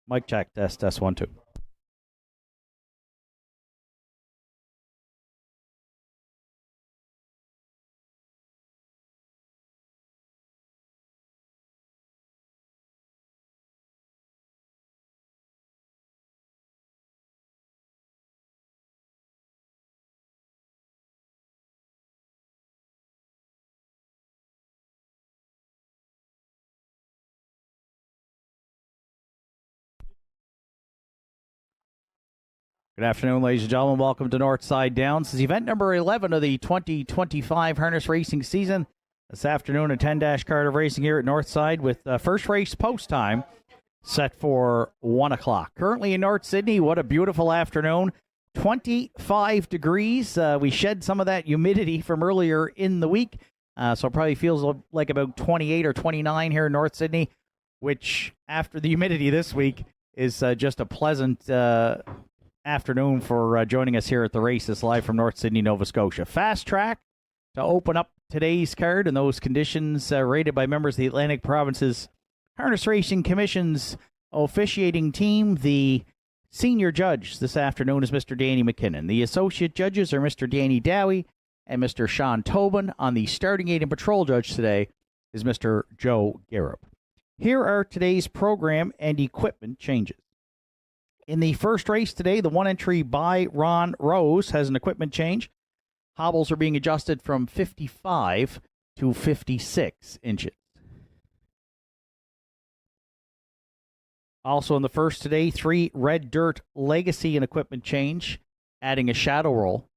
Mic check, test 1 2. Good afternoon, ladies and gentlemen. Welcome to Northside Downs. This is event number 11 of the 2025 harness racing season. This afternoon, a 10-dash card of racing here at Northside with first race post time set for 1 o'clock. Currently in North Sydney, what a beautiful afternoon. 25 degrees. We shed some of that humidity from earlier in the week, so it probably feels like about 28 or 29 here in North Sydney, which after the humidity this week is just a pleasant afternoon for joining us here at the races live from North Sydney, Nova Scotia. Fast track to open up today's card, and those conditions rated by members of the Atlantic Province's Harness Racing Commission's officiating team. The senior judge this afternoon is Mr. Danny McKinnon. The associate judges are Mr. Danny Dowie and Mr. Sean Tobin. On the starting gate and patrol judge today is Mr. Joe Garrett. Here are today's program and equipment changes. In the first race today, the one entry by Ron Rose has an equipment change. Hobbles are being adjusted from 55 to 56 inches. Also in the first today, 3 Red Dirt Legacy and equipment change, adding a shadow roll.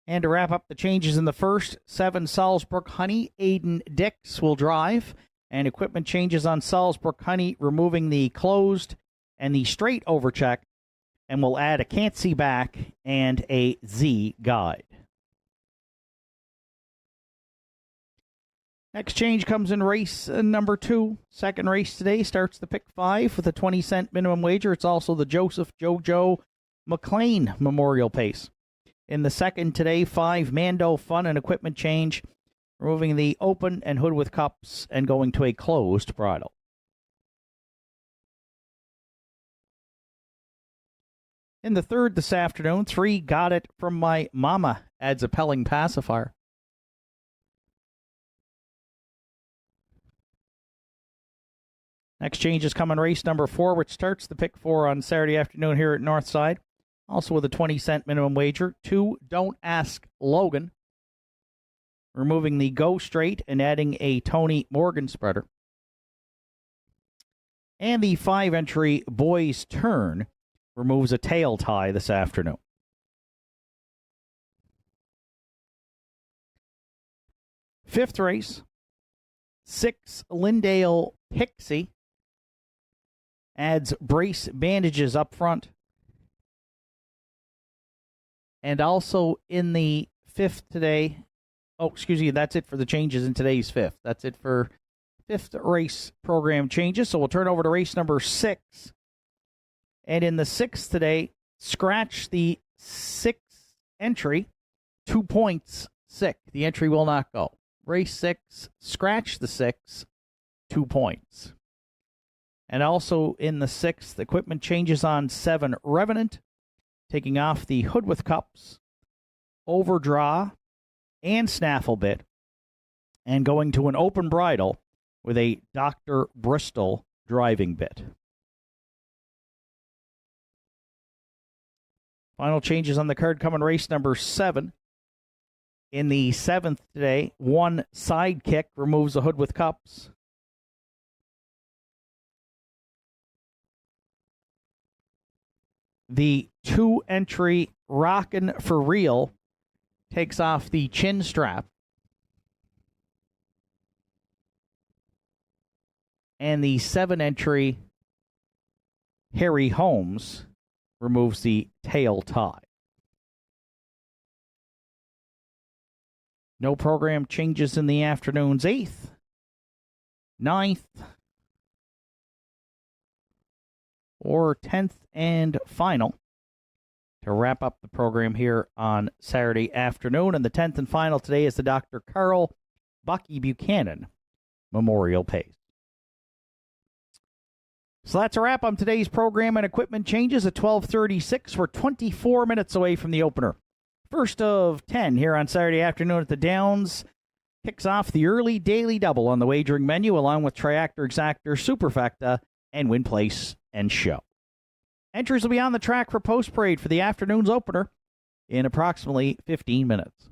And to wrap up the changes in the first, 7 Salzburg Honey, Aiden Dix will drive. And equipment changes on Salzburg Honey, removing the closed and the straight overcheck, and we'll add a can't see back and a Z guide. Next change comes in race number 2. Second race today starts the pick 5 with a 20-cent minimum wager. It's also the Joseph Jojo McLean Memorial Pace. In the second today, 5 Mando Fun and equipment change, removing the open and hood with cups and going to a closed bridle. In the third this afternoon, 3 Got It From My Mama adds a Pelling pacifier. Next changes come in race number 4, which starts the pick 4 on Saturday afternoon here at Northside. Also with a 20-cent minimum wager, 2 Don't Ask Logan, removing the go straight and adding a Tony Morgan spreader. And the 5-entry Boys Turn removes a tail tie this afternoon. Fifth race, 6 Lindale Pixie adds brace bandages up front. And also in the 5th today, that's it for the changes in today's 5th. That's it for 5th race program changes. So we'll turn over to race number 6. And in the 6th today, scratch the 6th entry, 2 points, sick. The entry will not go. Race 6, scratch the 6, 2 points. And also in the 6th, equipment changes on 7 Revenant, taking off the hood with cups, overdraw, and snaffle bit, and going to an open bridle with a Dr. Bristol driving bit. Final changes on the card come in race number 7. In the 7th today, 1 Sidekick removes the hood with cups. The 2-entry Rockin' For Real takes off the chin strap. And the 7-entry Harry Holmes removes the tail tie. No program changes in the afternoon's 8th, 9th, or 10th and final to wrap up the program here on Saturday afternoon. And the 10th and final today is the Dr. Carl Bucky Buchanan Memorial Pace. So that's a wrap on today's program, and equipment changes at 12:36. We're 24 minutes away from the opener. First of 10 here on Saturday afternoon at the Downs. Kicks off the early daily double on the wagering menu, along with Triactor, Exactor, Superfecta, and Win Place and Show. Entries will be on the track for Post Parade for the afternoon's opener in approximately 15 minutes.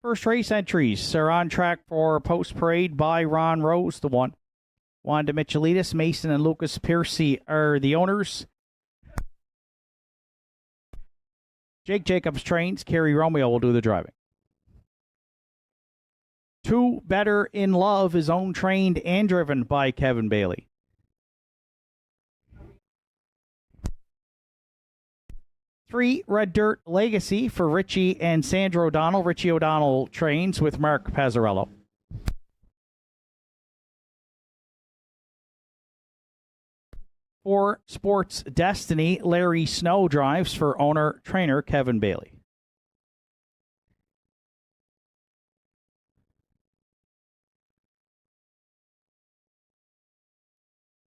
First race entries are on track for Post Parade by Ron Rose, the one. Wanda Michelitis, Mason and Lucas Piercy are the owners. Jake Jacobs trains. Kerry Romeo will do the driving. 2 Better in Love is owned, trained, and driven by Kevin Bailey. 3 Red Dirt Legacy for Richie and Sandra O'Donnell. Richie O'Donnell trains with Mark Pazzarello. 4 Sports Destiny. Larry Snow drives for owner-trainer Kevin Bailey.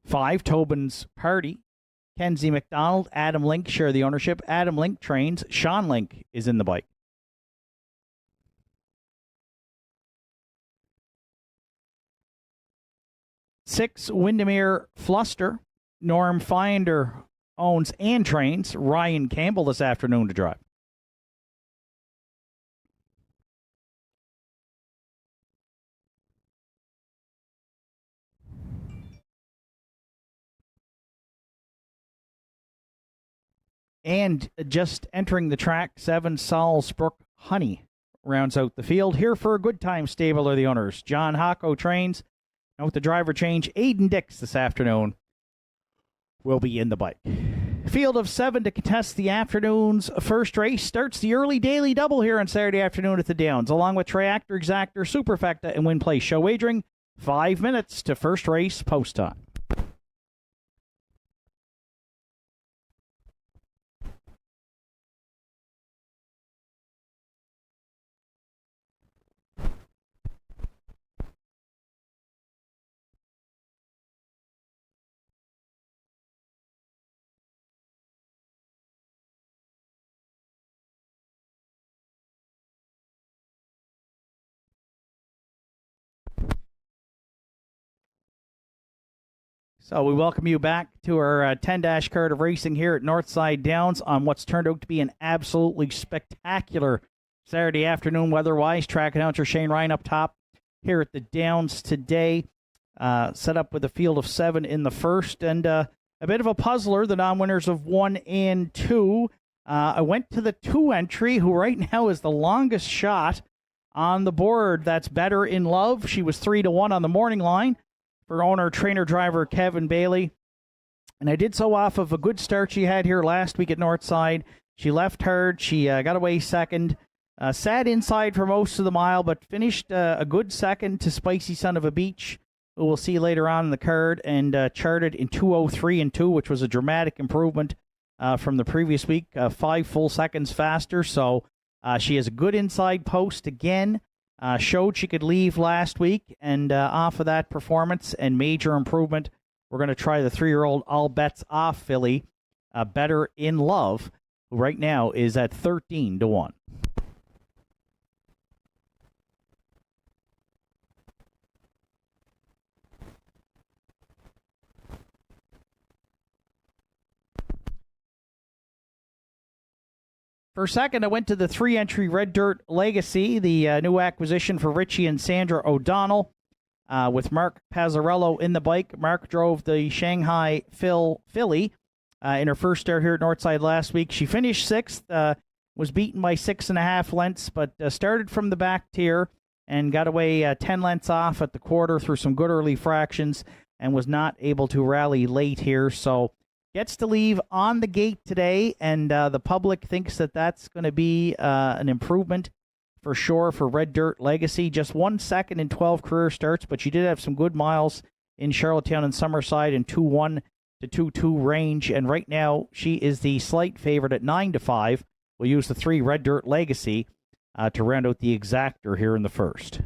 5 Tobin's Party. Kenzie McDonald, Adam Link share the ownership. Adam Link trains. Sean Link is in the bike. 6 Windermere Fluster. Norm Finder owns and trains. Ryan Campbell this afternoon to drive. 'And just entering the track, 7 Salzbrook Honey rounds out the field. Here for a good time stable are the owners. John Hocko trains. And with the driver change, Aiden Dix this afternoon will be in the bike. Field of 7 to contest the afternoon's first race. Starts the early daily double here on Saturday afternoon at the Downs, along with Triactor, Exactor, Superfecta, and Win Play Show wagering. 5 minutes to first race post time. So we welcome you back to our 10-dash card of racing here at Northside Downs on what's turned out to be an absolutely spectacular Saturday afternoon weather-wise. Track announcer Shane Ryan up top here at the Downs today. Set up with a field of 7 in the first. And a bit of a puzzler, the non-winners of 1 and 2. I went to the 2 entry, who right now is the longest shot on the board. That's Better in Love. She was 3-1 on the morning line for owner, trainer, driver Kevin Bailey. And I did so off of a good start she had here last week at Northside. She left hard. She got away second. Sat inside for most of the mile, but finished a good second to Spicy Son of a Beach, who we'll see later on in the card, and charted in 2:03 and 2, which was a dramatic improvement from the previous week, 5 full seconds faster. So she has a good inside post again. Showed she could leave last week, and off of that performance and major improvement, we're going to try the 3-year-old All Bets Off filly, Better in Love, who right now is at 13-1. For second, I went to the 3-entry Red Dirt Legacy, the new acquisition for Richie and Sandra O'Donnell, with Mark Pazzarello in the bike. Mark drove the Shanghai filly in her first start here at Northside last week. She finished 6th, was beaten by 6.5 lengths, but started from the back tier and got away 10 lengths off at the quarter through some good early fractions and was not able to rally late here. So gets to leave on the gate today, and the public thinks that that's going to be an improvement for sure for Red Dirt Legacy. Just 1 second in 12 career starts, but she did have some good miles in Charlottetown and Summerside in 2-1 to 2-2 range, and right now she is the slight favorite at 9-5. We'll use the 3 Red Dirt Legacy to round out the exactor here in the first.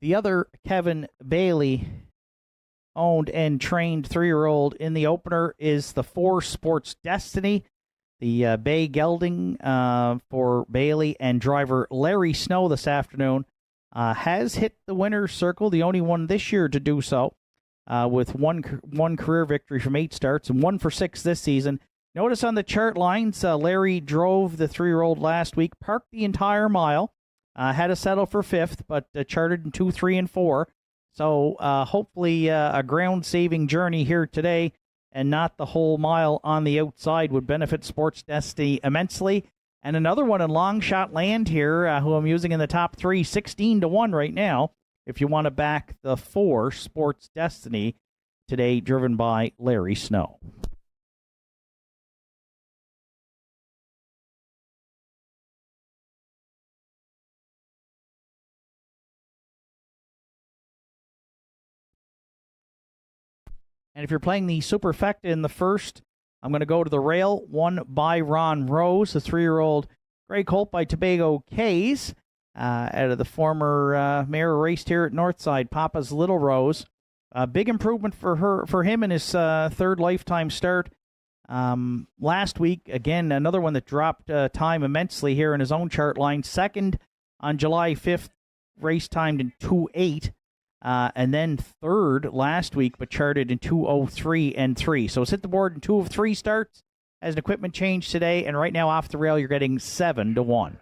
The other Kevin Bailey owned and trained 3-year-old in the opener is the 4 Sports Destiny, the Bay Gelding for Bailey and driver Larry Snow this afternoon, has hit the winner's circle, the only one this year to do so, with one career victory from 8 starts and 1 for 6 this season. Notice on the chart lines, Larry drove the 3-year-old last week, parked the entire mile, had to settle for 5th, but charted in 2, 3, and 4. So hopefully a ground-saving journey here today, and not the whole mile on the outside, would benefit Sports Destiny immensely. And another one in long shot land here, who I'm using in the top 3, 16-1 right now, if you want to back the 4 Sports Destiny today, driven by Larry Snow. And if you're playing the Superfecta in the first, I'm going to go to the rail, won by Ron Rose, the 3-year-old Grey Colt by Tobago Kays, out of the former mare raced here at Northside, Papa's Little Rose. Big improvement for him in his third lifetime start. Last week, again, another one that dropped time immensely here in his own chart line. Second on July 5th, race timed in 2:08. And then third last week, but charted in 2:03 and 3. So it's hit the board in 2 of 3 starts as an equipment change today. And right now off the rail, you're getting 7-1.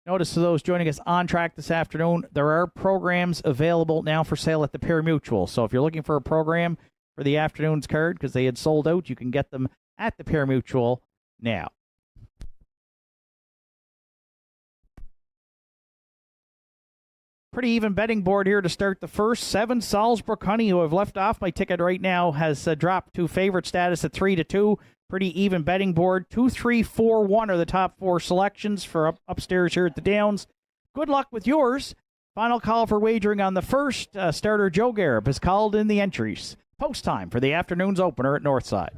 Notice to those joining us on track this afternoon, there are programs available now for sale at the Parimutuel. So if you're looking for a program for the afternoon's card, because they had sold out, you can get them at the Parimutuel now. Pretty even betting board here to start the first. 7 Salzburg Honey, who have left off my ticket right now, has dropped to favorite status at 3-2. Pretty even betting board. 2, 3, 4, 1 are the top 4 selections for upstairs here at the Downs. Good luck with yours. Final call for wagering on the first. Starter Joe Garib has called in the entries. Post time for the afternoon's opener at Northside.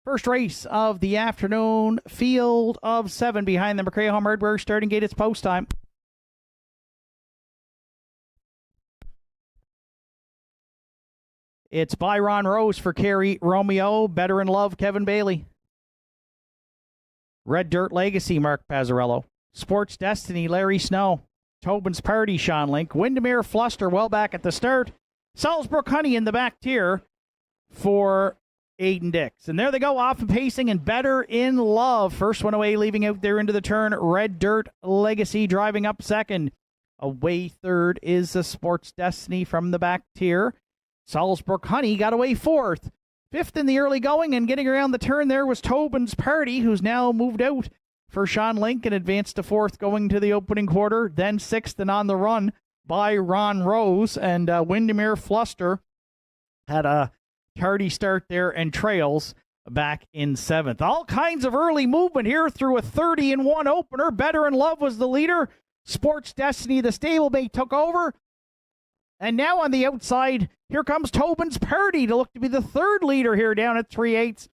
First race of the afternoon, field of 7 behind the McRae Home Hardware starting gate. It's post time. It's by Ron Rose for Carrie Romeo. Better in Love, Kevin Bailey. Red Dirt Legacy, Mark Pazzarello. Sports Destiny, Larry Snow. Tobin's Party, Sean Link. Windermere Fluster, well back at the start. Salzburg Honey in the back tier for Aiden Dix. And there they go, off and pacing, and Better in Love. First one away, leaving out there into the turn. Red Dirt Legacy driving up second. Away third is the Sports Destiny from the back tier. Salzburg Honey got away fourth. Fifth in the early going, and getting around the turn there was Tobin's Party, who's now moved out for Sean Link and advanced to fourth going to the opening quarter. Then sixth and on the run by Ron Rose, and Windermere Fluster had a tardy start there and trails back in seventh. All kinds of early movement here through a 30-1 opener. Better in Love was the leader. Sports Destiny, the stablemate, took over. And now on the outside, here comes Tobin's Party to look to be the third leader here down at 3/8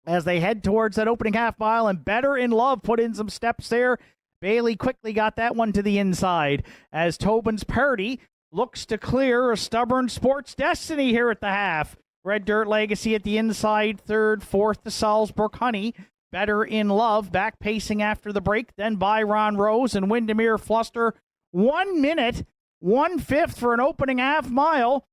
as they head towards that opening half mile. And Better in Love put in some steps there. Bailey quickly got that one to the inside as Tobin's Party looks to clear a stubborn Sports Destiny here at the half. Red Dirt Legacy at the inside, third, fourth to Salzburg Honey. Better in Love back pacing after the break, then by Ron Rose and Windermere Fluster. 1 minute, 1/5 for an opening half mile.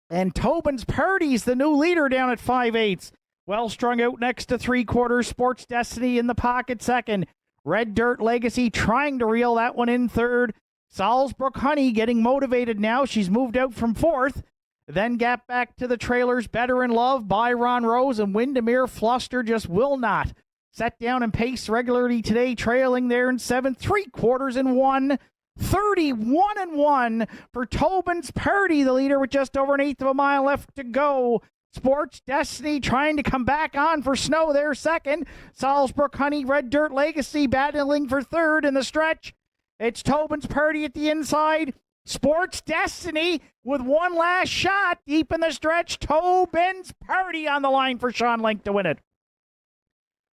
And Tobin's Party's the new leader down at 5/8. Well strung out next to 3/4. Sports Destiny in the pocket second. Red Dirt Legacy trying to reel that one in third. Salzburg Honey getting motivated now. She's moved out from fourth. Then gap back to the trailers. Better in Love by Ron Rose, and Windermere Fluster just will not set down and pace regularly today, trailing there in seventh. 3/4 in 1. 31-1 for Tobin's Purdy, the leader with just over an eighth of a mile left to go. Sports Destiny trying to come back on for Snow there second. Salzbrook Honey, Red Dirt Legacy battling for third in the stretch. It's Tobin's Purdy at the inside. Sports Destiny with one last shot deep in the stretch. Tobin's Purdy on the line for Sean Link to win it.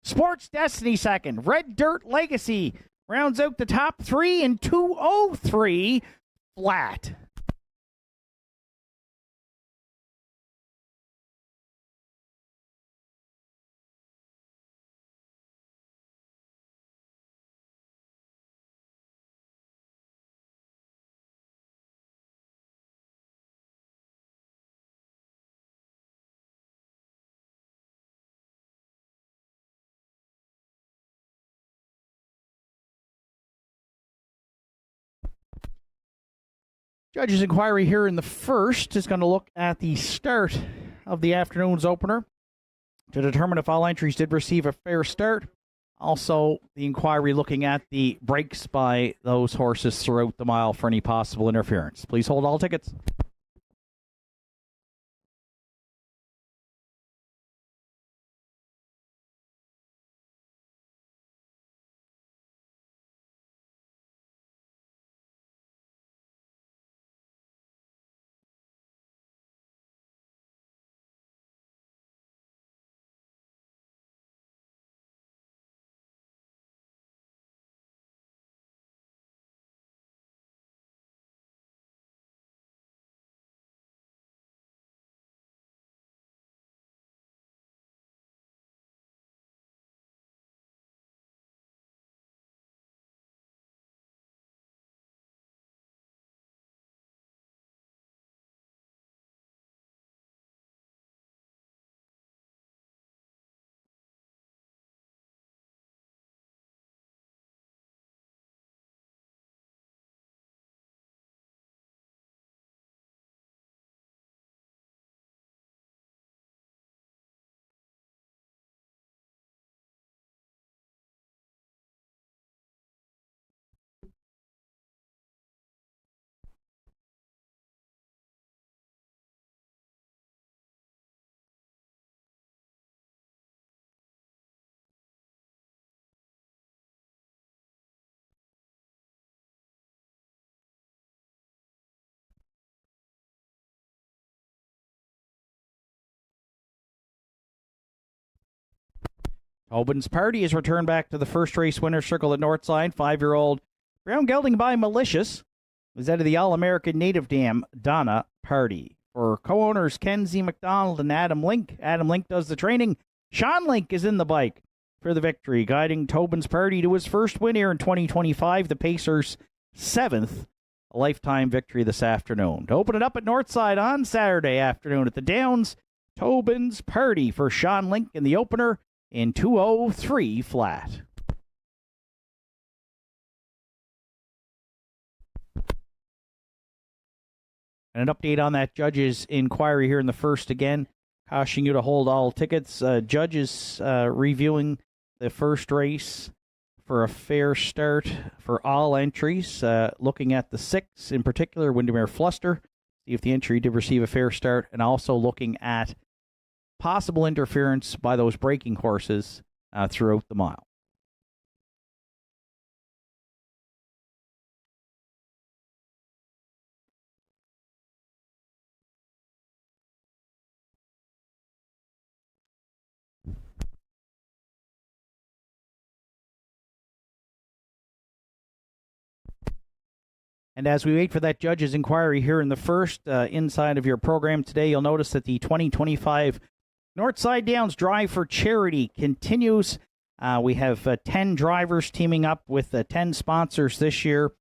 Sports Destiny second. Red Dirt Legacy rounds out the top three in 2:03 flat. Judges' inquiry here in the first is going to look at the start of the afternoon's opener to determine if all entries did receive a fair start. Also, the inquiry looking at the breaks by those horses throughout the mile for any possible interference. Please hold all tickets. Tobin's Party is returned back to the first race winner's circle at Northside. 5-year-old Brown Gelding by Malicious was out of the All-American Native Dam Donna Party. For co-owners Kenzie McDonald and Adam Link, Adam Link does the training. Sean Link is in the bike for the victory, guiding Tobin's Party to his first win here in 2025, the Pacers' 7th lifetime victory this afternoon. To open it up at Northside on Saturday afternoon at the Downs, Tobin's Party for Sean Link in the opener in 2:03 flat. And an update on that judges' inquiry here in the first again, cautioning you to hold all tickets. Judges reviewing the first race for a fair start for all entries, looking at the 6 in particular, Windermere Fluster, see if the entry did receive a fair start, and also looking at possible interference by those breaking horses throughout the mile. And as we wait for that judge's inquiry here in the first, inside of your program today, you'll notice that the 2025 Northside Downs Drive for Charity continues. We have 10 drivers teaming up with 10 sponsors this year,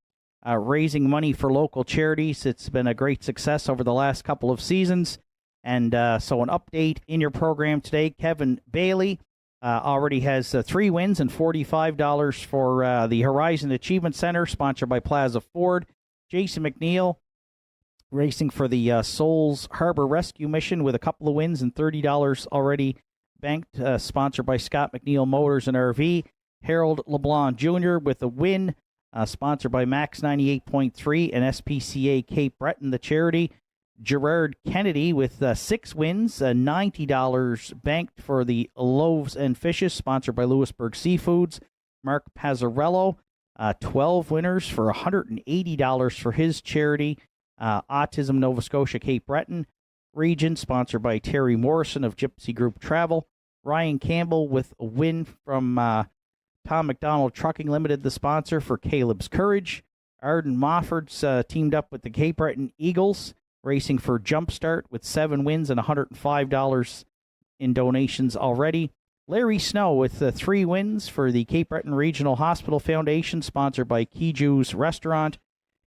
raising money for local charities. It's been a great success over the last couple of seasons. And so an update in your program today, Kevin Bailey already has 3 wins and $45 for the Horizon Achievement Center, sponsored by Plaza Ford. Jason McNeil racing for the Souls Harbor Rescue Mission with a couple of wins and $30 already banked, sponsored by Scott McNeil Motors and RV. Harold LeBlanc Jr. with a win sponsored by Max 98.3 and SPCA Cape Breton, the charity. Gerard Kennedy with 6 wins, $90 banked for the Loaves and Fishes, sponsored by Lewisburg Seafoods. Mark Pazzarello, 12 winners for $180 for his charity. Autism Nova Scotia Cape Breton region, sponsored by Terry Morrison of Gypsy Group Travel. Ryan Campbell with a win from Tom McDonald Trucking Limited, the sponsor for Caleb's Courage. Arden Moffords teamed up with the Cape Breton Eagles, racing for Jumpstart with 7 wins and $105 in donations already. Larry Snow with 3 wins for the Cape Breton Regional Hospital Foundation, sponsored by Kiju's Restaurant.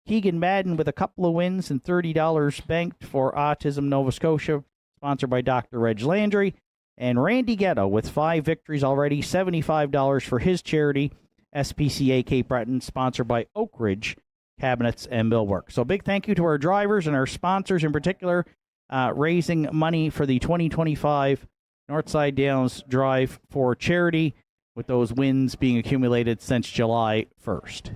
Keegan Madden with a couple of wins and $30 banked for Autism Nova Scotia, sponsored by Dr. Reg Landry. And Randy Ghetto with 5 victories already, $75 for his charity, SPCA Cape Breton, sponsored by Oak Ridge Cabinets and Millwork. So big thank you to our drivers and our sponsors in particular, raising money for the 2025 Northside Downs Drive for charity, with those wins being accumulated since July 1st.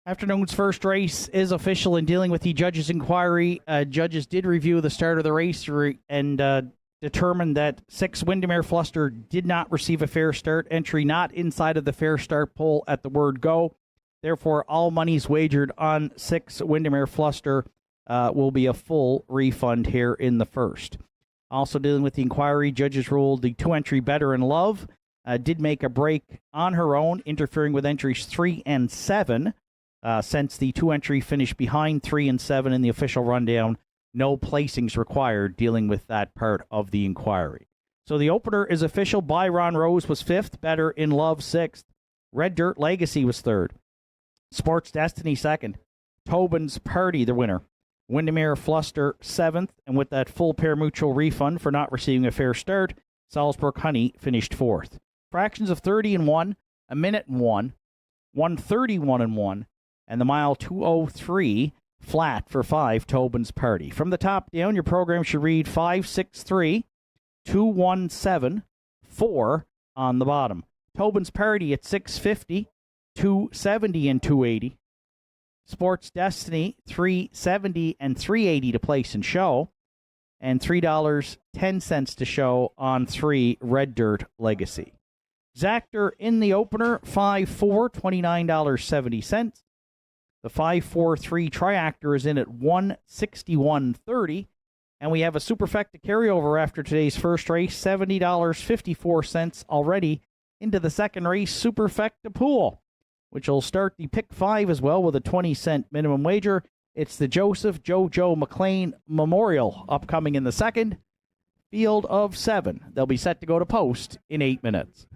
Afternoon's first race is official in dealing with the judges' inquiry. Judges did review the start of the race and determined that 6 Windermere Fluster did not receive a fair start, entry not inside of the fair start poll at the word go. Therefore, all monies wagered on 6 Windermere Fluster will be a full refund here in the first. Also dealing with the inquiry, judges ruled the 2-entry Better in Love did make a break on her own, interfering with entries 3 and 7. Since the 2-entry finished behind 3 and 7 in the official rundown, no placings required dealing with that part of the inquiry. So the opener is official. Byron Rose was 5th, Better in Love 6th, Red Dirt Legacy was 3rd, Sports Destiny 2nd, Tobin's Party the winner, Windermere Fluster 7th, and with that full pari-mutuel refund for not receiving a fair start, Salzburg Honey finished 4th. Fractions of 30 and 1, a minute and 1, 131 and 1, and the mile 203 flat for 5, Tobin's Party. From the top down, your program should read 563, 217, 4 on the bottom. Tobin's Party at 650, 270 and 280. Sports Destiny 370 and 380 to place and show, and $3.10 to show on 3 Red Dirt Legacy. Zactor in the opener 5-4, $29.70. The 5-4-3 Triactor is in at $161.30. And we have a Superfecta carryover after today's first race, $70.54 already into the second race Superfecta pool, which will start the pick 5 as well with a 20-cent minimum wager. It's the Joseph Jojo McLean Memorial upcoming in the second. Field of 7. They'll be set to go to post in 8 minutes.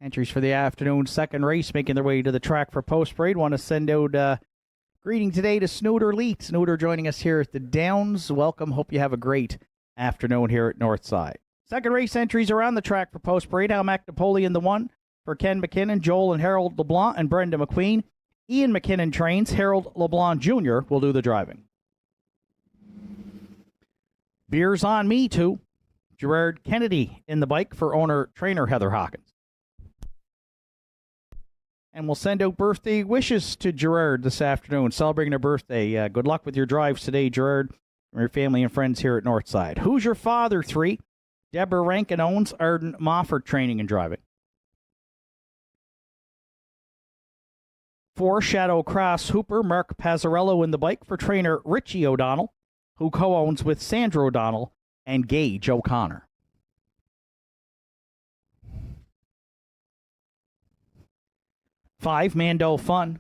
Entries for the afternoon second race making their way to the track for post parade. Want to send out greeting today to Snooter Leet. Snooter joining us here at the Downs. Welcome. Hope you have a great afternoon here at Northside. Second race entries around the track for post parade. Halmac Napoleon the one for Ken McKinnon, Joel and Harold LeBlanc, and Brenda McQueen. Ian McKinnon trains. Harold LeBlanc Jr. will do the driving. Beers on Me too. Gerard Kennedy in the bike for owner-trainer Heather Hawkins. And we'll send out birthday wishes to Gerard this afternoon, celebrating her birthday. Good luck with your drives today, Gerard, from your family and friends here at Northside. Who's Your Father? 3. Deborah Rankin owns Arden Mofford Training and Driving. 4. Shadow Cross Hooper, Mark Pazzarello in the bike for trainer Richie O'Donnell, who co-owns with Sandra O'Donnell and Gage O'Connor. 5. Mando Fun.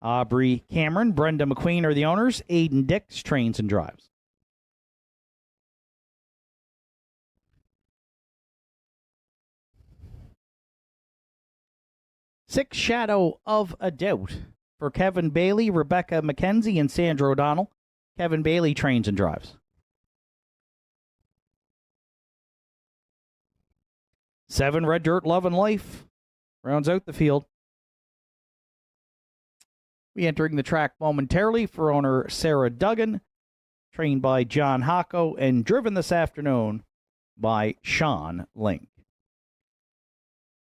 Aubrey Cameron, Brenda McQueen are the owners. Aiden Dix trains and drives. 6. Shadow of a Doubt for Kevin Bailey, Rebecca McKenzie, and Sandra O'Donnell. Kevin Bailey trains and drives. 7. Red Dirt Love and Life rounds out the field. We entering the track momentarily for owner Sarah Duggan, trained by John Hocko and driven this afternoon by Sean Link.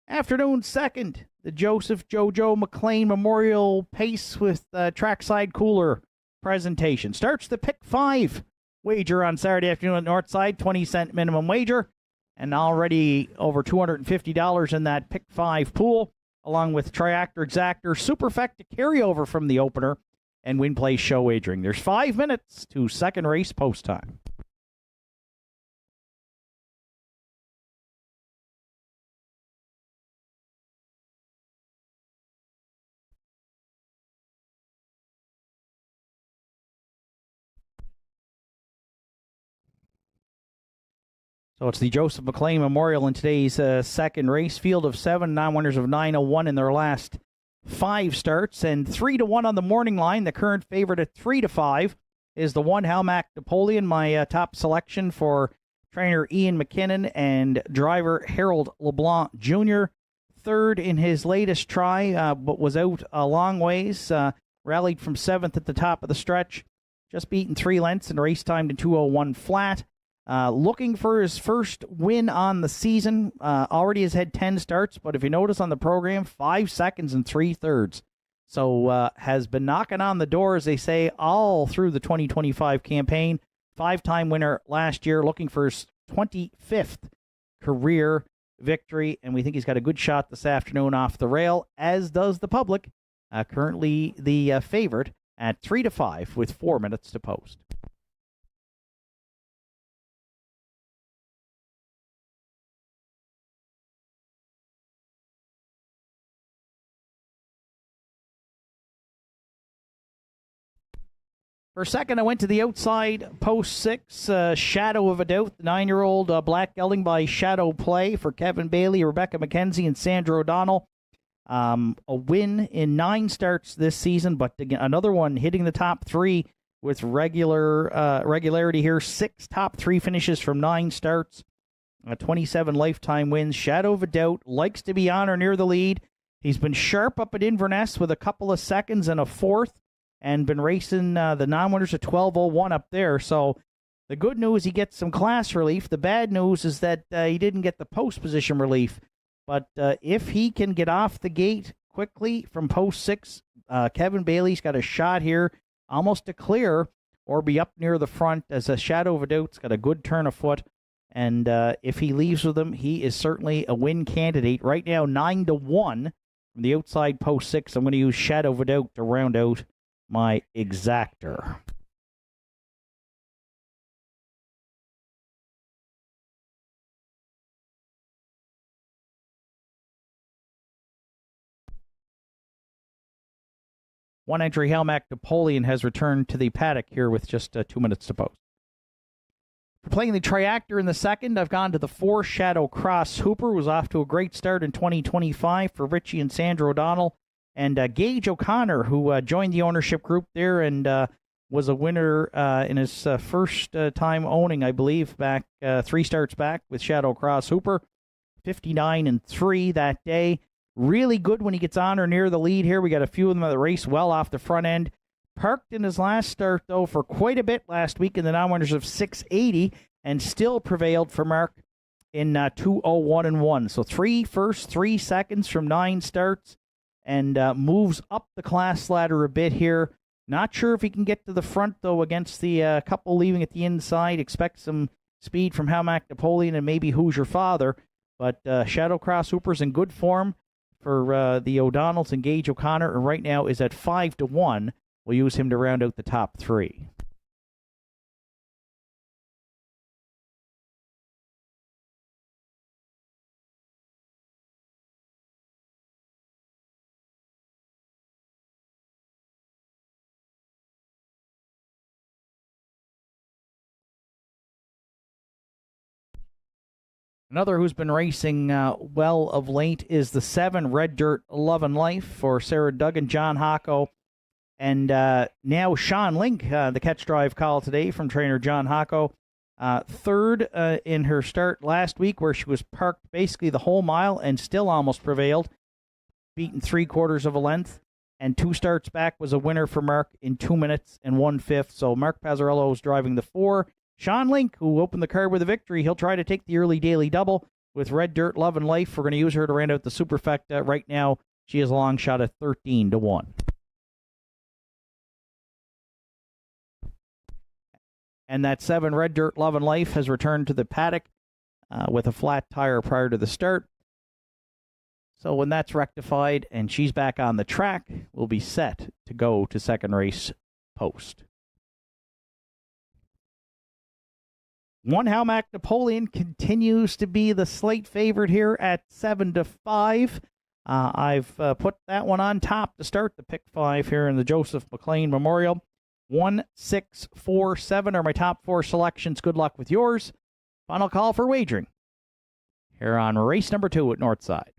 Afternoon second, the Joseph Jojo McLean Memorial Pace with trackside cooler presentation. Starts the pick 5 wager on Saturday afternoon at Northside, 20-cent minimum wager, and already over $250 in that pick 5 pool, along with Triactor Exactor Superfecta carryover from the opener and Win Play Show wagering. There's 5 minutes to second race post time. So it's the Joseph McLean Memorial in today's second race. Field of 7, non-winners of 9:01 in their last 5 starts, and 3-1 on the morning line. The current favorite at 3-5 is the 1 Halmac Napoleon, my top selection for trainer Ian McKinnon and driver Harold LeBlanc Jr. Third in his latest try, but was out a long ways. Rallied from 7th at the top of the stretch. Just beaten 3 lengths and race time to 2:01 flat. Looking for his first win on the season. Already has had 10 starts, but if you notice on the program, 5 seconds and 3/3. So has been knocking on the door, as they say, all through the 2025 campaign. 5-time winner last year, looking for his 25th career victory, and we think he's got a good shot this afternoon off the rail, as does the public. Currently the favorite at 3-5 with 4 minutes to post. For a second, I went to the outside, post 6, Shadow of a Doubt, the 9-year-old black gelding by Shadow Play for Kevin Bailey, Rebecca McKenzie, and Sandra O'Donnell. A win in 9 starts this season, but again, another one hitting the top 3 with regularity here. 6 top 3 finishes from 9 starts, 27 lifetime wins. Shadow of a Doubt likes to be on or near the lead. He's been sharp up at Inverness with a couple of seconds and a 4th. And been racing the non-winners at 12:01 up there. So the good news, he gets some class relief. The bad news is that he didn't get the post position relief. But if he can get off the gate quickly from post 6, Kevin Bailey's got a shot here almost to clear or be up near the front, as a Shadow of a Doubt's got a good turn of foot. And if he leaves with him, he is certainly a win candidate. Right now, 9-1 from the outside post 6. I'm going to use Shadow of a Doubt to round out my exactor. One entry, Halmac Napoleon, has returned to the paddock here with just 2 minutes to post. For playing the triactor in the second, I've gone to the 4 Shadow Cross Hooper, who was off to a great start in 2025 for Richie and Sandra O'Donnell. And Gage O'Connor, who joined the ownership group there and was a winner in his first time owning, I believe, back 3 starts back with Shadow Cross Hooper. 59-3 that day. Really good when he gets on or near the lead here. We got a few of them at the race well off the front end. Parked in his last start, though, for quite a bit last week in the non-winners of 680 and still prevailed for Mark in 2:01.1. So 3 firsts, 3 seconds from 9 starts and moves up the class ladder a bit here. Not sure if he can get to the front, though, against the couple leaving at the inside. Expect some speed from Hamac Napoleon and maybe Who's Your Father. But Shadow Cross Hooper's in good form for the O'Donnells and Gage O'Connor, and right now is at 5-1. We'll use him to round out the top 3. Another who's been racing well of late is the 7 Red Dirt Love and Life for Sarah Duggan, John Hocko, and now Sean Link, the catch drive call today from trainer John Hocko. Third in her start last week, where she was parked basically the whole mile and still almost prevailed, beaten 3/4 of a length. And 2 starts back was a winner for Mark in 2 minutes and 1/5. So Mark Pazzarello is driving the 4. Sean Link, who opened the car with a victory, he'll try to take the early daily double with Red Dirt Love and Life. We're going to use her to round out the Superfecta. Right now, she is a long shot at 13-1. And that 7 Red Dirt Love and Life has returned to the paddock with a flat tire prior to the start. So when that's rectified and she's back on the track, we'll be set to go to second race post. 1 Hamac Napoleon continues to be the slight favorite here at 7-5. I've put that one on top to start the pick 5 here in the Joseph McLean Memorial. 1, 6, 4, 7 are my top 4 selections. Good luck with yours. Final call for wagering here on race number 2 at Northside.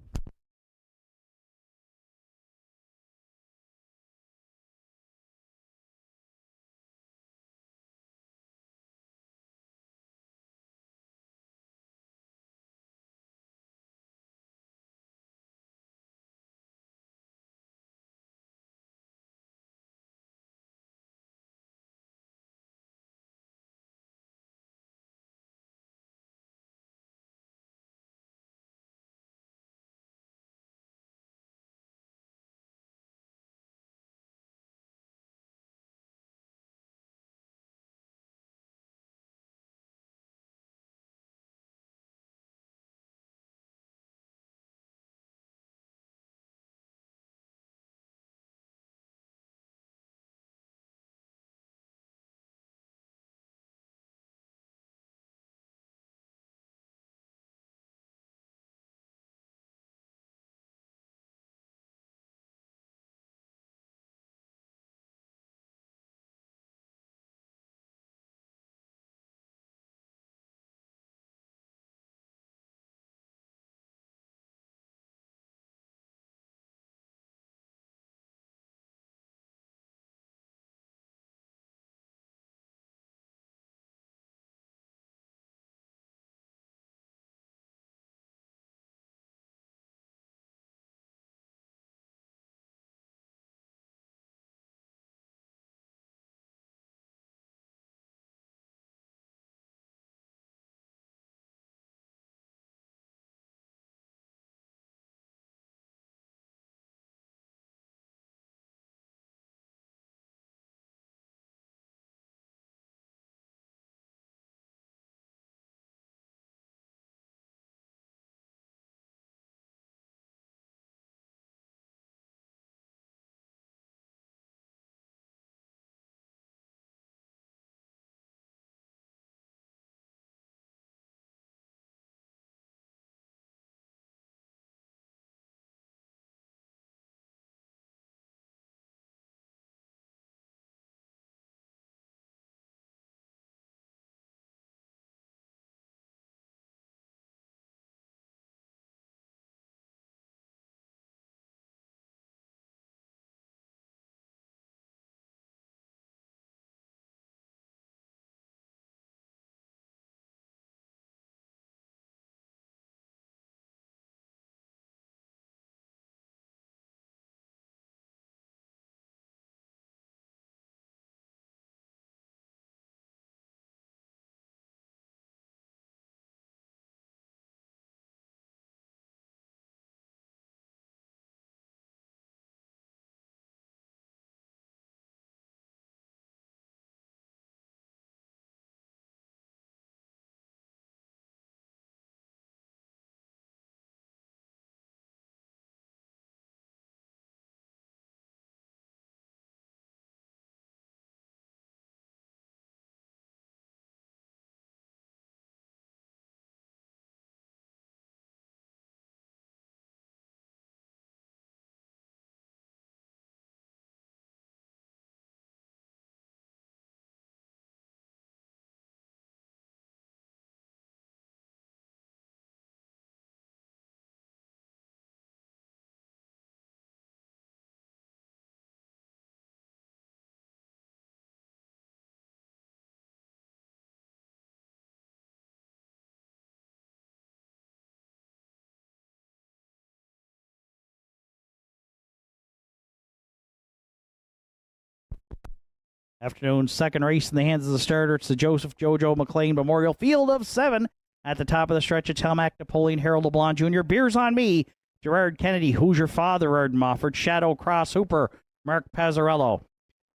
Afternoon's second race in the hands of the starter. It's the Joseph Jojo McLean Memorial Field of 7. At the top of the stretch, it's Telmac, Napoleon, Harold LeBlanc Jr., Beers on Me, Gerard Kennedy, Hoosier Father, Arden Mofford, Shadow Cross Hooper, Mark Pazzarello.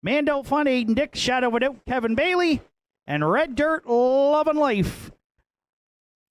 Mando Fun, Aiden Dix, Shadow Without, Kevin Bailey, and Red Dirt, Love and Life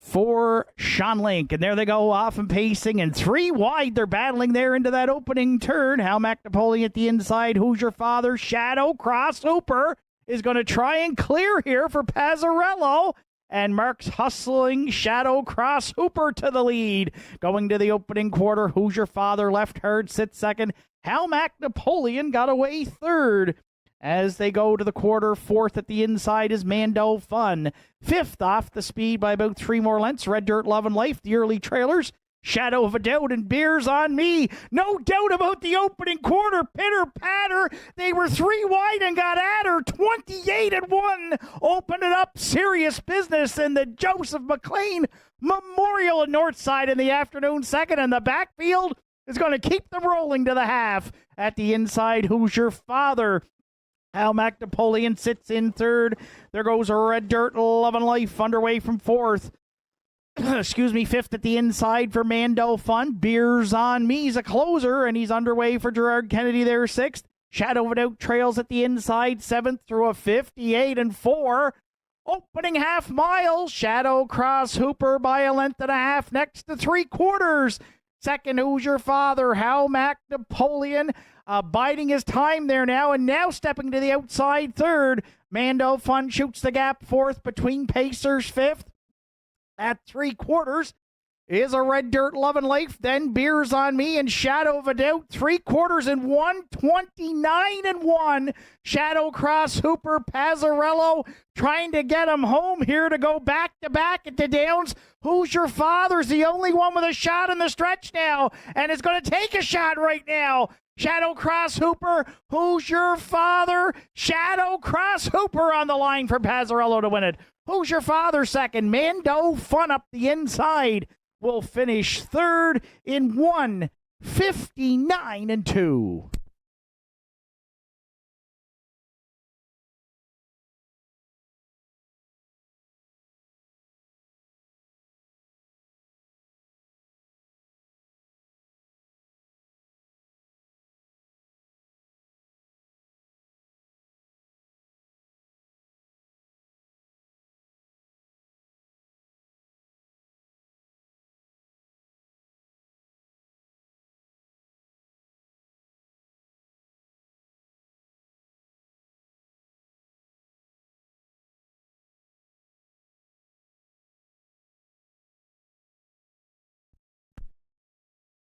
for Sean Link. And there they go, off and pacing, and 3 wide. They're battling there into that opening turn. Hal Napoleon at the inside, Hoosier Father, Shadow Cross Hooper is going to try and clear here for Pazzarello. And Mark's hustling Shadow Cross Hooper to the lead. Going to the opening quarter, Hoosier Father left hard, sits second. Hal Napoleon got away third. As they go to the quarter, fourth at the inside is Mando Fun. Fifth off the speed by about 3 more lengths. Red Dirt, Love and Life, the early trailers. Shadow of a Doubt and Beers on Me. No doubt about the opening quarter. Pitter patter. They were 3 wide and got at her. 28-1. Opened it up. Serious business in the Joseph McLean Memorial at Northside in the afternoon second. And the backfield is going to keep them rolling to the half. At the inside, Hoosier Father. Hal Napoleon sits in third. There goes Red Dirt, Love and Life underway from fourth. Fifth at the inside for Mando Fun. Beers on Me. He's a closer, and he's underway for Gerard Kennedy there, sixth. Shadow Without trails at the inside, seventh through a 58-4. Opening half mile, Shadow Cross Hooper by a length and a half next to 3/4. Second, Hoosier Father, Hal Napoleon, biding his time there now, and now stepping to the outside third. Mando Fun shoots the gap fourth between Pacers fifth. At 3/4 is a Red Dirt, Love and Life, then Beers on Me and Shadow of a Doubt. 3/4 and 129-1. Shadow Cross Hooper, Pazzarello trying to get him home here to go back to back at the Downs. Hoosier Father's the only one with a shot in the stretch now, and is going to take a shot right now. Shadow Cross Hooper, Hoosier Father, Shadow Cross Hooper on the line for Pazzarello to win it. Hoosier Father second, Mando Fun up the inside will finish third in 1:59-2.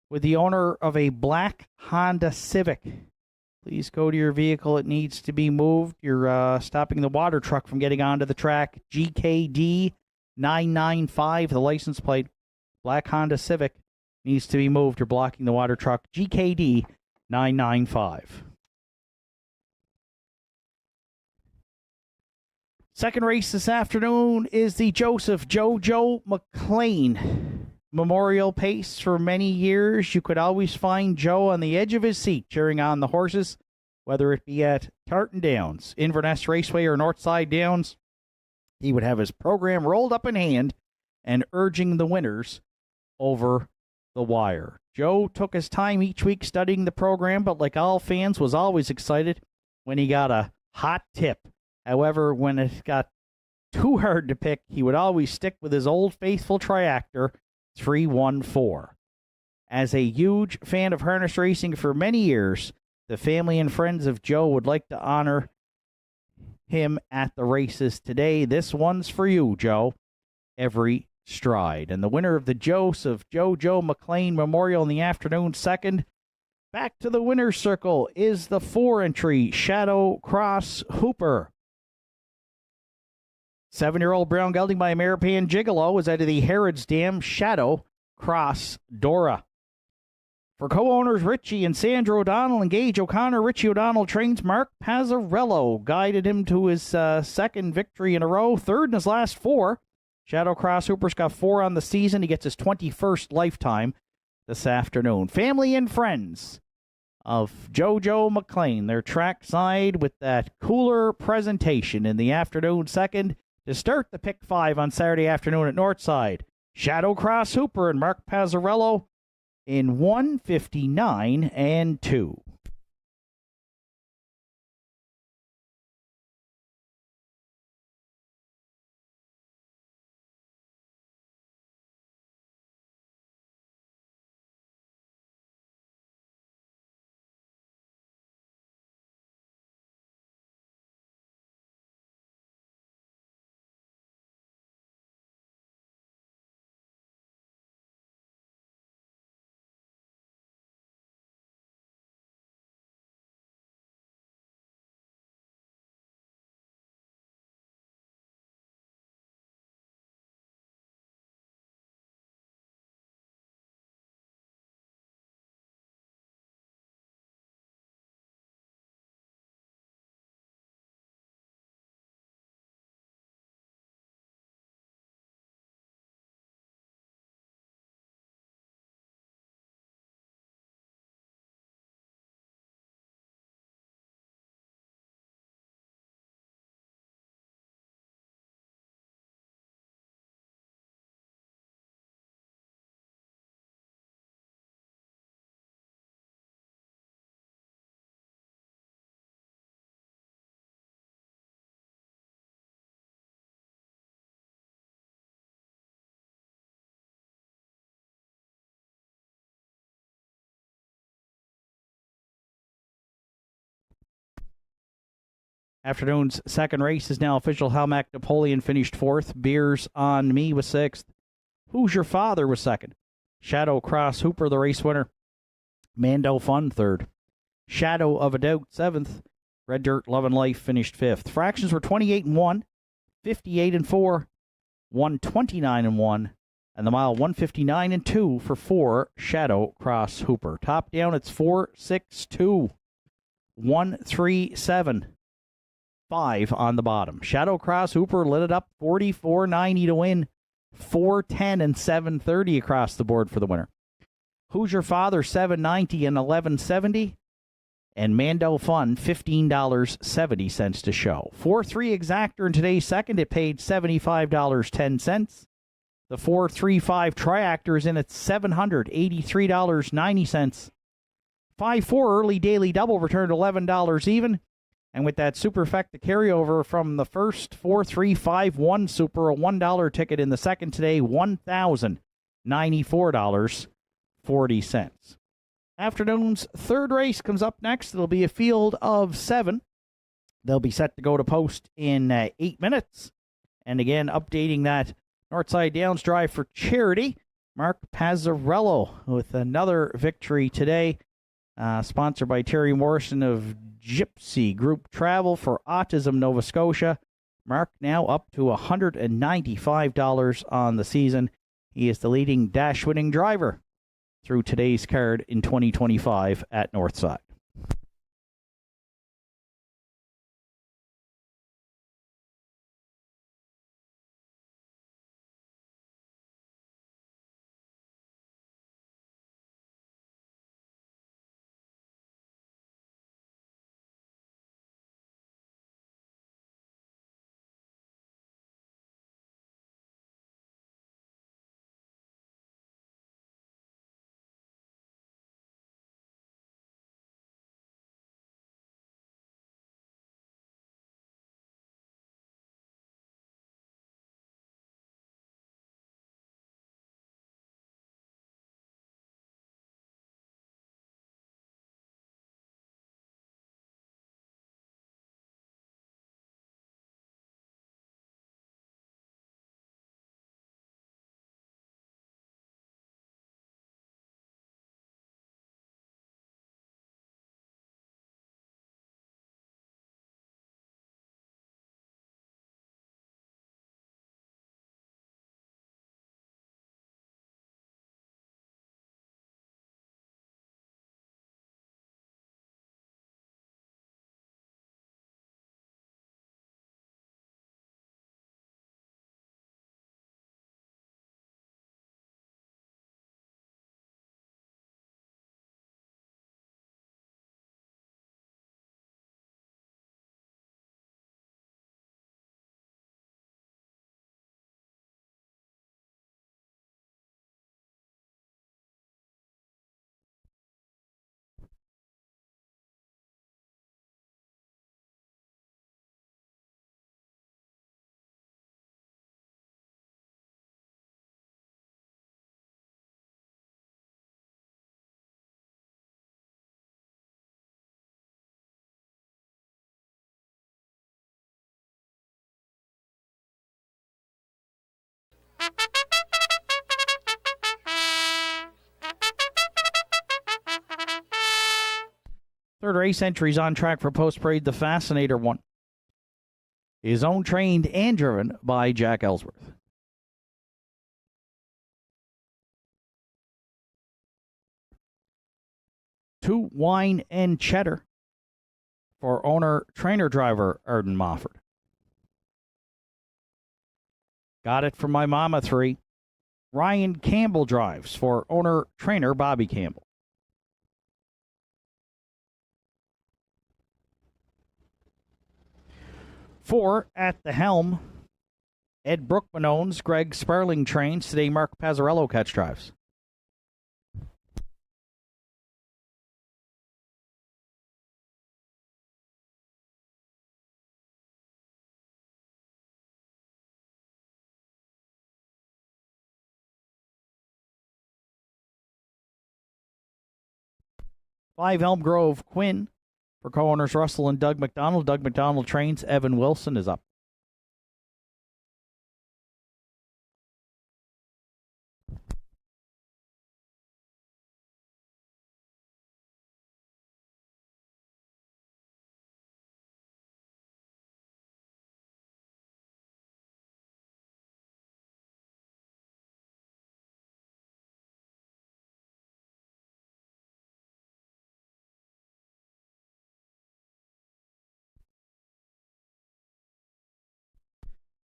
With the owner of a black Honda Civic, please go to your vehicle. It needs to be moved. You're stopping the water truck from getting onto the track. GKD 995, the license plate. Black Honda Civic needs to be moved. You're blocking the water truck. GKD 995. Second race this afternoon is the Joseph Jojo McLean Memorial Pace. For many years, you could always find Joe on the edge of his seat cheering on the horses, whether it be at Tartan Downs, Inverness Raceway, or Northside Downs. He would have his program rolled up in hand and urging the winners over the wire. Joe took his time each week studying the program, but like all fans, was always excited when he got a hot tip. However, when it got too hard to pick, he would always stick with his old faithful triactor, 314. As a huge fan of harness racing for many years, the family and friends of Joe would like to honor him at the races today. This one's for you, Joe. Every stride. And the winner of the Joseph Jojo McLean Memorial in the afternoon second, back to the winner's circle, is the 4-entry Shadow Cross Hooper. 7-year-old brown gelding by Ameripan Gigolo is out of the Harrods Dam Shadow Cross Dora. For co-owners Richie and Sandra O'Donnell and Gage O'Connor, Richie O'Donnell trains Mark Pazzarello, guided him to his second victory in a row, third in his last 4. Shadow Cross Hooper's got 4 on the season. He gets his 21st lifetime this afternoon. Family and friends of JoJo McLean. Their trackside with that cooler presentation in the afternoon second to start the pick 5 on Saturday afternoon at Northside. Shadow Cross Hooper and Mark Pazzarello in 1:59 and 2. Afternoon's second race is now official. Helmac Napoleon finished 4th. Beers on Me was 6th. Who's Your Father was 2nd. Shadow Cross Hooper, the race winner. Mando Fun 3rd. Shadow of a Doubt 7th. Red Dirt Love and Life finished 5th. Fractions were 28 and 1, 58 and 4, 129 and 1, and the mile 159 and 2 for 4 Shadow Cross Hooper. Top down, it's 462, 137. 5 on the bottom. Shadow Cross Hooper lit it up 44.90 to win. 410 and 730 across the board for the winner. Who's Your Father 790 and 1170. And Mando Fun $15.70 to show. 4-3 exactor in today's second. It paid $75.10. The 4-3-5 triactor is in at $783.90. 5-4 early daily double returned $11 even. And with that superfecta carryover from the first 4-3-5-1 super, a $1 ticket in the second today, $1,094.40. Afternoon's third race comes up next. It'll be a field of 7. They'll be set to go to post in 8 minutes. And again, updating that Northside Downs drive for charity. Mark Pazzarello with another victory today. Sponsored by Terry Morrison of Gypsy Group Travel for Autism Nova Scotia. Mark now up to $195 on the season. He is the leading dash-winning driver through today's card in 2025 at Northside. Third race entries on track for Post Parade. The Fascinator one is owned, trained, and driven by Jack Ellsworth. Two, Wine and Cheddar for owner, trainer, driver Arden Mofford. Got It From My Mama 3. Ryan Campbell drives for owner, trainer Bobby Campbell. 4, At the Helm. Ed Brookman owns, Greg Sparling trains. Today, Mark Pazzarello catch drives. Five, Elm Grove Quinn for co-owners Russell and Doug McDonald. Doug McDonald trains. Evan Wilson is up.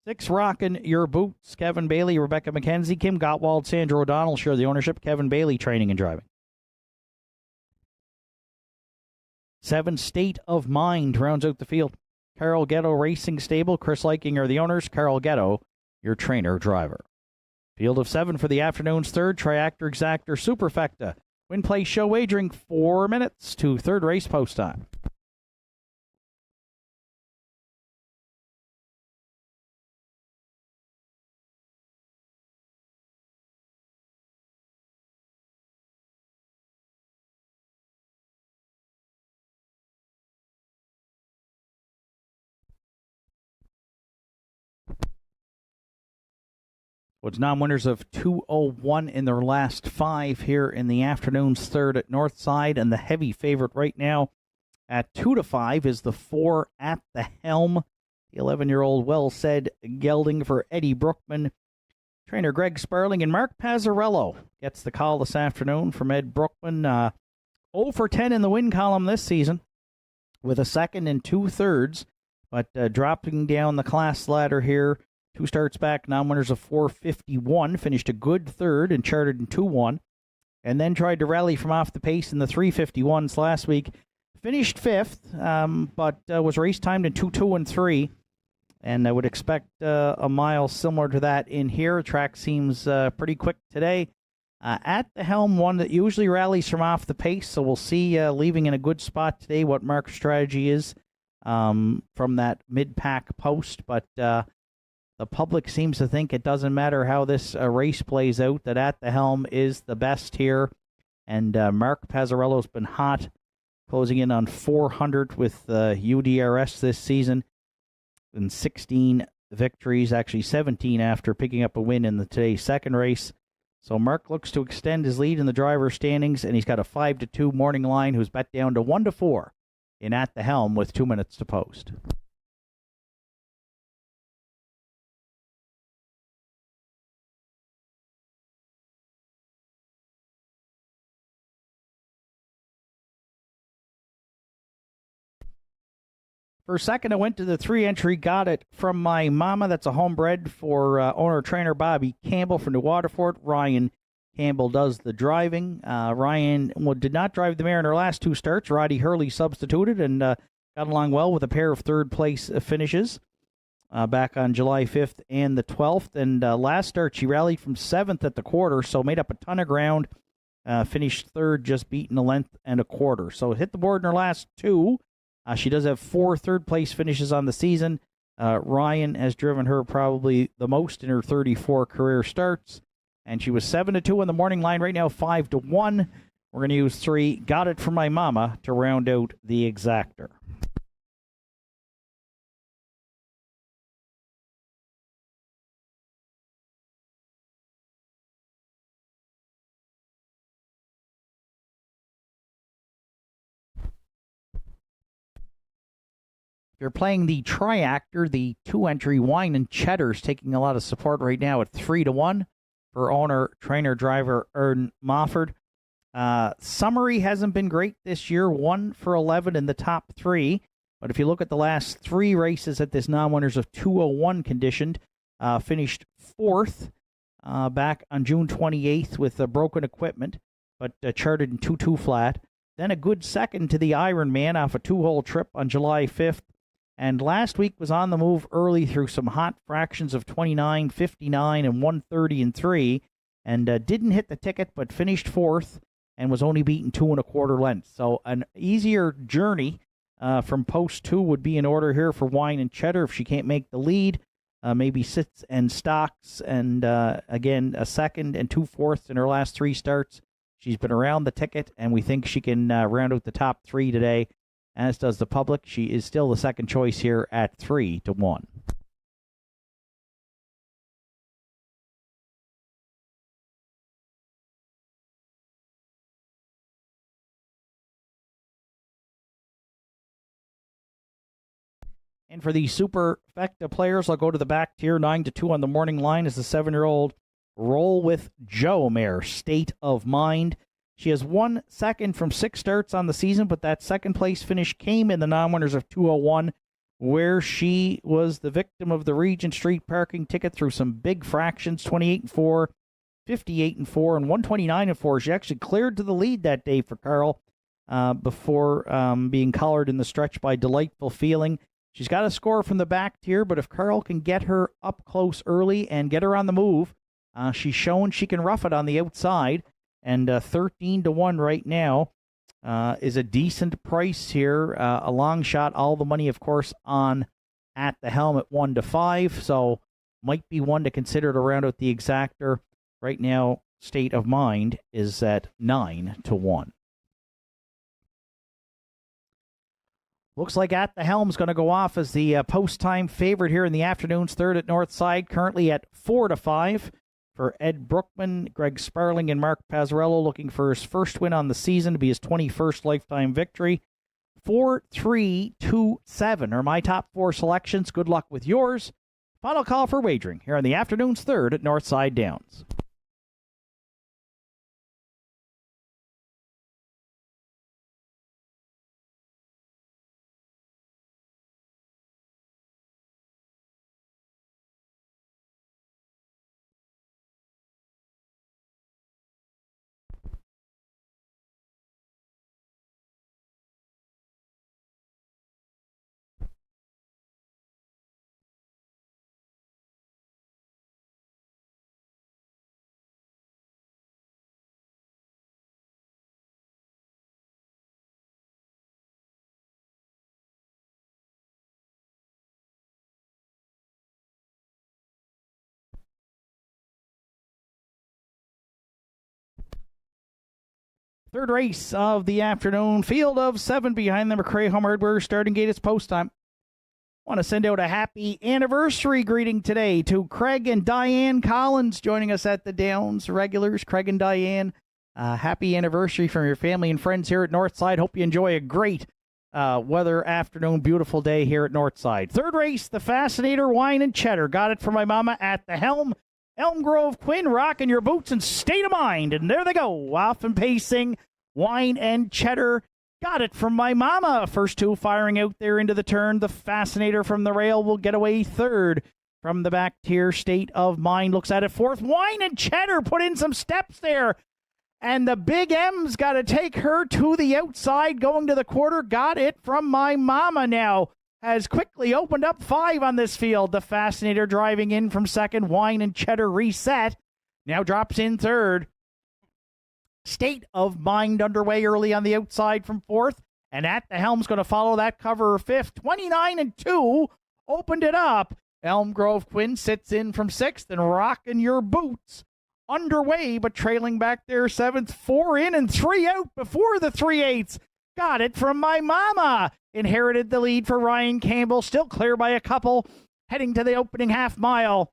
Six, Rockin' Your Boots. Kevin Bailey, Rebecca McKenzie, Kim Gottwald, Sandra O'Donnell share the ownership. Kevin Bailey training and driving. 7, State of Mind rounds out the field. Carol Ghetto Racing Stable, Chris Liking are the owners. Carol Ghetto, your trainer driver. Field of 7 for the afternoon's third. Triactor Exactor Superfecta. Win, play, show wagering 4 minutes to third race post time. What's non-winners of 201 in their last 5 here in the afternoon's third at Northside, and the heavy favorite right now at 2-5 is the 4, At the Helm. The 11-year-old Well Said gelding for Eddie Brookman. Trainer Greg Sparling and Mark Pazzarello gets the call this afternoon from Ed Brookman. 0 for 10 in the win column this season with a second and 2 thirds, but dropping down the class ladder here. 2 starts back, non-winners of 451, finished a good third and charted in 2-1, and then tried to rally from off the pace in the 351s last week. Finished 5th, but was race timed in 2-2 and 3, and I would expect a mile similar to that in here. The track seems pretty quick today. At the Helm, one that usually rallies from off the pace, so we'll see, leaving in a good spot today, what Mark's strategy is from that mid-pack post, but the public seems to think it doesn't matter how this race plays out, that At the Helm is the best here. And Mark Pazzarello's been hot, closing in on 400 with UDRS this season and 16 victories, actually 17 after picking up a win in today's second race. So Mark looks to extend his lead in the driver's standings, and he's got a 5-2 morning line who's bet down to 1-4 in At the Helm with 2 minutes to post. For second, I went to the 3-entry Got It From My Mama. That's a homebred for owner-trainer Bobby Campbell from New Waterford. Ryan Campbell does the driving. Ryan did not drive the mare in her last 2 starts. Roddy Hurley substituted and got along well with a pair of third-place finishes back on July 5th and the 12th. And last start, she rallied from 7th at the quarter, so made up a ton of ground. Finished third, just beaten a length and a quarter. So hit the board in her last 2. She does have 4 third-place finishes on the season. Ryan has driven her probably the most in her 34 career starts. And she was 7-2 in the morning line. Right now, 5-1. We're going to use 3, Got It From My Mama, to round out the exactor. You're playing the Triactor, the 2-entry Wine and Cheddar's taking a lot of support right now at 3-1 for owner, trainer, driver Ern Mofford. Summary hasn't been great this year, 1 for 11 in the top 3. But if you look at the last 3 races at this non-winners of 201 conditioned, finished 4th back on June 28th with broken equipment, but charted in 2-2 flat. Then a good second to the Ironman off a 2-hole trip on July 5th. And last week was on the move early through some hot fractions of 29, 59, and 130 and 3, and didn't hit the ticket, but finished 4th and was only beaten 2 1/4 lengths. So an easier journey from post 2 would be in order here for Wine and Cheddar if she can't make the lead. Maybe sits and stocks, and again, a second and 2 fourths in her last 3 starts. She's been around the ticket, and we think she can round out the top 3 today, as does the public. She is still the second choice here at 3-1. And for the superfecta players, I'll go to the back tier, 9-2 on the morning line as the 7-year-old Roll with Joe mare, State of Mind. She has 1 second from 6 starts on the season, but that second place finish came in the non-winners of 201, where she was the victim of the Regent Street parking ticket through some big fractions, 28-4, 58-4, and 129-4. She actually cleared to the lead that day for Carl before being collared in the stretch by Delightful Feeling. She's got a score from the back tier, but if Carl can get her up close early and get her on the move, she's shown she can rough it on the outside. And 13-1 right now is a decent price here. A long shot, all the money, of course, on At the Helm at 1-5. So might be one to consider to round out the exactor. Right now, State of Mind is at 9-1. Looks like At the Helm's going to go off as the post-time favorite here in the afternoon's third at Northside, currently at 4-5 for Ed Brookman, Greg Sparling, and Mark Pazzarello, looking for his first win on the season to be his 21st lifetime victory. 4, 3, 2, 7 are my top 4 selections. Good luck with yours. Final call for wagering here on the afternoon's third at Northside Downs. Third race of the afternoon, field of 7 behind the McRae Home Hardware starting gate. It's post time. Want to send out a happy anniversary greeting today to Craig and Diane Collins joining us at the Downs. Regulars, Craig and Diane, happy anniversary from your family and friends here at Northside. Hope you enjoy a great weather afternoon, beautiful day here at Northside. Third race, the Fascinator Wine and Cheddar. Got it from my mama At the Helm. Elm Grove Quinn rocking your boots and State of Mind. And there they go, off and pacing. Wine and Cheddar. Got it from my mama. First 2 firing out there into the turn. The Fascinator from the rail will get away third. From the back tier, State of Mind looks at it fourth. Wine and Cheddar put in some steps there. And the Big M's got to take her to the outside going to the quarter. Got it from my mama now. Has quickly opened up 5 on this field. The Fascinator driving in from second. Wine and Cheddar reset. Now drops in third. State of Mind underway early on the outside from fourth. And At the Helm's going to follow that cover fifth. 29-2 opened it up. Elm Grove Quinn sits in from sixth and rocking your boots. Underway, but trailing back there seventh. 4 in and 3 out before the 3/8. Got it from my mama. Inherited the lead for Ryan Campbell. Still clear by a couple. Heading to the opening half mile.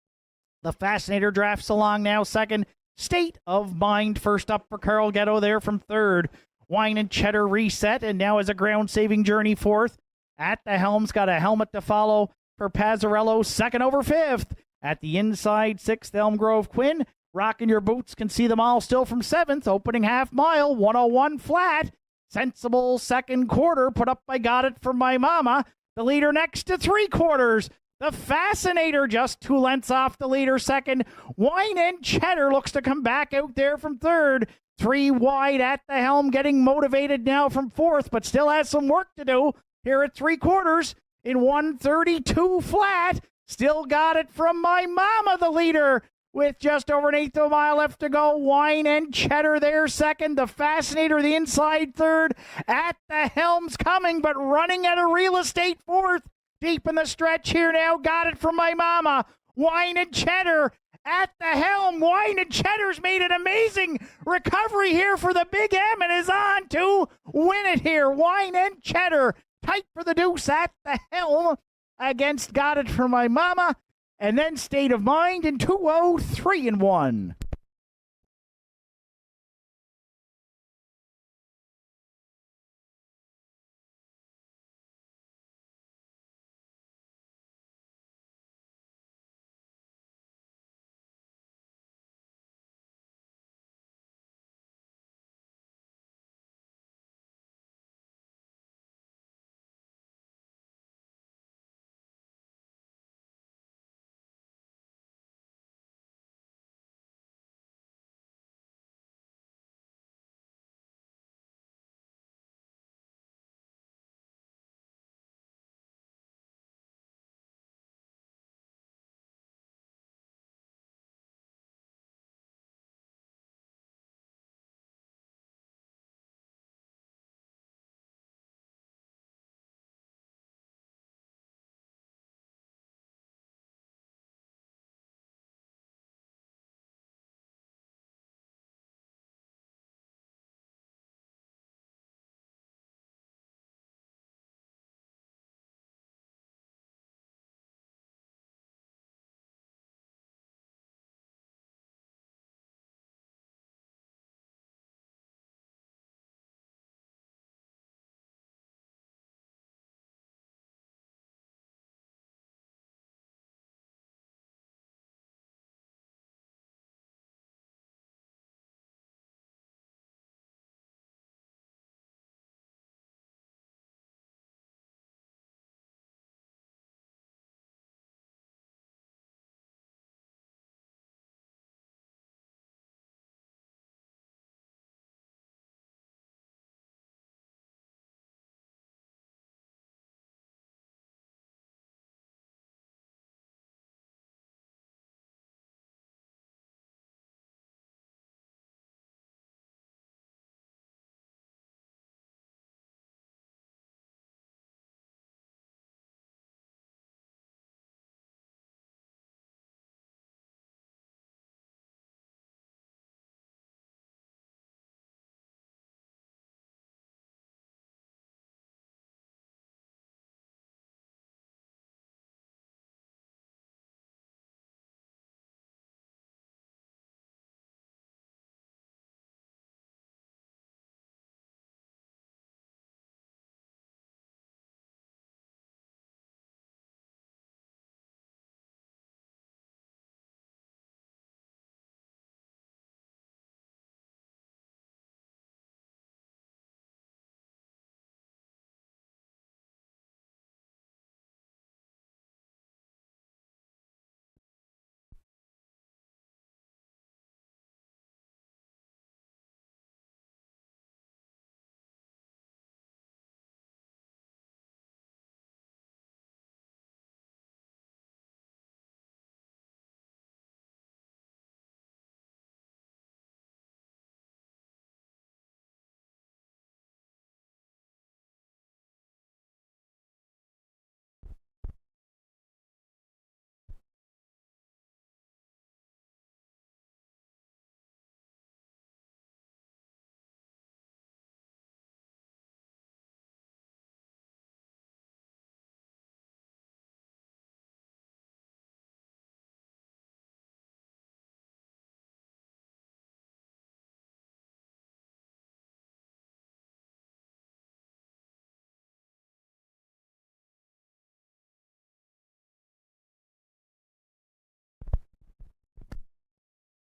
The Fascinator drafts along now second. State of Mind first up for Carl Ghetto there from third. Wine and Cheddar reset and now is a ground-saving journey fourth. At the helm's got a helmet to follow for Pazzarello, second over fifth. At the inside, sixth, Elm Grove Quinn. Rocking your boots, can see them all still from seventh. Opening half mile, 101 flat. Sensible second quarter, put up by Got It From My Mama. The leader next to three quarters. The Fascinator just 2 lengths off the leader second. Wine and Cheddar looks to come back out there from third. 3 wide at the helm, getting motivated now from fourth, but still has some work to do here at three quarters in 132 flat. Still Got It From My Mama, the leader, with just over an eighth of a mile left to go. Wine and Cheddar there second. The Fascinator, the inside third. At the helm's coming, but running at a real estate fourth. Deep in the stretch here now. Got It From My Mama. Wine and Cheddar at the helm. Wine and Cheddar's made an amazing recovery here for the Big M and is on to win it here. Wine and Cheddar tight for the deuce at the helm against Got It From My Mama. And then State of Mind in 2:03-1.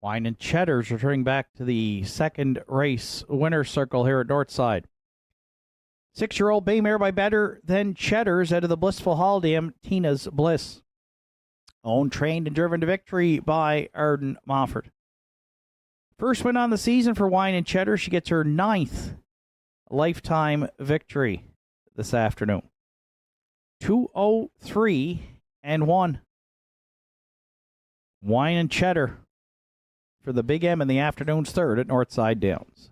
Wine and Cheddar's returning back to the second race winner's circle here at Northside. 6-year-old Baymare by Better Than Cheddar's out of the Blissful Haldam, Tina's Bliss. Owned, trained, and driven to victory by Arden Mofford. First win on the season for Wine and Cheddar. She gets her 9th lifetime victory this afternoon. 203-1. Wine and Cheddar for the Big M in the afternoon's third at Northside Downs.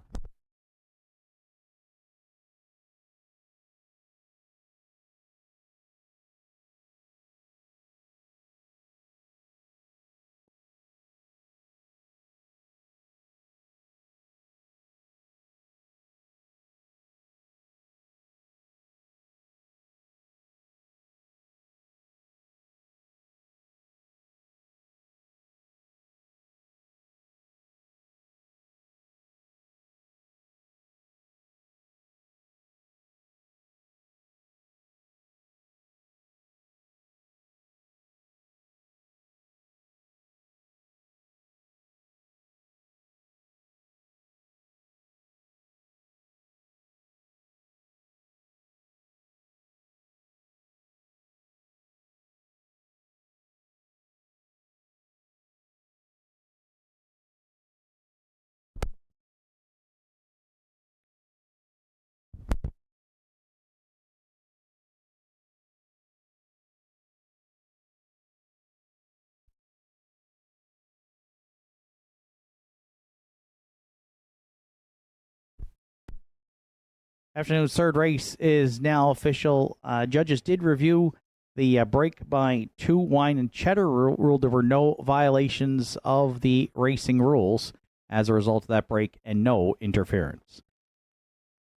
Afternoon's third race is now official. Judges did review the break by 2. Wine and Cheddar ruled there were no violations of the racing rules as a result of that break and no interference.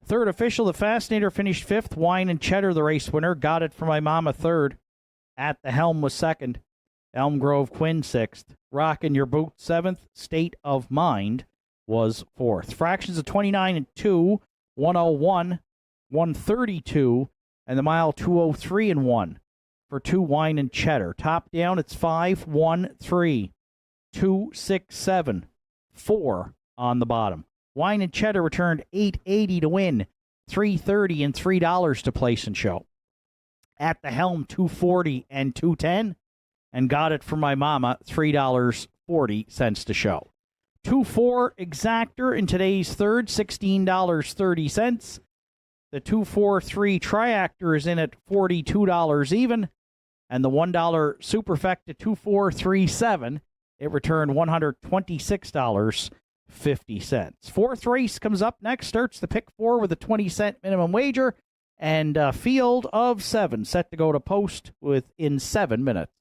Third official, the Fascinator finished 5th. Wine and Cheddar, the race winner, got it for my mama 3rd. At the Helm was 2nd. Elm Grove Quinn 6th. Rockin' Your Boot 7th. State of Mind was 4th. Fractions of 29-2. 101, 132, and the mile 203-1 for 2 Wine and Cheddar. Top down, it's 5, 1, 3, 2, 6, 7, 4 on the bottom. Wine and Cheddar returned $8.80 to win, $3.30 and $3 to place and show. At the Helm, $2.40 and $2.10, and got it from my mama, $3.40 to show. 2-4 exactor in today's third, $16.30. The 2-4-3 triactor is in at $42 even. And the $1 superfecta 2-4-3-7, it returned $126.50. Fourth race comes up next. Starts the pick 4 with a 20-cent minimum wager. And a field of 7 set to go to post within 7 minutes.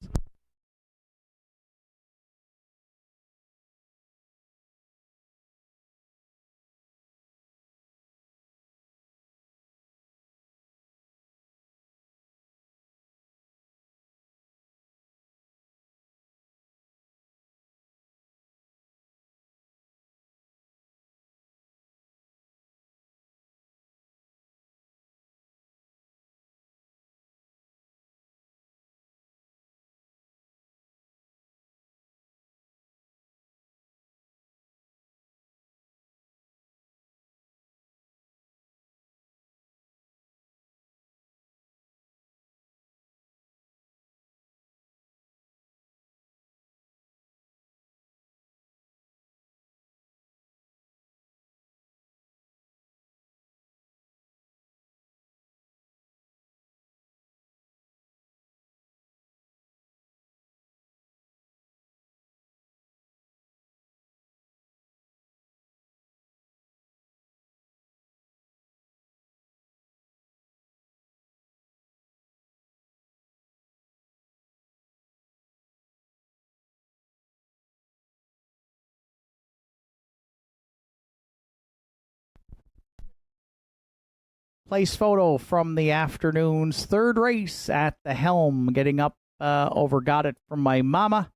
Place photo from the afternoon's third race at the Helm. Getting up over Got It From My Mama.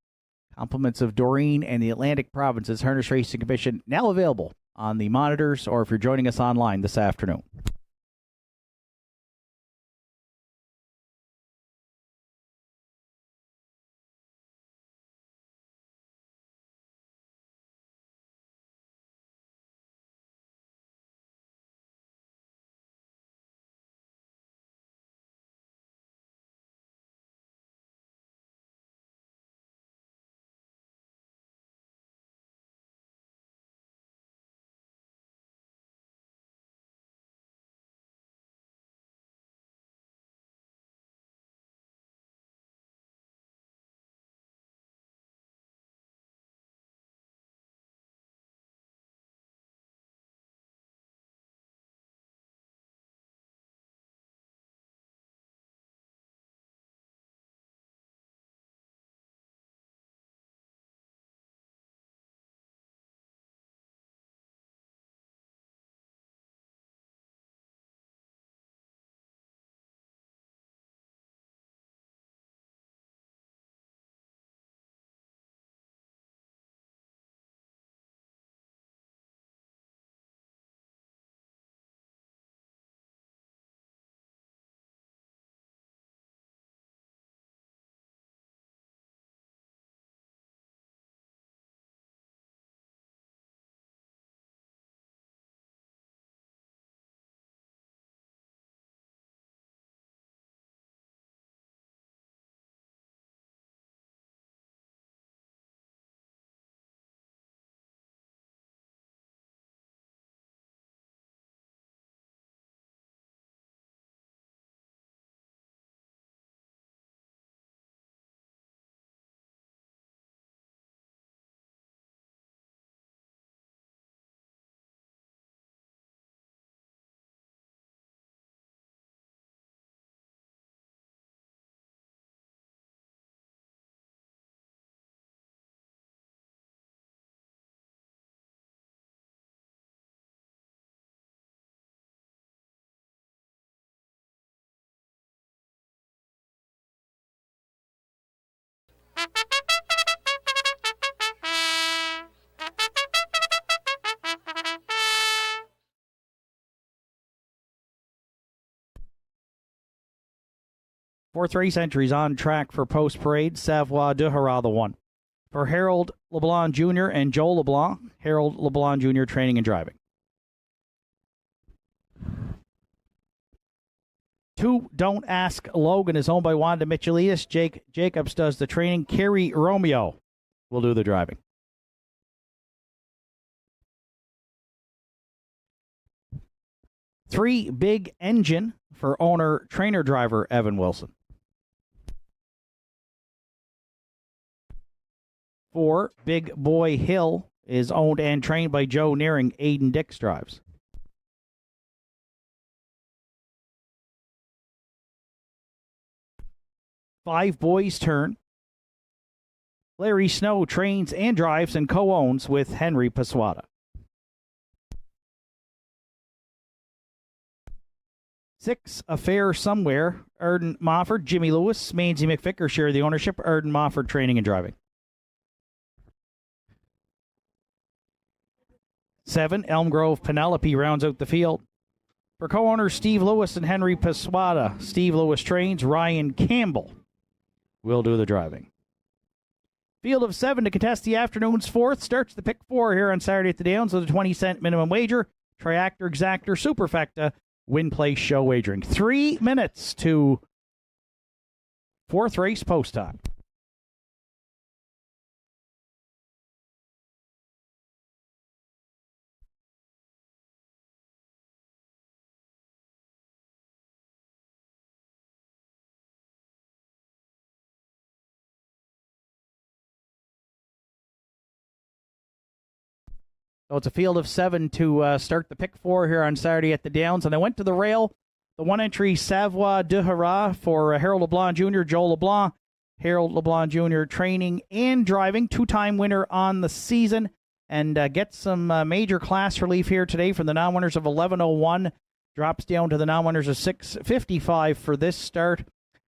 Compliments of Doreen and the Atlantic Provinces Harness Racing Commission, now available on the monitors or if you're joining us online this afternoon. Fourth race entries on track for post parade. Savoie de Hara, the one. For Harold LeBlanc Jr. and Joe LeBlanc, Harold LeBlanc Jr. training and driving. 2, Don't Ask Logan is owned by Wanda Michelitis. Jake Jacobs does the training. Kerry Romeo will do the driving. 3, Big Engine for owner, trainer, driver Evan Wilson. 4, Big Boy Hill is owned and trained by Joe Nearing. Aiden Dix drives. 5, Boys Turn. Larry Snow trains and drives and co-owns with Henry Paswada. 6, Affair Somewhere. Arden Mofford, Jimmy Lewis, Mainsey McVicker share the ownership. Arden Mofford training and driving. 7, Elm Grove Penelope rounds out the field. For co-owners Steve Lewis and Henry Paswada, Steve Lewis trains. Ryan Campbell will do the driving. Field of 7 to contest the afternoon's fourth. Starts the pick 4 here on Saturday at the Downs with a 20-cent minimum wager. Triactor, Exactor, Superfecta, Win Place Show wagering. 3 minutes to fourth race post time. So it's a field of 7 to start the pick 4 here on Saturday at the Downs. And I went to the rail. The one entry, Savoie de Hara for Harold LeBlanc Jr., Joe LeBlanc. Harold LeBlanc Jr. training and driving. 2-time winner on the season. And gets some major class relief here today from the non-winners of 11:01. Drops down to the non-winners of 6:55 for this start.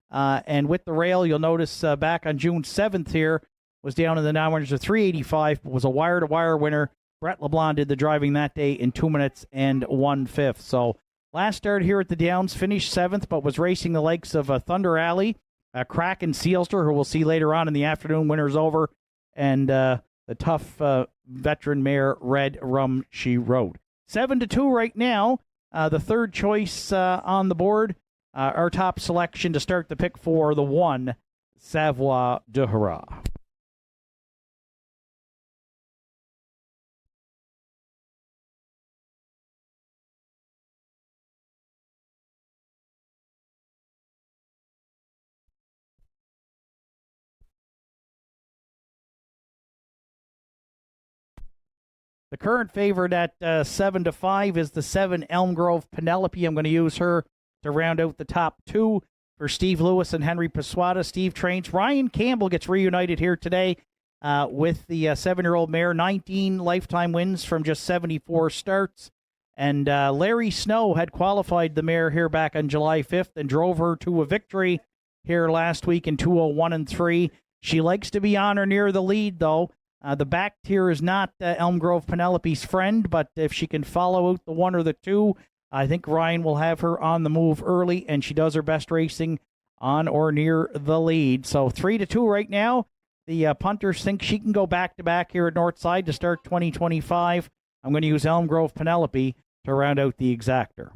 And with the rail, you'll notice back on June 7th here, was down in the non-winners of 3:85, but was a wire-to-wire winner. Brett LeBlanc did the driving that day in 2 minutes and 1/5. So last start here at the Downs, finished 7th, but was racing the likes of Thunder Alley, Kraken Sealster, who we'll see later on in the afternoon, winners over, and the tough veteran mare Red Rum She Rode. 7-2 right now. The third choice on the board, our top selection to start the pick 4, the 1, Savoie de Hara. The current favorite at 7-5 is the 7, Elm Grove Penelope. I'm going to use her to round out the top 2 for Steve Lewis and Henry Paswada. Steve trains. Ryan Campbell gets reunited here today with the 7-year-old mare. 19 lifetime wins from just 74 starts. And Larry Snow had qualified the mare here back on July 5th and drove her to a victory here last week in 2:01.3. She likes to be on or near the lead, though. The back tier is not Elm Grove Penelope's friend, but if she can follow out the 1 or the 2, I think Ryan will have her on the move early, and she does her best racing on or near the lead. So 3-2 right now. The punters think she can go back-to-back here at Northside to start 2025. I'm going to use Elm Grove Penelope to round out the exactor.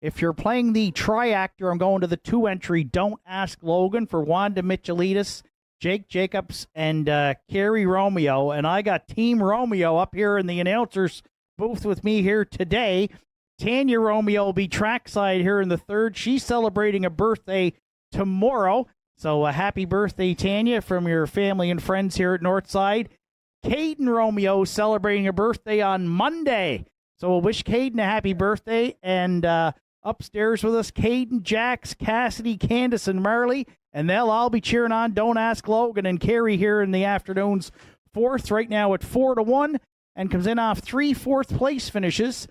If you're playing the triactor, I'm going to the 2 entry, Don't Ask Logan for Wanda Michelitis, Jake Jacobs, and Kerry Romeo. And I got Team Romeo up here in the announcers booth with me here today. Tanya Romeo will be trackside here in the 3rd. She's celebrating a birthday tomorrow. So a happy birthday, Tanya, from your family and friends here at Northside. Caden Romeo celebrating a birthday on Monday. So we'll wish Caden a happy birthday. And upstairs with us, Caden, Jax, Cassidy, Candace, and Marley. And they'll all be cheering on Don't Ask Logan and Kerry here in the afternoon's 4th right now at 4-1. and comes in off 3 fourth-place finishes,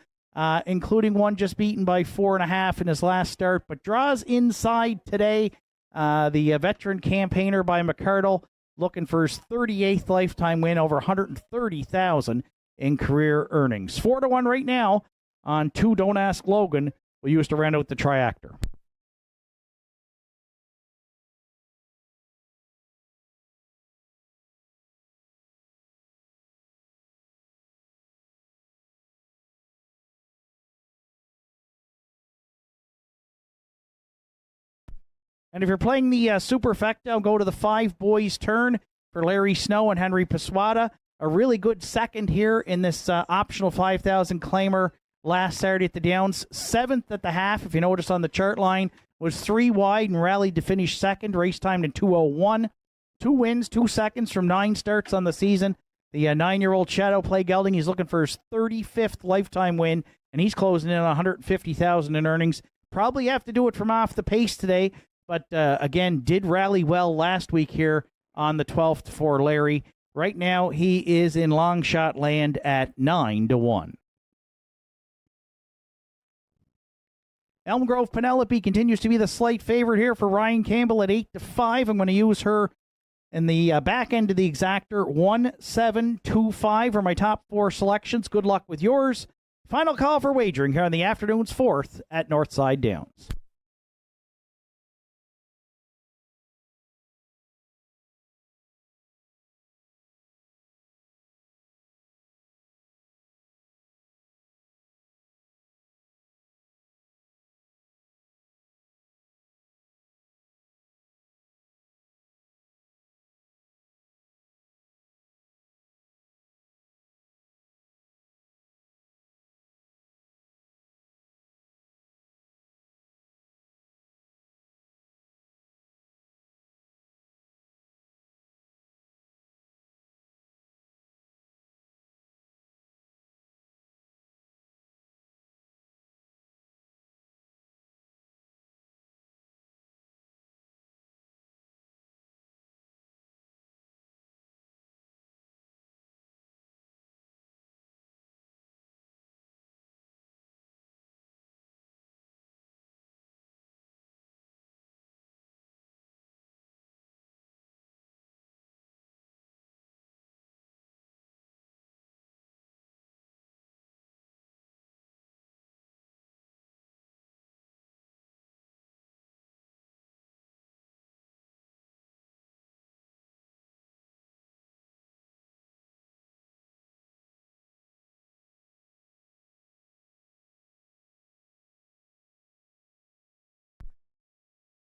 including one just beaten by 4.5 in his last start, but draws inside today. The veteran campaigner by McArdle, looking for his 38th lifetime win, over $130,000 in career earnings. 4-1 right now on 2 Don't Ask Logan. We used to round out the triactor. And if you're playing the Superfecta, go to the 5 boys turn for Larry Snow and Henry Paswada. A really good second here in this optional 5,000 claimer last Saturday at the Downs. 7th at the half, if you notice on the chart line, was 3 wide and rallied to finish second. Race time in 2:01. 2 wins, 2 seconds from 9 starts on the season. The 9-year-old Shadow Play Gelding, he's looking for his 35th lifetime win, and he's closing in on $150,000 in earnings. Probably have to do it from off the pace today. But, again, did rally well last week here on the 12th for Larry. Right now, he is in long shot land at 9-1. Elm Grove Penelope continues to be the slight favorite here for Ryan Campbell at 8-5. I'm going to use her in the back end of the exactor. 1, 7, 2, 5 are my top 4 selections. Good luck with yours. Final call for wagering here on the afternoon's 4th at Northside Downs.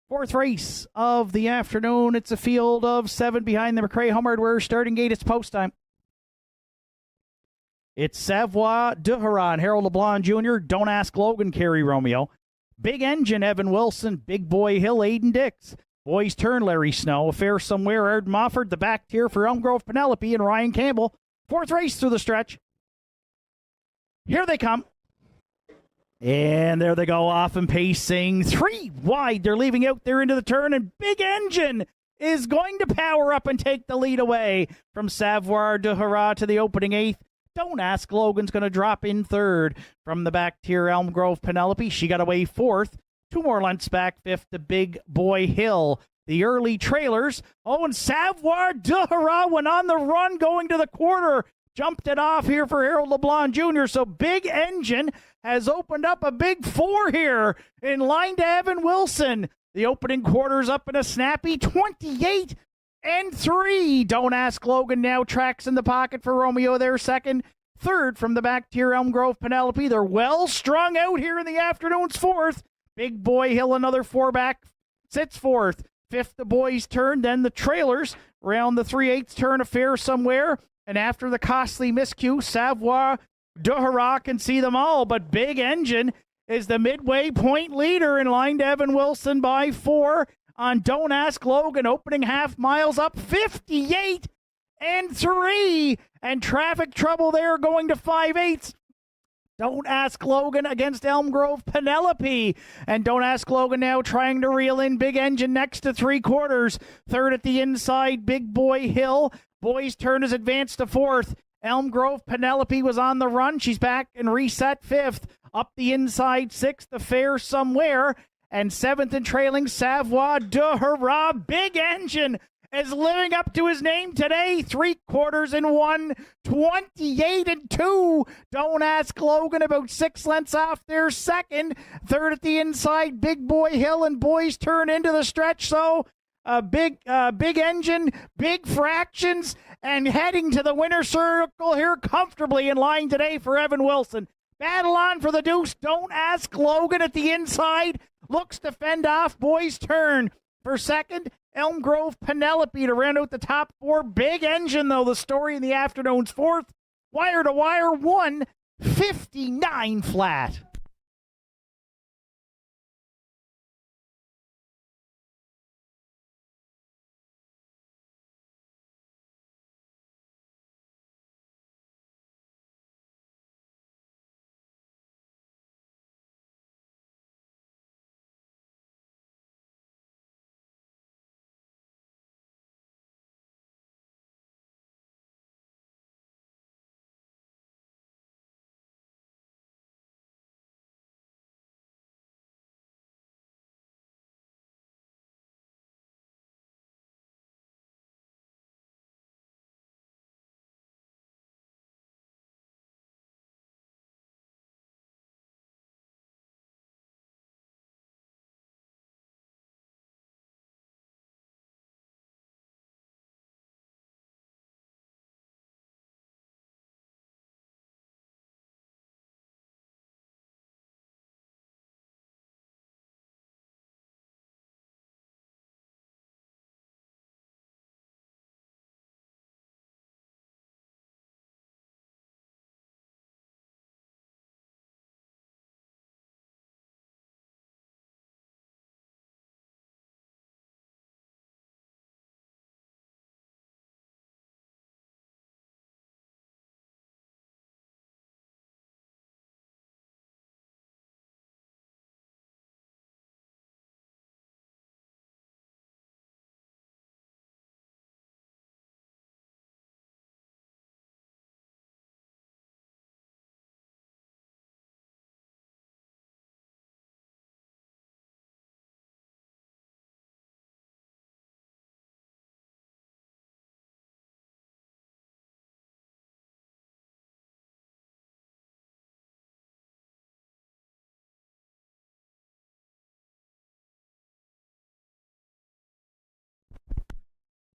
Fourth race of the afternoon. It's a field of 7 behind the McRae Home Hardware starting gate. It's post time. It's Savoie de Haran, Harold LeBlanc Jr., Don't Ask Logan, Kerry Romeo. Big Engine, Evan Wilson. Big Boy Hill, Aiden Dix. Boys Turn, Larry Snow. Affair Somewhere, Ard Mofford. The back tier for Elm Grove Penelope and Ryan Campbell. Fourth race through the stretch. Here they come. And there they go, off and pacing. 3 wide. They're leaving out there into the turn, and Big Engine is going to power up and take the lead away from Savoir de Hurrah to the opening 8th. Don't Ask Logan's going to drop in 3rd from the back tier. Elm Grove Penelope, she got away 4th. 2 more lengths back, 5th to Big Boy Hill. The early trailers. Oh, and Savoir de Hurrah went on the run going to the quarter. Jumped it off here for Harold LeBlanc Jr. So Big Engine has opened up a big 4 here in line to Evan Wilson. The opening quarter's up in a snappy 28-3. Don't Ask Logan now tracks in the pocket for Romeo there second. 3rd from the back tier, Elm Grove Penelope. They're well strung out here in the afternoon's 4th. Big Boy Hill, another 4 back, sits 4th. 5th, the Boys Turn. Then the trailers round the 3/8 turn, Affair Somewhere. And after the costly miscue, Savoir de Hurrah can see them all. But Big Engine is the midway point leader in line to Evan Wilson by 4 on Don't Ask Logan. Opening half miles up 58-3. And traffic trouble there going to 5/8. Don't Ask Logan against Elm Grove Penelope. And Don't Ask Logan now trying to reel in Big Engine next to 3/4. 3rd at the inside, Big Boy Hill. Boys Turn is advanced to 4th. Elm Grove Penelope was on the run. She's back and reset 5th. Up the inside 6th, the Fair Somewhere. And 7th and trailing Savoie de Hurrah. Big Engine is living up to his name today. 3/4 28-2. Don't ask Logan, about 6 lengths off there. Second. Third at the inside, Big Boy Hill and Boys Turn into the stretch. So big Engine, big fractions, and heading to the winner's circle here comfortably in line today for Evan Wilson. Battle on for the deuce. Don't ask Logan at the inside. Looks to fend off Boys Turn for second. Elm Grove Penelope to round out the top 4. Big Engine, though, the story in the afternoon's 4th. Wire to wire, 1:59 flat.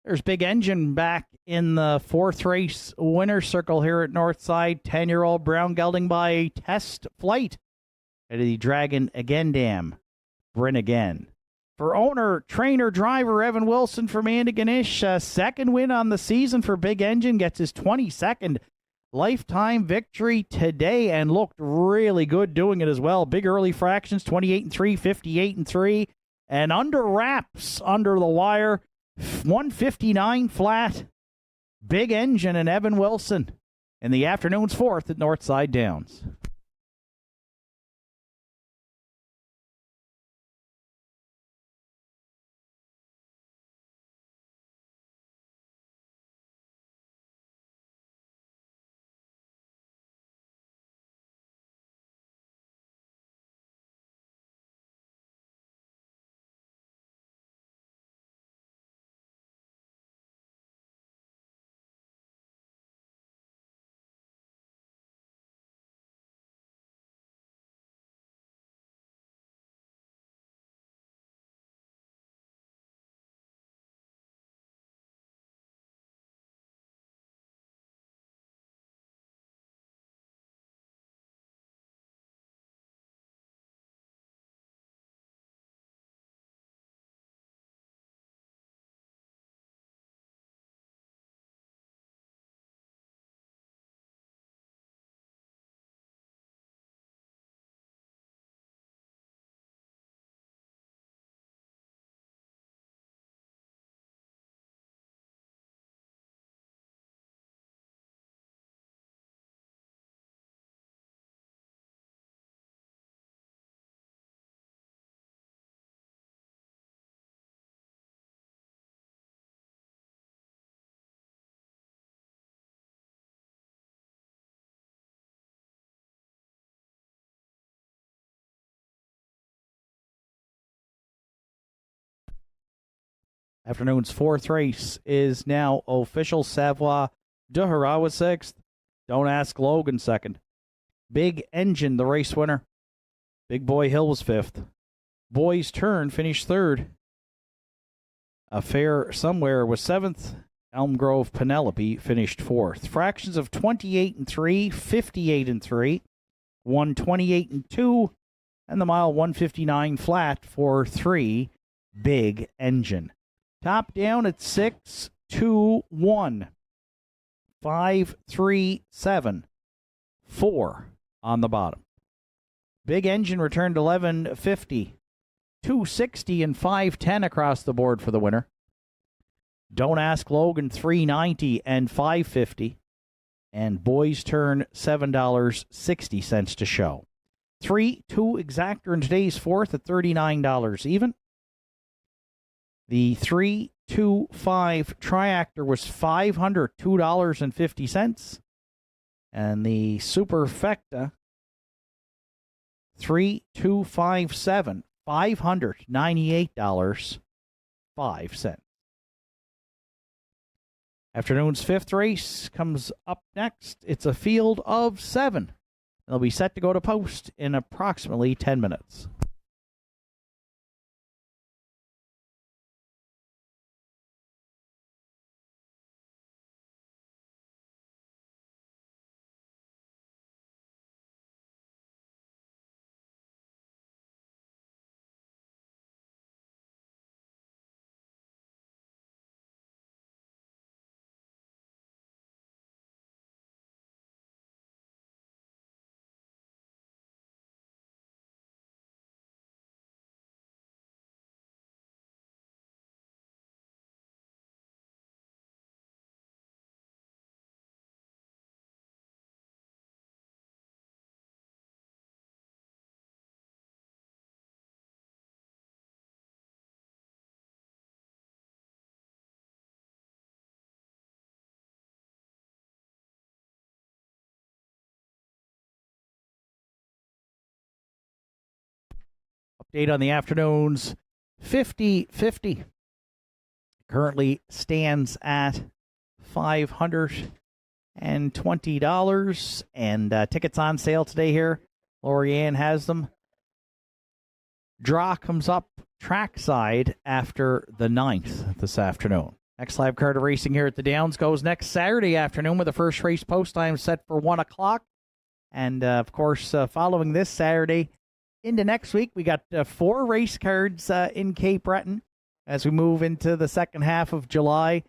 There's Big Engine back in the 4th race winner's circle here at Northside. 10-year-old brown gelding by Test Flight at the Dragon Again Dam. Bryn again. For owner, trainer, driver Evan Wilson from Antigonish, second win on the season for Big Engine, gets his 22nd lifetime victory today and looked really good doing it as well. Big early fractions, 28-3, 58-3, and under wraps under the wire. 159 flat. Big Engine and Evan Wilson in the afternoon's 4th at Northside Downs. Afternoon's fourth race is now official. Savoie de Hura was sixth. Don't Ask Logan second. Big Engine, the race winner. Big Boy Hill was fifth. Boy's Turn finished third. Affair Somewhere was seventh. Elm Grove Penelope finished fourth. Fractions of 28 and 3, 58 and 3, 128 and 2, and the mile 159 flat for 3. Big Engine. Top down at 6, 2, 1, 5, 3, 7, 4 on the bottom. Big Engine returned 1150, 260 and 510 across the board for the winner. Don't Ask Logan 390 and 550, and Boys Turn $7.60 to show. 3-2 Exactor in today's fourth at $39 even. The 3-2-5 Triactor was $502.50, and the Superfecta 3-2-5-7 $598.05. Afternoon's fifth race comes up next. It's a field of 7. They'll be set to go to post in approximately 10 minutes. Update on the afternoon's 50-50. Currently stands at $520, and tickets on sale today here. Lorianne has them. Draw comes up trackside after the 9th this afternoon. Next live card of racing here at the Downs goes next Saturday afternoon with the first race post time set for 1 o'clock. And, of course, following this Saturday into next week, we got 4 race cards in Cape Breton as we move into the second half of July.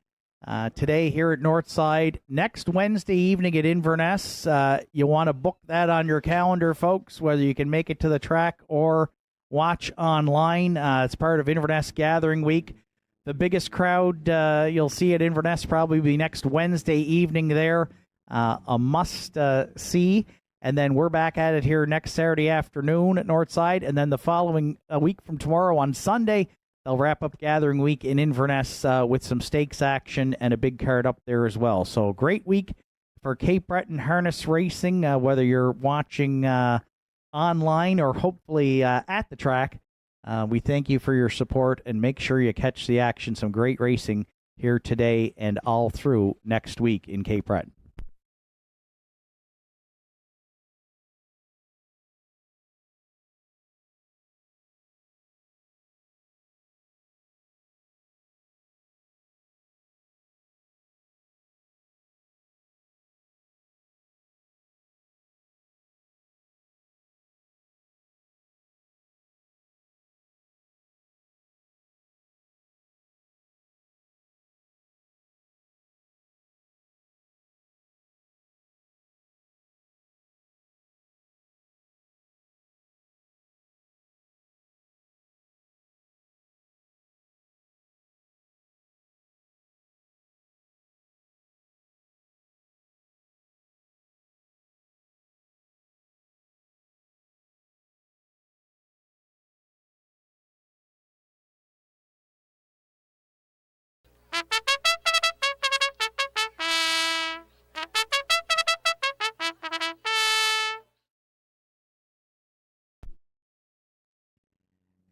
Today here at Northside. Next Wednesday evening at Inverness. You want to book that on your calendar, folks, whether you can make it to the track or watch online. It's part of Inverness Gathering Week. The biggest crowd you'll see at Inverness probably be next Wednesday evening there. A must-see. And then we're back at it here next Saturday afternoon at Northside. And then the following week from tomorrow on Sunday, they'll wrap up Gathering Week in Inverness with some stakes action and a big card up there as well. So great week for Cape Breton harness racing, whether you're watching online or hopefully at the track. We thank you for your support, and make sure you catch the action. Some great racing here today and all through next week in Cape Breton.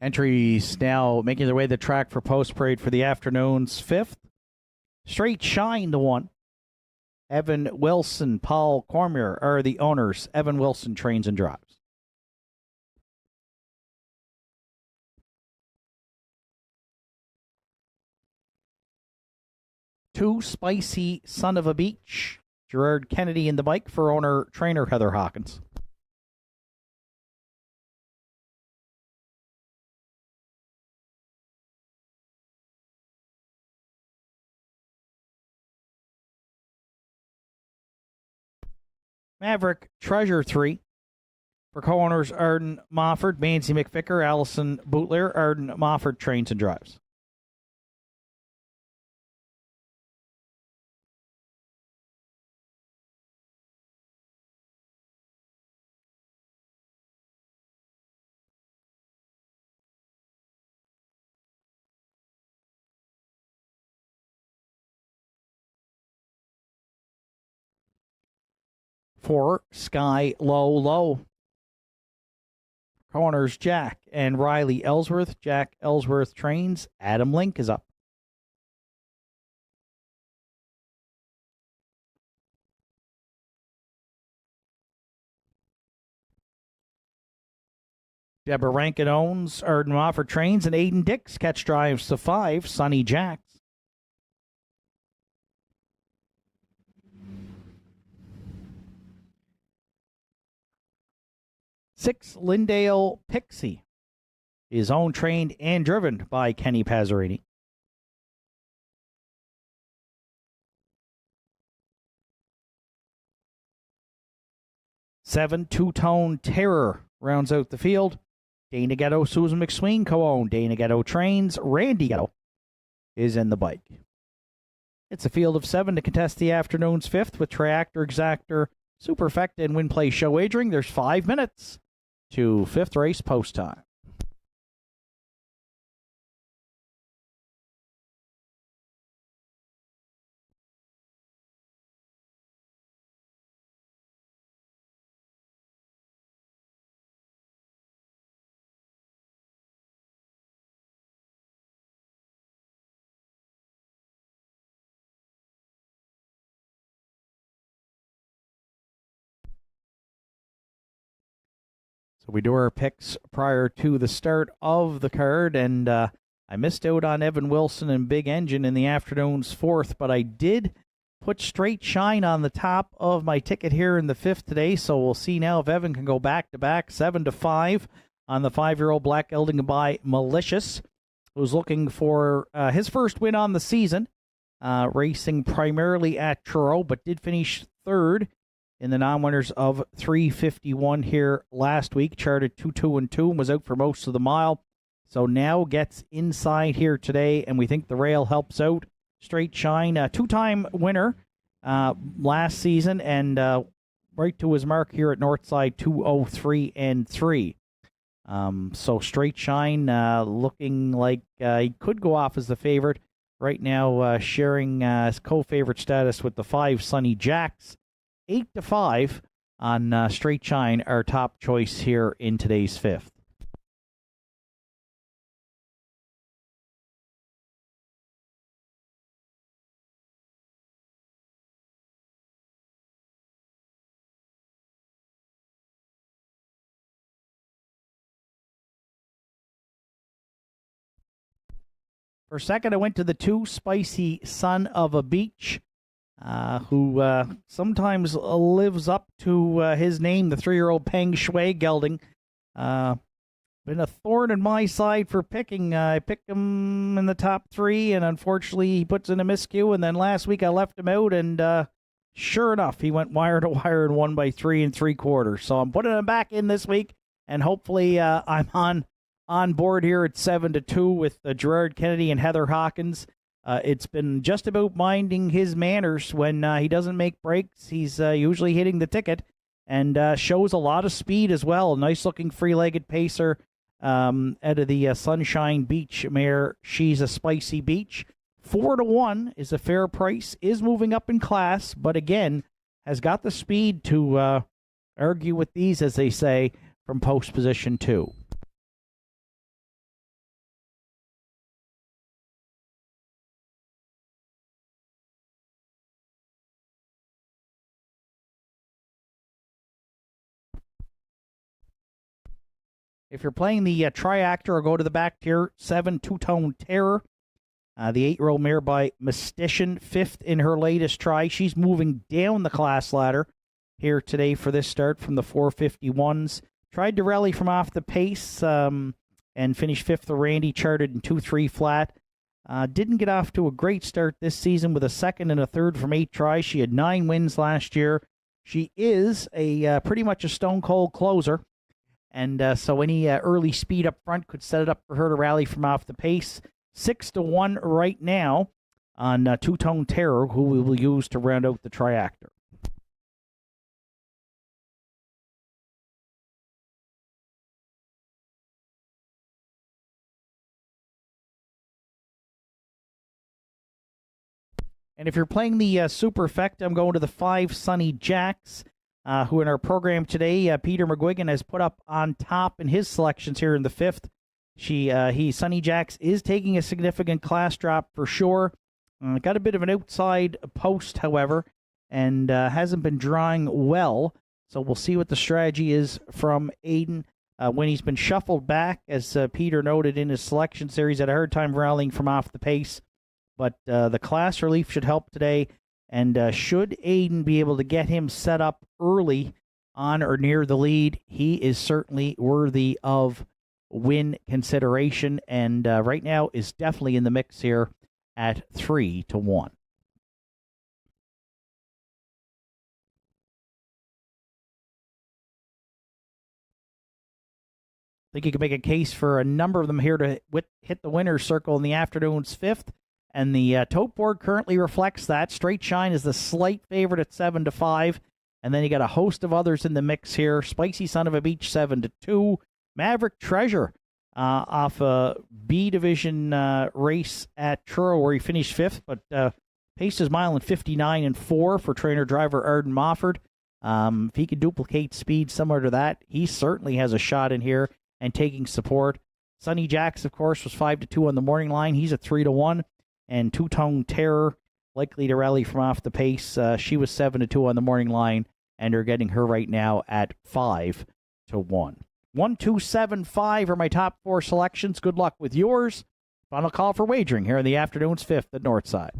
Entries now making their way to the track for post parade for the afternoon's 5th. Straight Shine to 1. Evan Wilson, Paul Cormier are the owners. Evan Wilson trains and drives. Two Spicy Son of a Beach. Gerard Kennedy in the bike for owner-trainer Heather Hawkins. Maverick Treasure 3. For co-owners Arden Mofford, Mancy McVicker, Allison Bootler, Arden Mofford trains and drives. For Sky Low Low. Co-owners Jack and Riley Ellsworth. Jack Ellsworth trains. Adam Link is up. Deborah Rankin owns. Arden Mofford trains. And Aiden Dix catch drives to 5. Sonny Jacks. 6, Lindale Pixie is owned, trained, and driven by Kenny Pazzarini. 7, Two-Tone Terror rounds out the field. Dana Ghetto, Susan McSween co-owned. Dana Ghetto trains. Randy Ghetto is in the bike. It's a field of 7 to contest the afternoon's 5th with Triactor, Exactor, Superfecta, and Win Play Show wagering. There's 5 minutes to 5th race post time. So we do our picks prior to the start of the card, and I missed out on Evan Wilson and Big Engine in the afternoon's 4th, but I did put Straight Shine on the top of my ticket here in the 5th today, so we'll see now if Evan can go back-to-back, 7-5 on the 5-year-old Black Gelding by Malicious, who's looking for his first win on the season, racing primarily at Truro, but did finish 3rd in the non-winners of 351 here last week. Charted 2-2-2 and was out for most of the mile. So now gets inside here today, and we think the rail helps out. Straight Shine, a 2-time winner last season, and right to his mark here at Northside, 2:03-3. So Straight Shine looking like he could go off as the favorite. Right now sharing his co-favorite status with the 5 Sonny Jacks. 8-5 on Straight Shine, our top choice here in today's 5th. For second, I went to the 2 Spicy Son of a Beach, who sometimes lives up to his name, the 3-year-old Peng Shui Gelding. Been a thorn in my side for picking. I picked him in the top 3, and unfortunately he puts in a miscue, and then last week I left him out, and sure enough, he went wire to wire and won by 3 3/4. So I'm putting him back in this week, and hopefully I'm on board here at 7-2 with Gerard Kennedy and Heather Hawkins. It's been just about minding his manners when he doesn't make breaks. He's usually hitting the ticket and shows a lot of speed as well. Nice-looking free-legged pacer out of the Sunshine Beach mare. She's a Spicy Beach. 4-1 is a fair price, is moving up in class, but again, has got the speed to argue with these, as they say, from post position 2. If you're playing the Triactor, or go to the back tier, 7 Two-Tone Terror. The 8-year-old mare by Mystician, 5th in her latest try. She's moving down the class ladder here today for this start from the 451s. Tried to rally from off the pace and finished 5th to Randy, charted in 2-3 flat. Didn't get off to a great start this season with a 2nd and a 3rd from 8 tries. She had 9 wins last year. She is a pretty much a stone-cold closer. And so any early speed up front could set it up for her to rally from off the pace. 6-1 right now on Two-Tone Terror, who we will use to round out the Triactor. And if you're playing the Superfect, I'm going to the 5 Sunny Jacks, who in our program today, Peter McGuigan has put up on top in his selections here in the 5th. Sunny Jacks is taking a significant class drop for sure. Got a bit of an outside post, however, and hasn't been drawing well. So we'll see what the strategy is from Aiden. When he's been shuffled back, as Peter noted in his selection series, had a hard time rallying from off the pace. But the class relief should help today. And should Aiden be able to get him set up early on or near the lead, he is certainly worthy of win consideration, and right now is definitely in the mix here at 3-1. I think you can make a case for a number of them here to hit the winner's circle in the afternoon's 5th, and the tote board currently reflects that. Straight Shine is the slight favorite at 7-5, and then you got a host of others in the mix here. Spicy Son of a Beach, 7-2. Maverick Treasure off a B division race at Truro where he finished 5th, but paced his mile in 59-4 for trainer-driver Arden Mofford. If he could duplicate speed similar to that, he certainly has a shot in here and taking support. Sunny Jacks, of course, was 5-2 on the morning line. He's at 3-1. And Two-Tone Terror, likely to rally from off the pace. She was 7-2 on the morning line, and they're getting her right now at 5-1. 1, 2, 7, 5 are my top 4 selections. Good luck with yours. Final call for wagering here in the afternoon's 5th at Northside.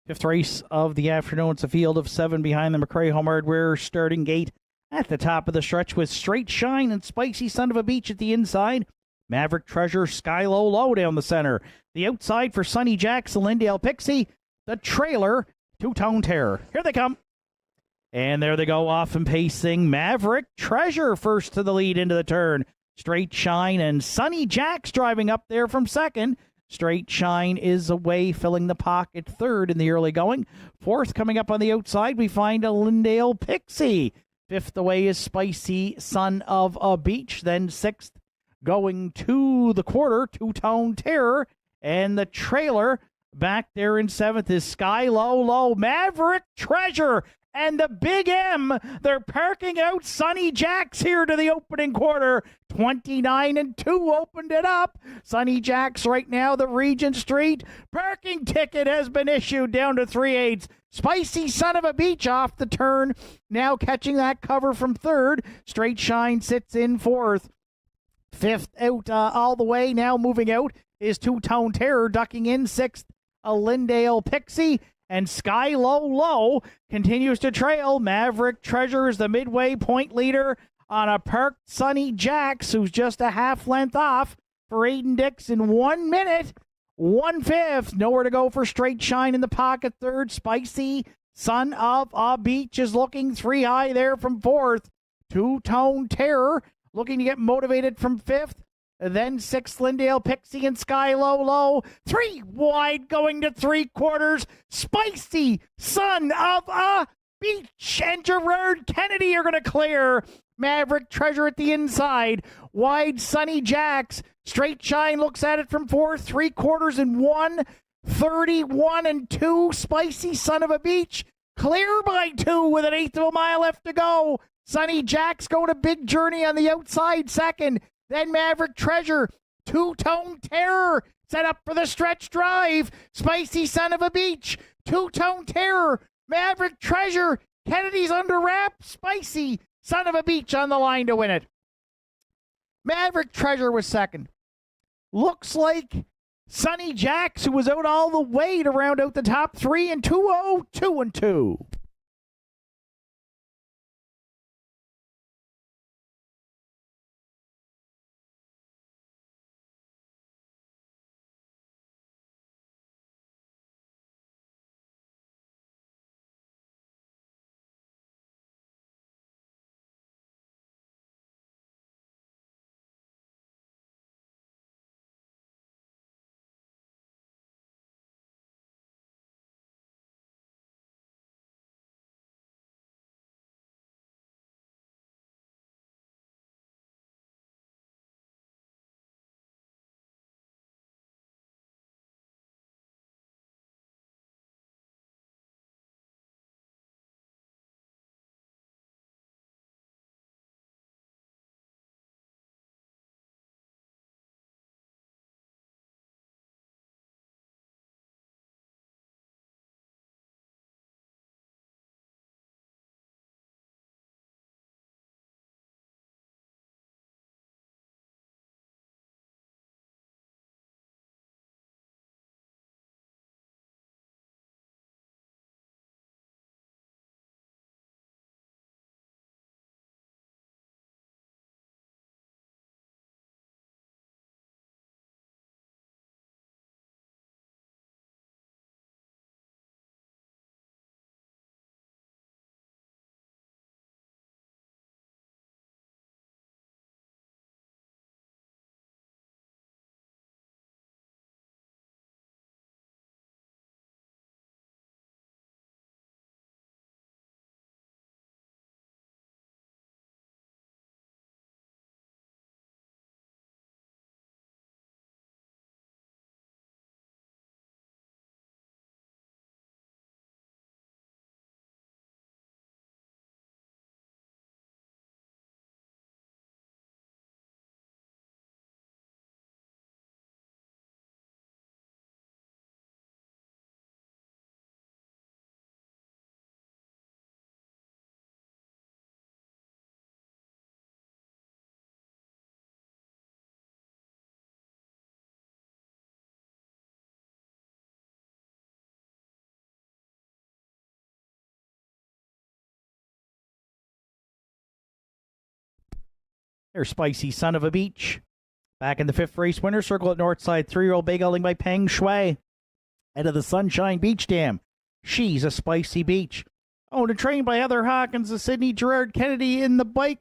Fifth race of the afternoon. It's a field of 7 behind the McRae Home Hardware starting gate at the top of the stretch with Straight Shine and Spicy Son of a Beach at the inside. Maverick Treasure, Sky Low Low down the center. The outside for Sunny Jacks, Lindale Pixie. The trailer, Two-Tone Terror. Here they come. And there they go, off and pacing. Maverick Treasure first to the lead into the turn. Straight Shine and Sunny Jacks driving up there from second. Straight Shine is away, filling the pocket third in the early going. Fourth coming up on the outside, we find a Lindale Pixie. Fifth away is Spicy Son of a Beach. Then sixth going to the quarter, Two-Tone Terror. And the trailer back there in seventh is Sky Low Low. Maverick Treasure and the Big M. They're parking out Sunny Jacks here to the opening quarter. 29-2 opened it up. Sunny Jacks right now, the Regent Street parking ticket has been issued down to 3/8. Spicy Son of a Beach off the turn, now catching that cover from third. Straight Shine sits in fourth. Fifth out all the way, now moving out is Two-Tone Terror, ducking in sixth. A Lindale Pixie. And Sky Low Low continues to trail. Maverick Treasure is the midway point leader. on a parked Sonny Jacks, who's just a half length off for Aiden Dix in 1 minute. 1/5. Nowhere to go for Straight Shine in the pocket. Third, Spicy Son of a Beach is looking 3 high there from fourth. Two-Tone Terror looking to get motivated from fifth. And then sixth, Lindale Pixie and Sky Low. 3 wide going to 3/4. Spicy Son of a Beach and Gerard Kennedy are going to clear. Maverick Treasure at the inside. Wide Sonny Jacks. Straight Shine looks at it from fourth. 3/4 and 1. 31 and 2. Spicy Son of a Beach. Clear by 2 with an eighth of a mile left to go. Sonny Jacks going a big journey on the outside second. Then Maverick Treasure. Two-Tone Terror set up for the stretch drive. Spicy Son of a Beach. Two-Tone Terror. Maverick Treasure. Kennedy's under wrap. Spicy Son of a Beach on the line to win it. Maverick Treasure was second. Looks like Sonny Jacks, who was out all the way to round out the top three in 2-0, 2-2. There's Spicy Son of a Beach. Back in the fifth race winner circle at Northside, 3-year-old Big Outing by Peng Shui. Head of the Sunshine Beach Dam. She's a Spicy Beach. Owned and trained by Heather Hawkins, the Sydney Gerard Kennedy in the bike.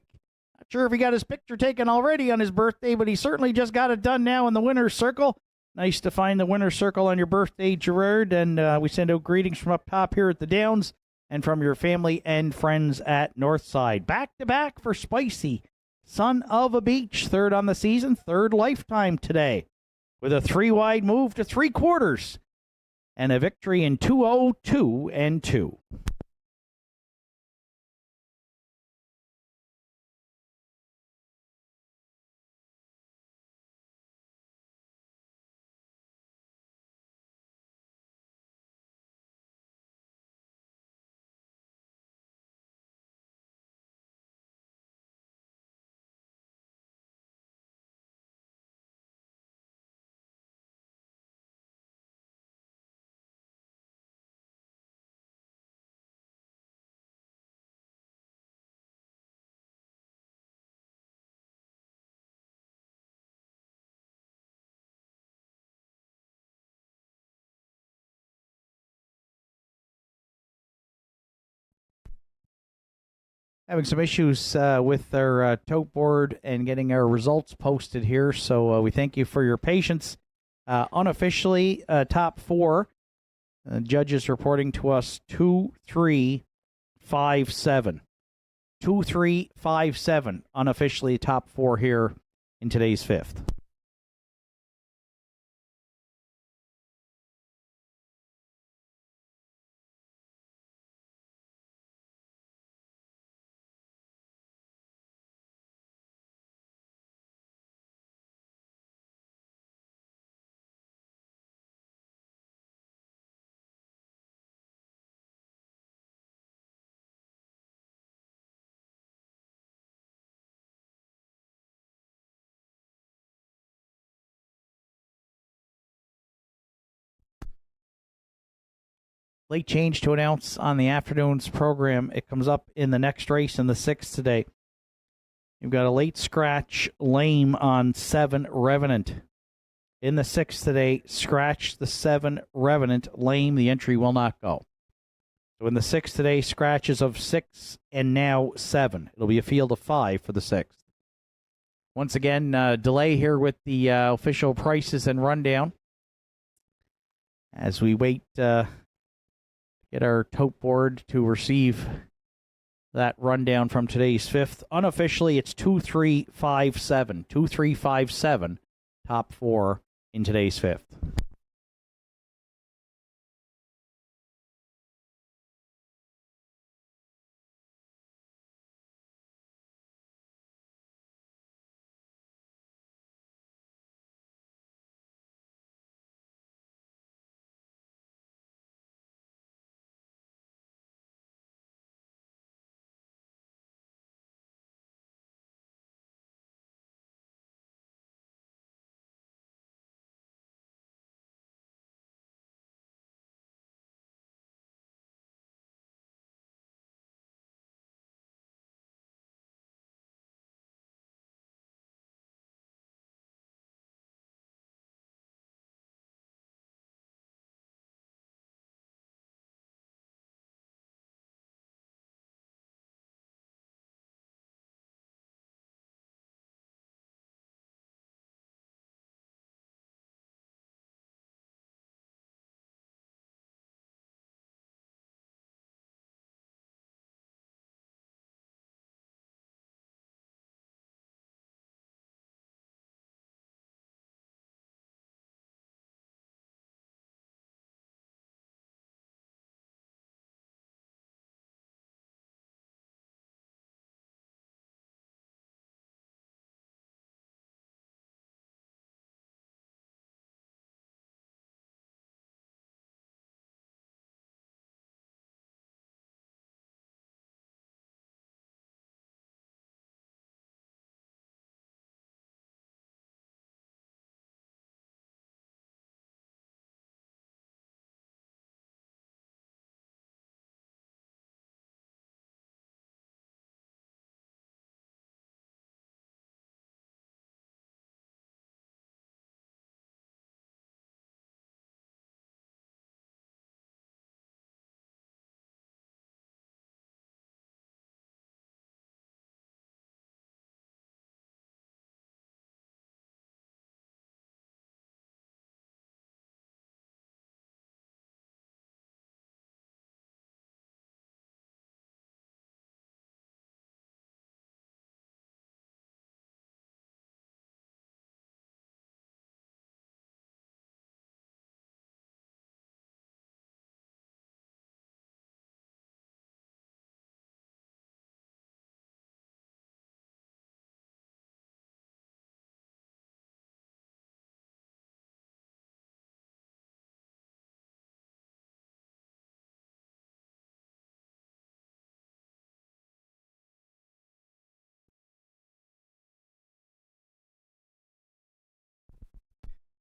Not sure if he got his picture taken already on his birthday, but he certainly just got it done now in the winner's circle. Nice to find the winner's circle on your birthday, Gerard. And we send out greetings from up top here at the Downs and from your family and friends at Northside. Back to back for Spicy Son of a Beach, third on the season, third lifetime today, with a 3-wide move to 3/4 and a victory in 2-0, 2-2. Having some issues with our tote board and getting our results posted here, so we thank you for your patience. Unofficially, top four. Judges reporting to us 2-3-5-7. 2-3-5-7. Unofficially, top four here in today's fifth. Late change to announce on the afternoon's program. It comes up in the next race in the sixth today. You've got a late scratch lame on 7 Revenant. In the sixth today, scratch the 7 Revenant lame. The entry will not go. So in the sixth today, scratches of 6 and now 7. It'll be a field of 5 for the sixth. Once again, delay here with the official prices and rundown as we wait get our tote board to receive that rundown from today's fifth. Unofficially, it's 2-3-5-7. 2-3-5-7, top four in today's fifth.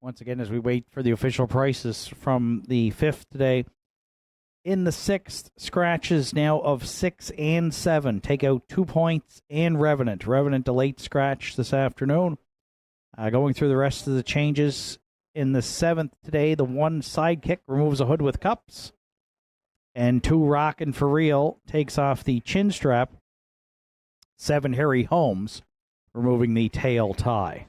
Once again, as we wait for the official prices from the fifth today. In the sixth, scratches now of 6 and 7. Take out 2 points and Revenant. Revenant a late scratch this afternoon. Going through the rest of the changes. In the seventh today, the 1 Sidekick removes a hood with cups. And 2 Rockin' for Real takes off the chin strap. 7, Harry Holmes, removing the tail tie.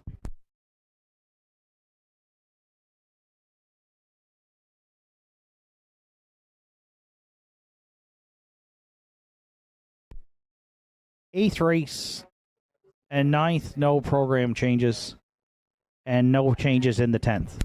Eighth race and ninth, no program changes, and no changes in the 10th.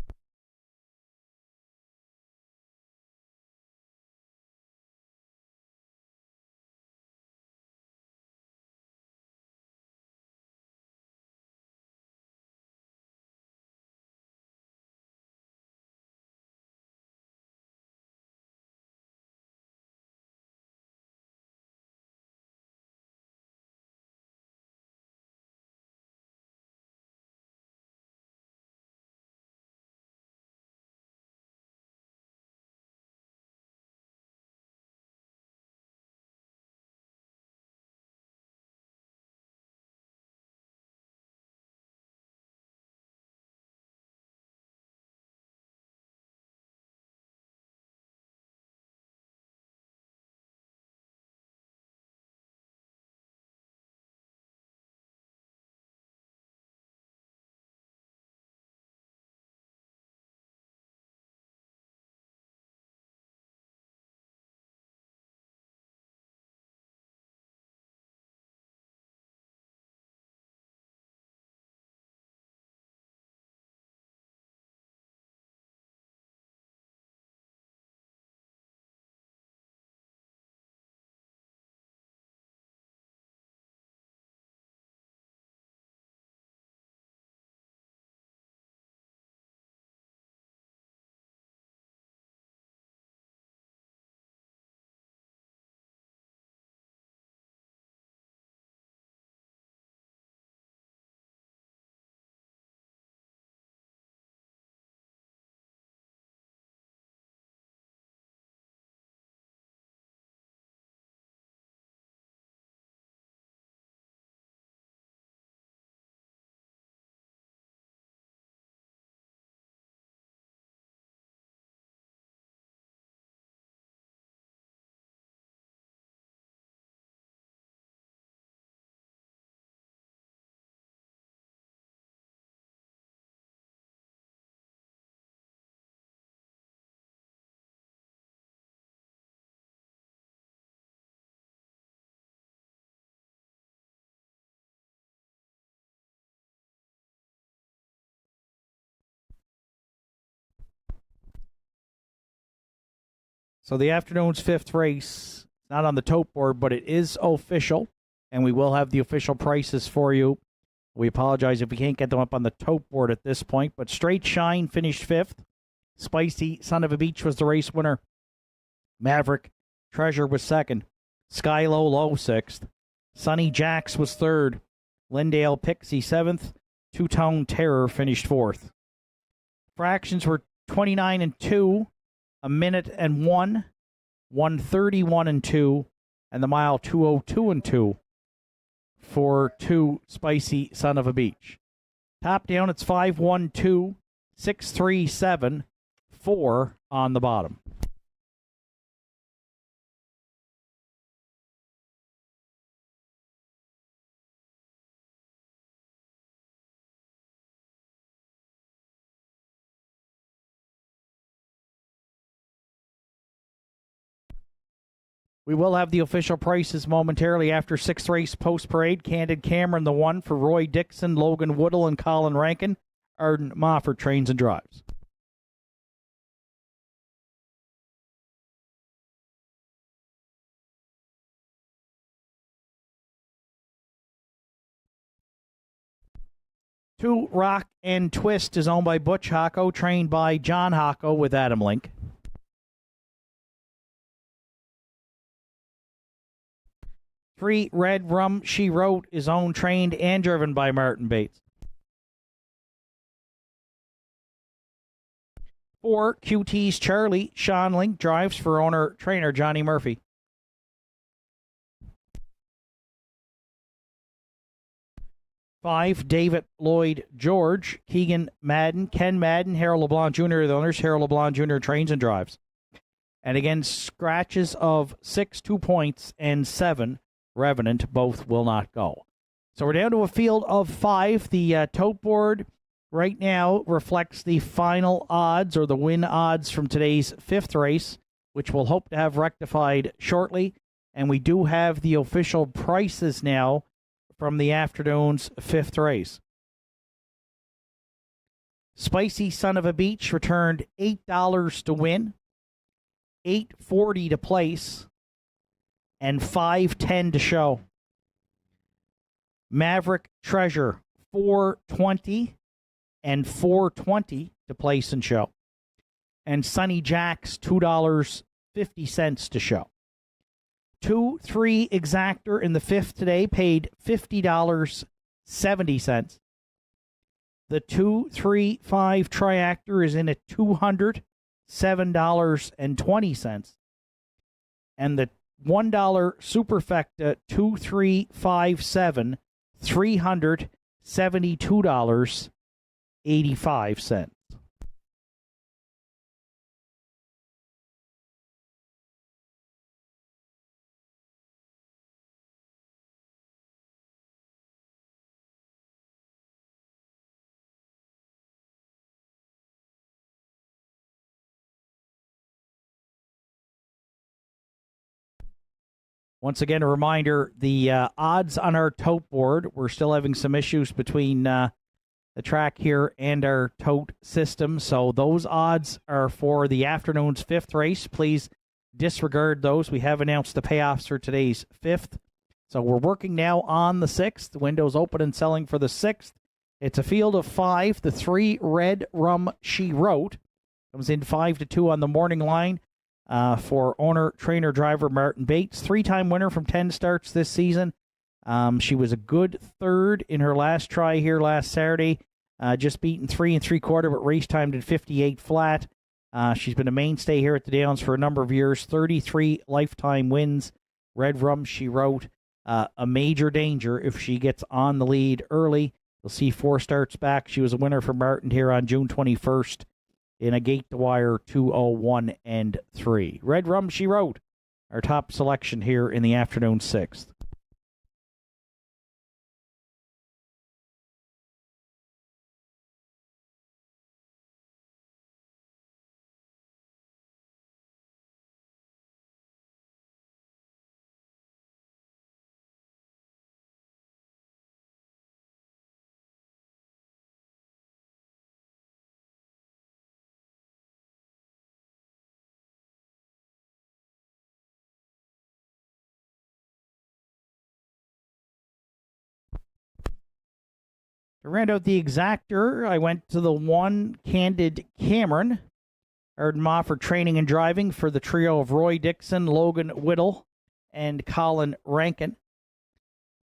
So the afternoon's 5th race, not on the tote board, but it is official, and we will have the official prices for you. We apologize if we can't get them up on the tote board at this point, but Straight Shine finished 5th. Spicy Son of a Beach was the race winner. Maverick Treasure was 2nd. Skylo Low 6th. Sunny Jacks was 3rd. Lindale Pixie 7th. Two-Tone Terror finished 4th. Fractions were 29 and 2. A minute and 1, 131 and 2, and the mile 202 and 2 for 2 Spicy Son of a Beach. Top down, it's 512, 637, 4 on the bottom. We will have the official prices momentarily after 6th race post-parade. Candid Cameron, the 1 for Roy Dixon, Logan Woodall, and Colin Rankin. Arden Mofford trains and drives. Two Rock and Twist is owned by Butch Hocko, trained by John Hocko with Adam Link. 3 Red Rum She Wrote is owned, trained, and driven by Martin Bates. 4 QT's Charlie, Sean Link drives for owner-trainer Johnny Murphy. 5 David Lloyd George, Keegan Madden, Ken Madden, Harold LeBlanc Jr. the owners. Harold LeBlanc Jr. trains and drives. And again, scratches of 6, 2 points, and 7 Revenant. Both will not go. So we're down to a field of 5. The tote board right now reflects the final odds, or the win odds, from today's 5th race, which we'll hope to have rectified shortly. And we do have the official prices now from the afternoon's 5th race. Spicy Son of a Beach returned $8 to win, $8.40 to place, and $5.10 to show. Maverick Treasure, $4.20 and $4.20 to place and show. And Sunny Jack's $2.50 to show. 2-3 Exactor in the 5th today paid $50.70. The 2-3-5 Triactor is in at $207.20. And the $1 Superfecta 2357, $372.85. Once again, a reminder, the odds on our tote board, we're still having some issues between the track here and our tote system. So those odds are for the afternoon's 5th race. Please disregard those. We have announced the payoffs for today's 5th. So we're working now on the 6th. The window's open and selling for the 6th. It's a field of 5. The 3 Red Rum She Wrote comes in 5-2 on the morning line. For owner, trainer, driver Martin Bates, 3-time winner from 10 starts this season. She was a good 3rd in her last try here last Saturday, just beaten 3 3/4, but race timed at 58 flat. She's been a mainstay here at the Downs for a number of years, 33 lifetime wins. Red Rum She Wrote, a major danger if she gets on the lead early. You'll see 4 starts back. She was a winner for Martin here on June 21st. In a gate-to-wire 2:01 and 3. Red Rum She Wrote, our top selection here in the afternoon 6th. To round out the Exactor, I went to the 1 Candid Cameron. Heard him offer training and driving for the trio of Roy Dixon, Logan Whittle, and Colin Rankin.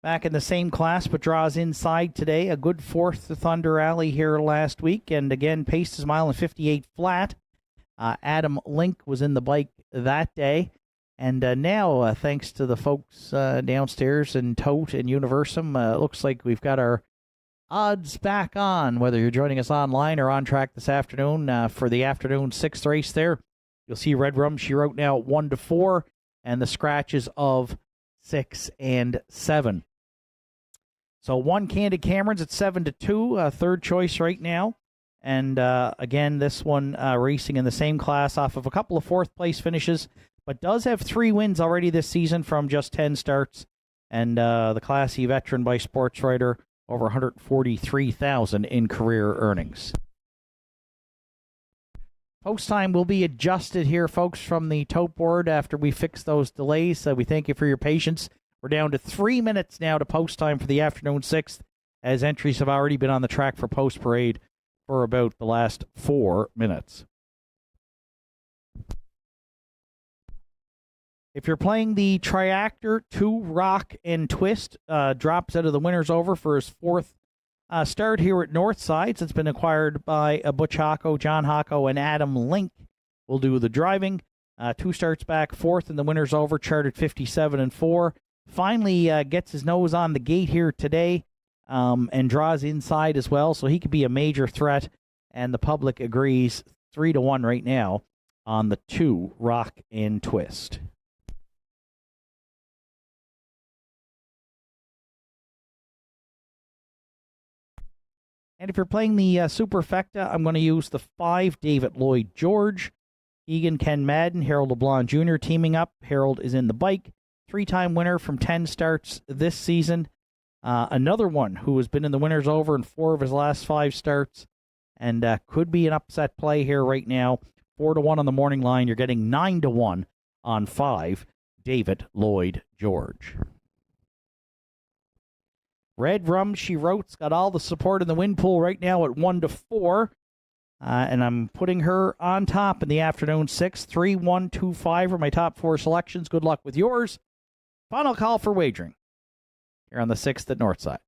Back in the same class, but draws inside today. A good 4th to Thunder Alley here last week, and again paced his mile in 58 flat. Adam Link was in the bike that day. And now, thanks to the folks downstairs in Tote and Universum, looks like we've got our odds back on, whether you're joining us online or on track this afternoon for the afternoon 6th race there. You'll see Red Rum She Wrote now 1-4, and the scratches of 6 and 7. So 1 Candid Cameron's at 7-2, third choice right now. And again, this one racing in the same class off of a couple of 4th place finishes, but does have 3 wins already this season from just 10 starts. And the Class E veteran by Sports Writer, over $143,000 in career earnings. Post time will be adjusted here, folks, from the tote board after we fix those delays. So we thank you for your patience. We're down to 3 minutes now to post time for the afternoon 6th, as entries have already been on the track for post parade for about the last 4 minutes. If you're playing the Triactor, 2 Rock and Twist drops out of the winner's over for his 4th start here at Northside. It's been acquired by Butch Hocko, John Hocko, and Adam Link. Will do the driving. 2 starts back, 4th in the winner's over, charted 57-4. Finally gets his nose on the gate here today and draws inside as well, so he could be a major threat. And the public agrees 3-1 right now on the 2 Rock and Twist. And if you're playing the Superfecta, I'm going to use the 5 David Lloyd George, Egan Ken Madden, Harold LeBlanc Jr. teaming up. Harold is in the bike. 3-time winner from 10 starts this season. Another one who has been in the winners over in 4 of his last 5 starts, and could be an upset play here right now. 4-1 on the morning line. You're getting 9-1 on 5 David Lloyd George. Red Rum She Wrote's got all the support in the win pool right now at 1-4. And I'm putting her on top in the afternoon 6. 3, 1, 2, 5 are my top 4 selections. Good luck with yours. Final call for wagering here on the 6th at Northside.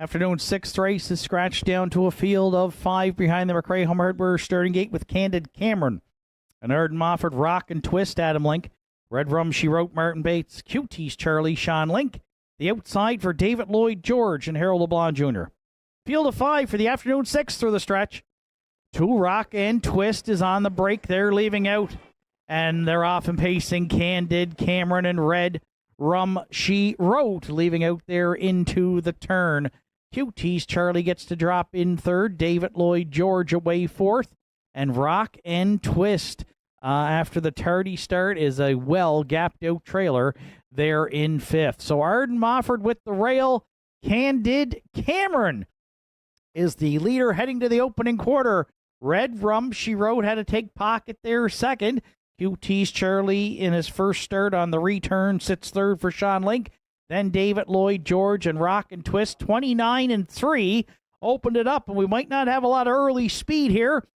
Afternoon 6th race is scratched down to a field of 5 behind the McRae Home Hardware starting gate with Candid Cameron, and Arden Moffat, Rock and Twist, Adam Link, Red Rum She Wrote, Martin Bates, QT's Charlie, Sean Link, the outside for David Lloyd George and Harold LeBlanc Jr. Field of 5 for the afternoon 6th through the stretch. 2 Rock and Twist is on the break. They're leaving out, and they're off and pacing Candid Cameron and Red Rum She Wrote, leaving out there into the turn. QT's Charlie gets to drop in 3rd. David Lloyd George away 4th. And Rock and Twist, after the tardy start, is a well-gapped-out trailer there in 5th. So Arden Mofford with the rail. Candid Cameron is the leader heading to the opening quarter. Red Rum She Wrote had to take pocket there 2nd. QT's Charlie in his first start on the return sits 3rd for Sean Link. Then David Lloyd George and Rock and Twist, 29-3, opened it up, and we might not have a lot of early speed here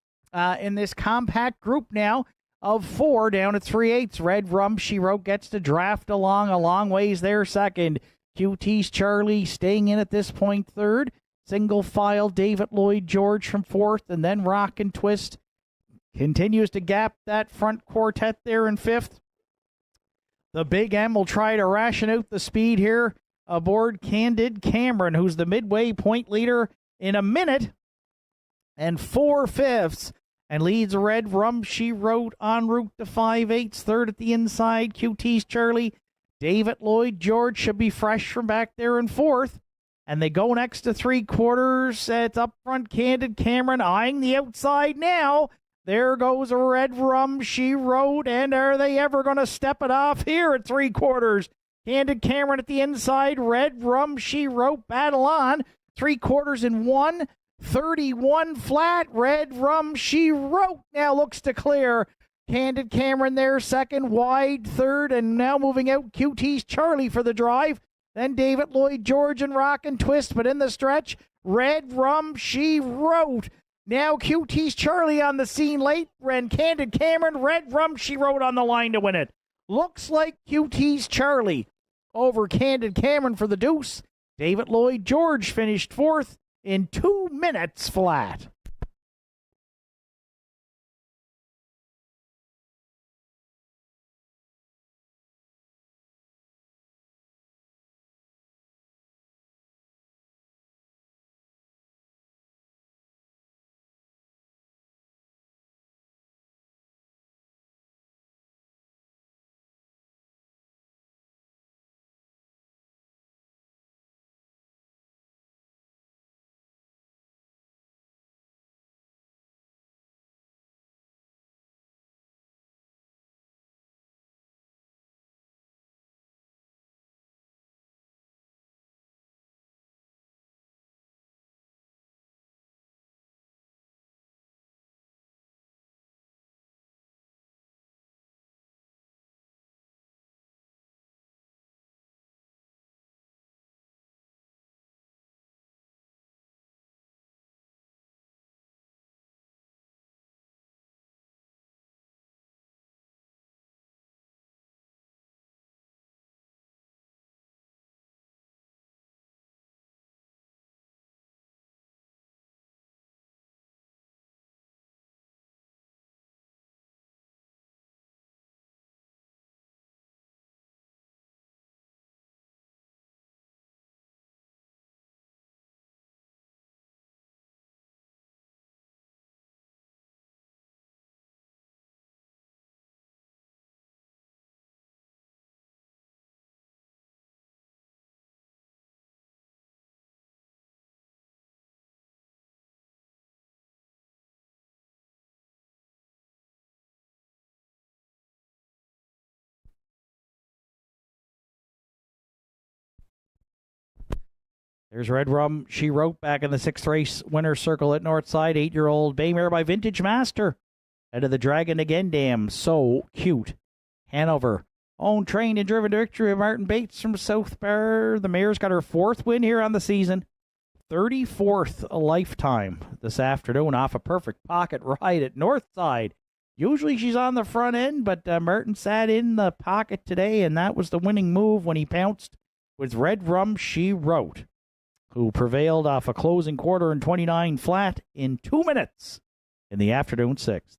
in this compact group now of 4 down at 3/8. Red Rum She Wrote gets to draft along a long ways there 2nd. QT's Charlie staying in at this point 3rd. Single file David Lloyd George from 4th, and then Rock and Twist continues to gap that front quartet there in 5th. The Big M will try to ration out the speed here aboard Candid Cameron, who's the midway point leader in 1 minute and 4/5, and leads Red Rum She Wrote en route to 5/8. 3rd at the inside, QT's Charlie. David Lloyd George should be fresh from back there in 4th. And they go next to 3/4. It's up front, Candid Cameron eyeing the outside now. There goes a Red Rum She Wrote, and are they ever going to step it off here at 3/4? Candid Cameron at the inside, Red Rum She Wrote battle on. 3/4 in 1, 31 flat. Red Rum She Wrote now looks to clear. Candid Cameron there 2nd, wide 3rd, and now moving out QT's Charlie for the drive. Then David Lloyd George and Rock and Twist, but in the stretch, Red Rum She Wrote. Now QT's Charlie on the scene late, and Candid Cameron, Red Rum She Wrote on the line to win it. Looks like QT's Charlie over Candid Cameron for the deuce. David Lloyd George finished 4th. in 2 minutes flat. There's Red Rum. She wrote back in the 6th race winner's circle at Northside. 8-year-old bay mare by Vintage Master. Head of the Dragon again, damn. So cute. Hanover. Owned, trained, and driven to victory by Martin Bates from South Bar. The mare's got her 4th win here on the season. 34th a lifetime this afternoon off a perfect pocket ride at Northside. Usually she's on the front end, but Martin sat in the pocket today, and that was the winning move when he pounced with Red Rum She Wrote, who prevailed off a closing quarter and 29 flat in 2 minutes in the afternoon 6th.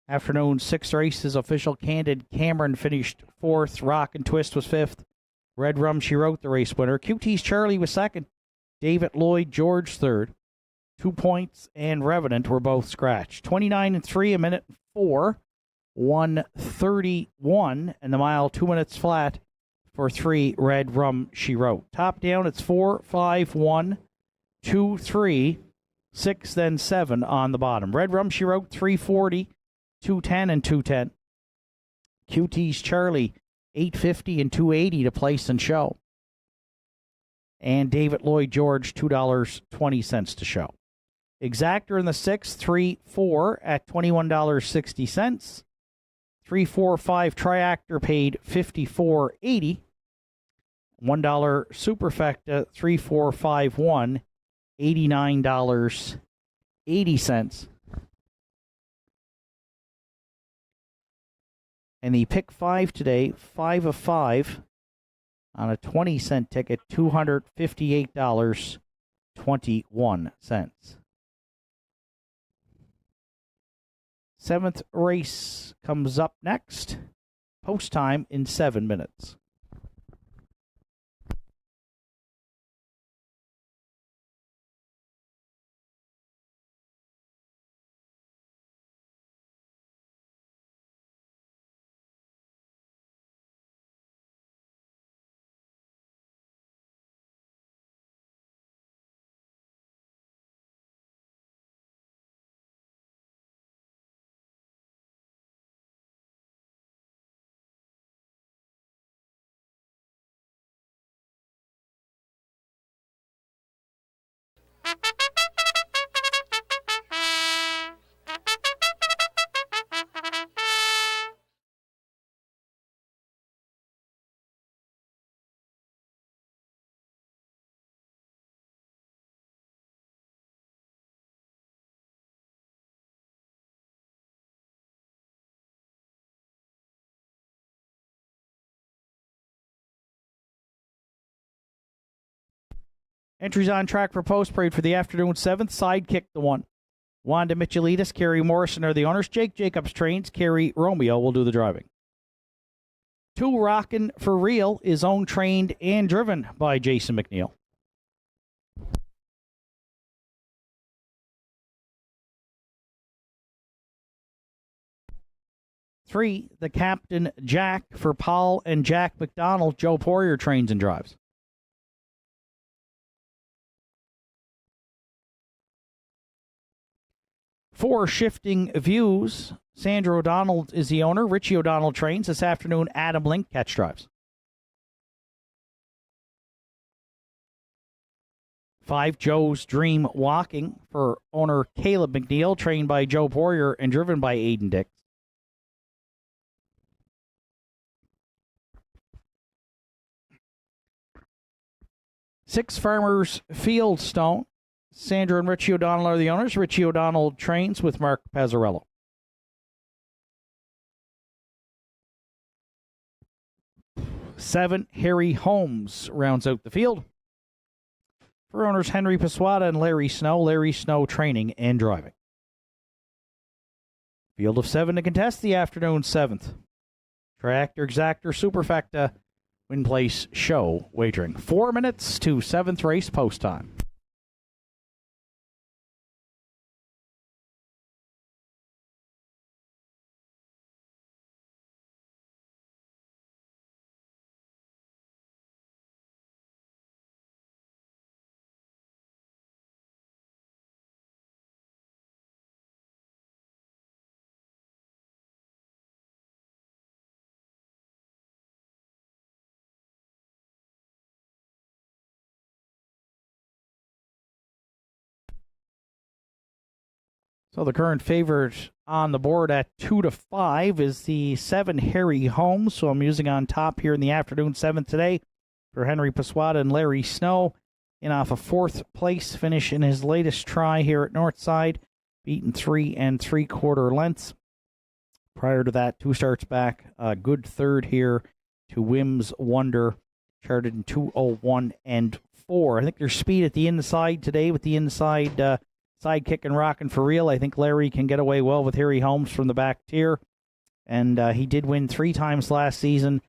Afternoon, 6 races. Official Candid Cameron finished 4th. Rock and Twist was 5th. Red Rum, She Wrote, the race winner. QT's Charlie was 2nd. David Lloyd George 3rd. 2 Points and Revenant were both scratched. 29 and 3, a minute 4. 1:31 and the mile 2 minutes flat for 3 Red Rum, She Wrote. Top down, it's 4, 5, 1, 2, 3, 6, then 7 on the bottom. Red Rum, She Wrote, 340, 210 and 210. QT's Charlie, 850 and 280 to place and show. And David Lloyd George, $2.20 to show. Exactor in the 6th, 3-4 at $21.60. 3-4-5 Triactor paid $54.80. $1 Superfecta 3-4-5-1, $89.80. And the pick 5 today, 5 of 5 on a 20-cent ticket, $258.21. Seventh race comes up next. Post time in 7 minutes. Entries on track for post parade for the afternoon 7th. Sidekick the 1. Wanda Michelitis, Kerry Morrison are the owners. Jake Jacobs trains. Kerry Romeo will do the driving. 2 Rockin' for Real is owned, trained, and driven by Jason McNeil. 3 The Captain Jack for Paul and Jack McDonald. Joe Poirier trains and drives. 4 Shifting Views. Sandra O'Donnell is the owner. Richie O'Donnell trains. This afternoon, Adam Link catch drives. 5 Joe's Dream Walking for owner Caleb McNeil, trained by Joe Poirier and driven by Aiden Dix. 6 Farmers Fieldstone. Sandra and Richie O'Donnell are the owners. Richie O'Donnell trains with Mark Pazzarello. 7 Harry Holmes rounds out the field. For owners Henry Paswada and Larry Snow. Larry Snow training and driving. Field of 7 to contest the afternoon 7th. Tractor, Exactor, Superfecta, Win Place Show wagering. 4 minutes to 7th race post time. So the current favorite on the board at 2-5 is the 7 Harry Holmes. So I'm using on top here in the afternoon 7th today for Henry Paswada and Larry Snow. In off a 4th place finish in his latest try here at Northside, beaten 3 3/4 lengths. Prior to that, 2 starts back, a good 3rd here to Wim's Wonder, charted in 2:01 and 4. I think there's speed at the inside today with the inside sidekick and rocking for real. I think Larry can get away well with Harry Holmes from the back tier. And he did win 3 times last season,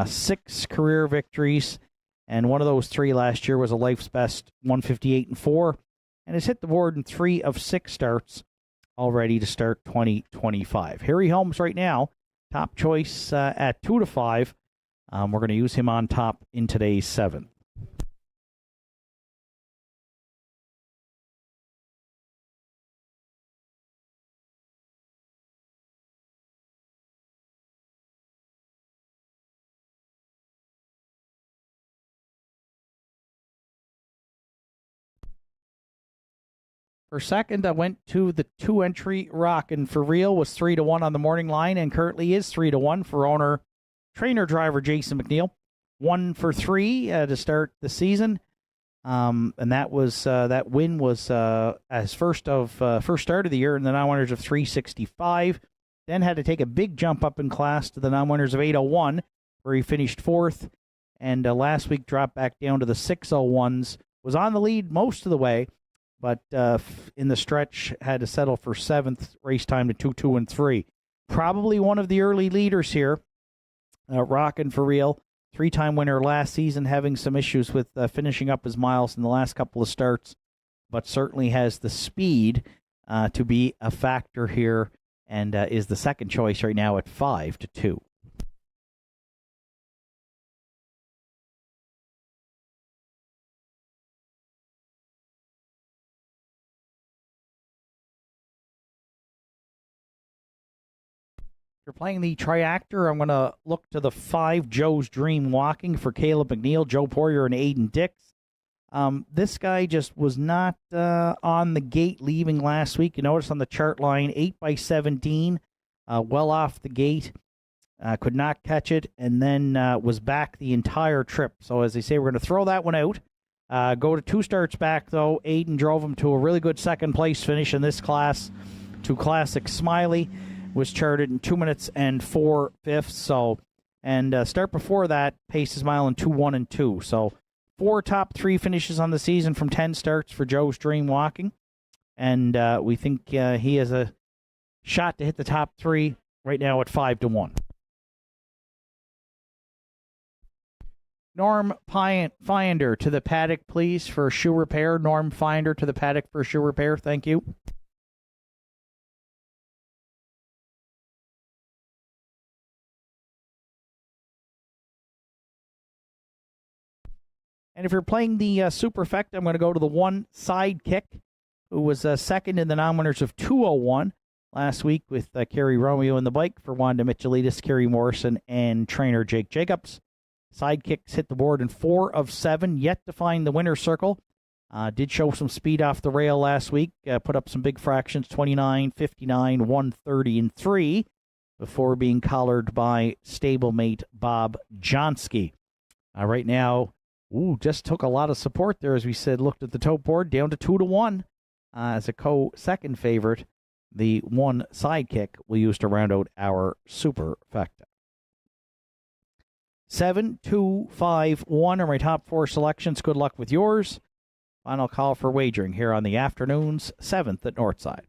6 career victories. And one of those 3 last year was a life's best 158-4. And has hit the board in 3 of 6 starts already to start 2025. Harry Holmes right now, top choice at 2 to 5. We're going to use him on top in today's 7th. For second, I went to the 2-entry Rockin' for Real, was 3 to 1 on the morning line, and currently is 3 to 1 for owner, trainer, driver Jason McNeil. 1 for 3 to start the season, and that win was as first start of the year in the non-winners of 365. Then had to take a big jump up in class to the non-winners of 801, where he finished 4th, and last week dropped back down to the 601s. Was on the lead most of the way, but in the stretch had to settle for 7th, race time to 2, 2, and 3. Probably one of the early leaders here, Rockin' for Real. 3-time winner last season, having some issues with finishing up his miles in the last couple of starts, but certainly has the speed to be a factor here, and is the second choice right now at 5 to 2. If you're playing the triactor, I'm going to look to the 5 Joe's Dream Walking for Caleb McNeil, Joe Poirier, and Aiden Dix. This guy just was not on the gate leaving last week. You notice on the chart line, 8 by 17, well off the gate. Could not catch it, and then was back the entire trip. So as they say, we're going to throw that one out. Go to 2 starts back, though. Aiden drove him to a really good second-place finish in this class to Classic Smiley. Was charted in 2 minutes and 4/5. So, and start before that, paced his mile in 2, 1, and 2. So 4 top 3 finishes on the season from 10 starts for Joe's Dream Walking. And we think he has a shot to hit the top 3 right now at 5 to 1. Norm Finder to the paddock, please, for shoe repair. Norm Finder to the paddock for shoe repair. Thank you. And if you're playing the Superfect, I'm going to go to the 1 Sidekick, who was second in the non-winners of 201 last week with Kerry Romeo in the bike for Wanda Michelitis, Kerry Morrison, and trainer Jake Jacobs. Sidekicks hit the board in 4 of 7, yet to find the winner's circle. Did show some speed off the rail last week, put up some big fractions, 29, 59, 130, and 3, before being collared by stablemate Bob Johnsky. Right now, just took a lot of support there, as we said, looked at the tote board, down to 2 to 1 as a co-second favorite. The 1 Sidekick we'll use to round out our Superfecta. 7, 2, 5, 1 are my top 4 selections. Good luck with yours. Final call for wagering here on the afternoon's 7th at Northside.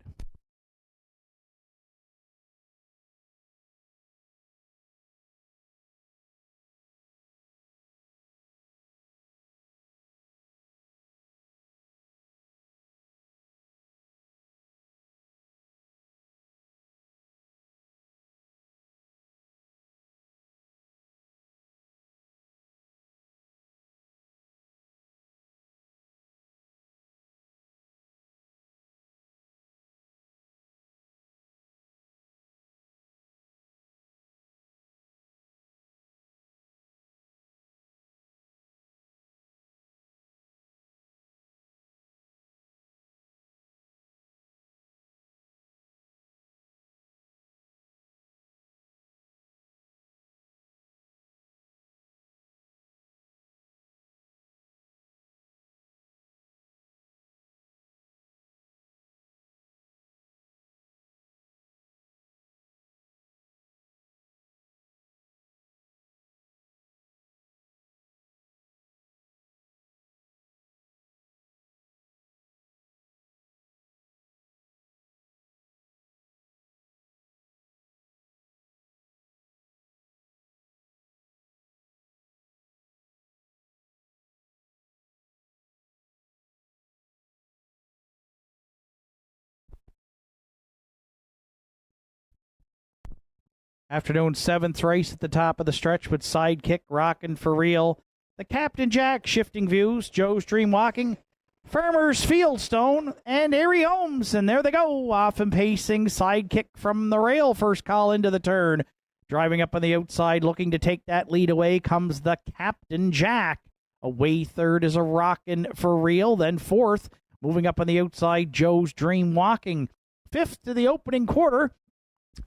Afternoon 7th race at the top of the stretch with Sidekick rocking for real. The Captain Jack shifting views. Joe's Dream walking. Farmer's Fieldstone and Airy Holmes. And there they go. Off and pacing. Sidekick from the rail. First call into the turn. Driving up on the outside, looking to take that lead away, comes the Captain Jack. Away third is a rockin' for real. Then fourth, moving up on the outside, Joe's Dream walking. Fifth to the opening quarter,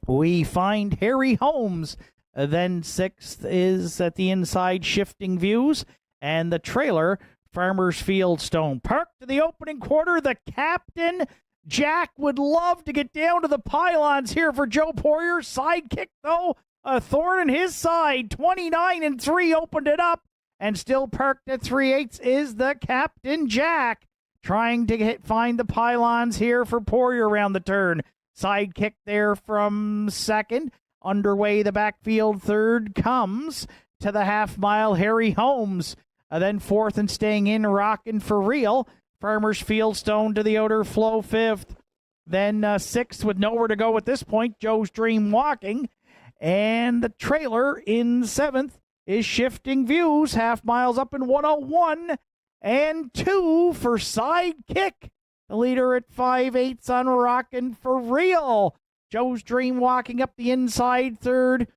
we find Harry Holmes. Then sixth is at the inside, Shifting Views. And the trailer, Farmer's Fieldstone. Parked to the opening quarter, the Captain Jack would love to get down to the pylons here for Joe Poirier. Sidekick, though, a thorn in his side. 29-3 opened it up. And still parked at 3/8 is the Captain Jack. Trying to find the pylons here for Poirier around the turn. Sidekick there from second. Underway the backfield third comes to the half mile Harry Holmes. Then fourth and staying in, rocking for real. Farmer's Fieldstone to the outer flow fifth. Then sixth with nowhere to go at this point, Joe's Dream walking. And the trailer in seventh is Shifting Views, half miles up in 101 and 2 for Sidekick. The leader at 5/8 on rockin' for real. Joe's Dream walking up the inside third.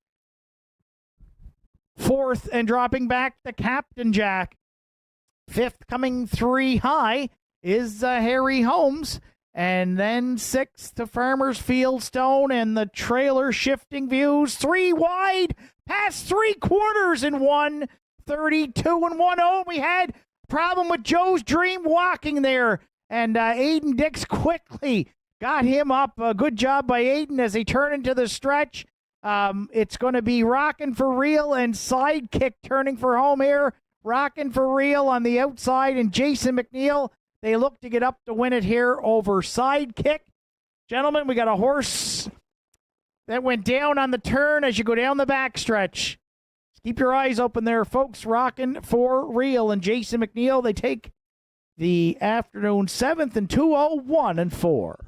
Fourth and dropping back the Captain Jack. Fifth coming 3 high is Harry Holmes. And then sixth to Farmer's Fieldstone and the trailer Shifting Views. 3 wide, past 3/4 in 1:32 and 1:0. We had problem with Joe's Dream walking there. And Aiden Dix quickly got him up. Good job by Aiden as they turn into the stretch. It's going to be rocking for real and Sidekick turning for home here. Rocking for real on the outside. And Jason McNeil, they look to get up to win it here over Sidekick. Gentlemen, we got a horse that went down on the turn as you go down the backstretch. Keep your eyes open there, folks. Rocking for real. And Jason McNeil, they take the afternoon 7th and 2:01 and 4.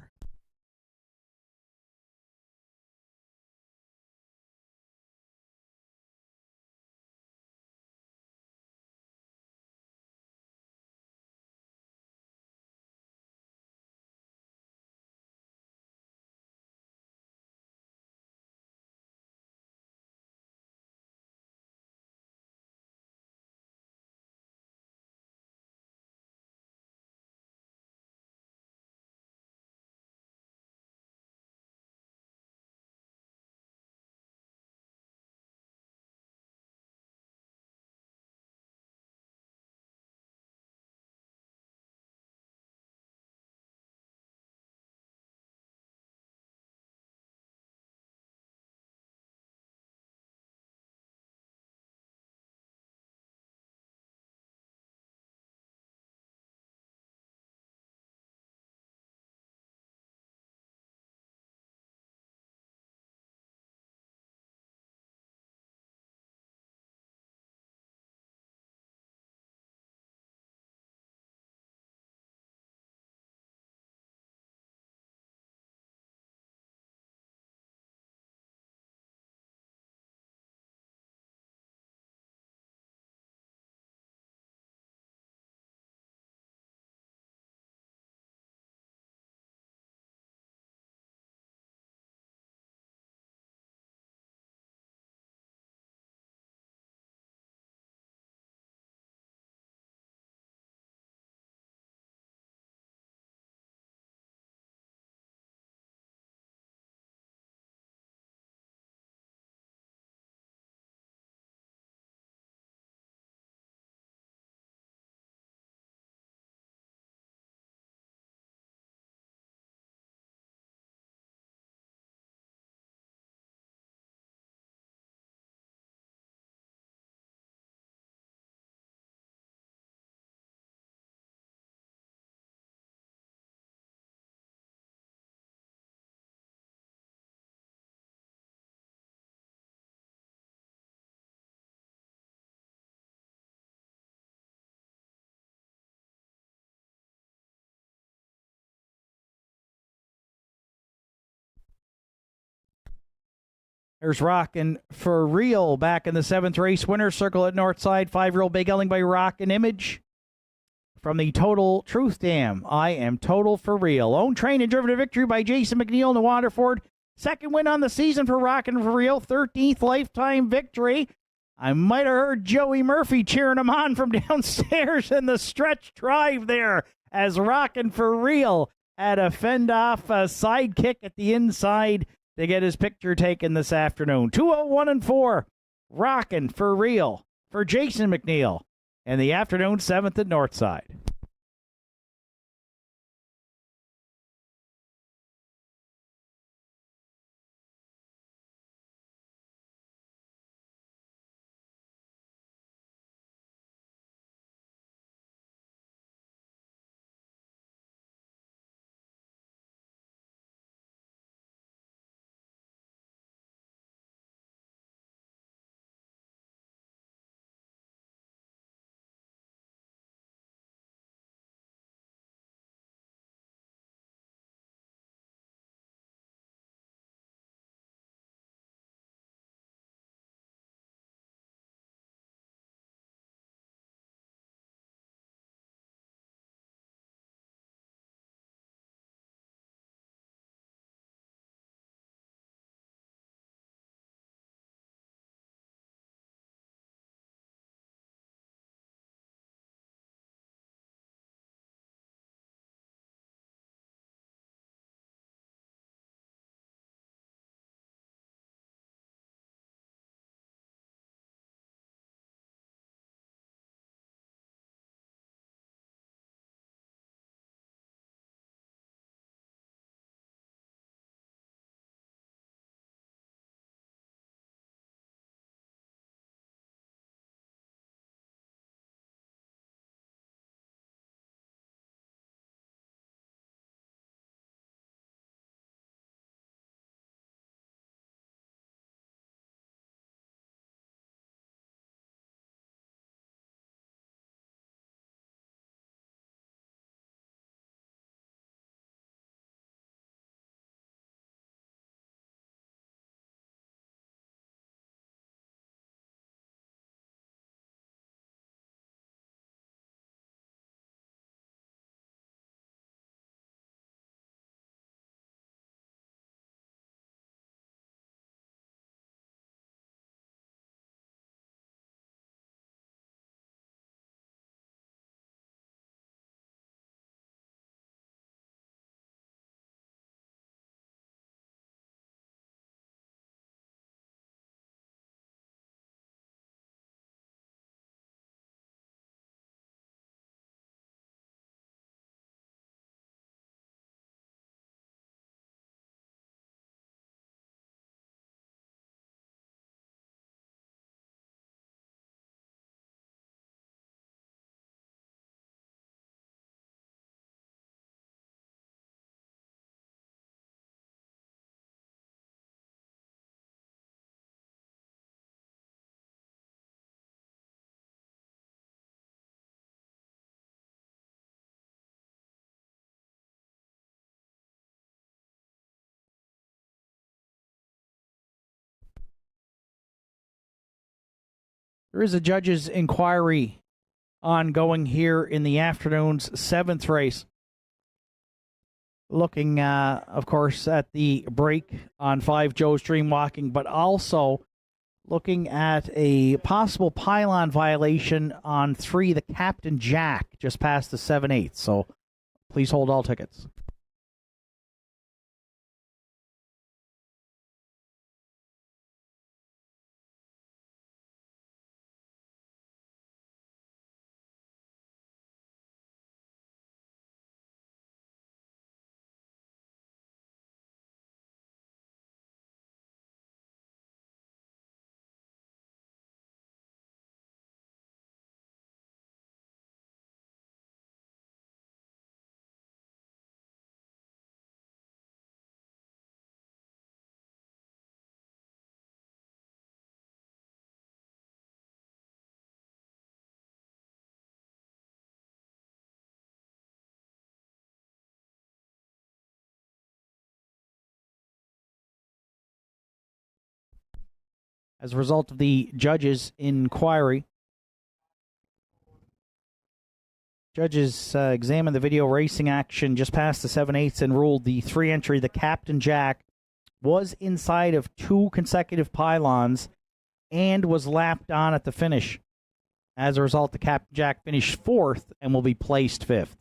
There's Rockin' for Real back in the 7th race. Winner circle at Northside. 5-year-old big gelding by Rockin' Image. From the Total Truth Dam, I Am Total for Real. Owned, trained, and driven to victory by Jason McNeil in the Waterford. Second win on the season for Rockin' for Real. 13th lifetime victory. I might have heard Joey Murphy cheering him on from downstairs in the stretch drive there as Rockin' for Real had a fend-off sidekick at the inside to get his picture taken this afternoon. 201 and 4. Rockin' for Real for Jason McNeil in the afternoon 7th at Northside. There is a judge's inquiry ongoing here in the afternoon's 7th race. Looking, of course, at the break on 5 Joe's Dream Walking, but also looking at a possible pylon violation on 3 the Captain Jack, just past the 7/8. So please hold all tickets. as a result of the judge's inquiry. Judges examined the video racing action just past the 7/8 and ruled the 3-entry, the Captain Jack, was inside of 2 consecutive pylons and was lapped on at the finish. As a result, the Captain Jack finished 4th and will be placed 5th.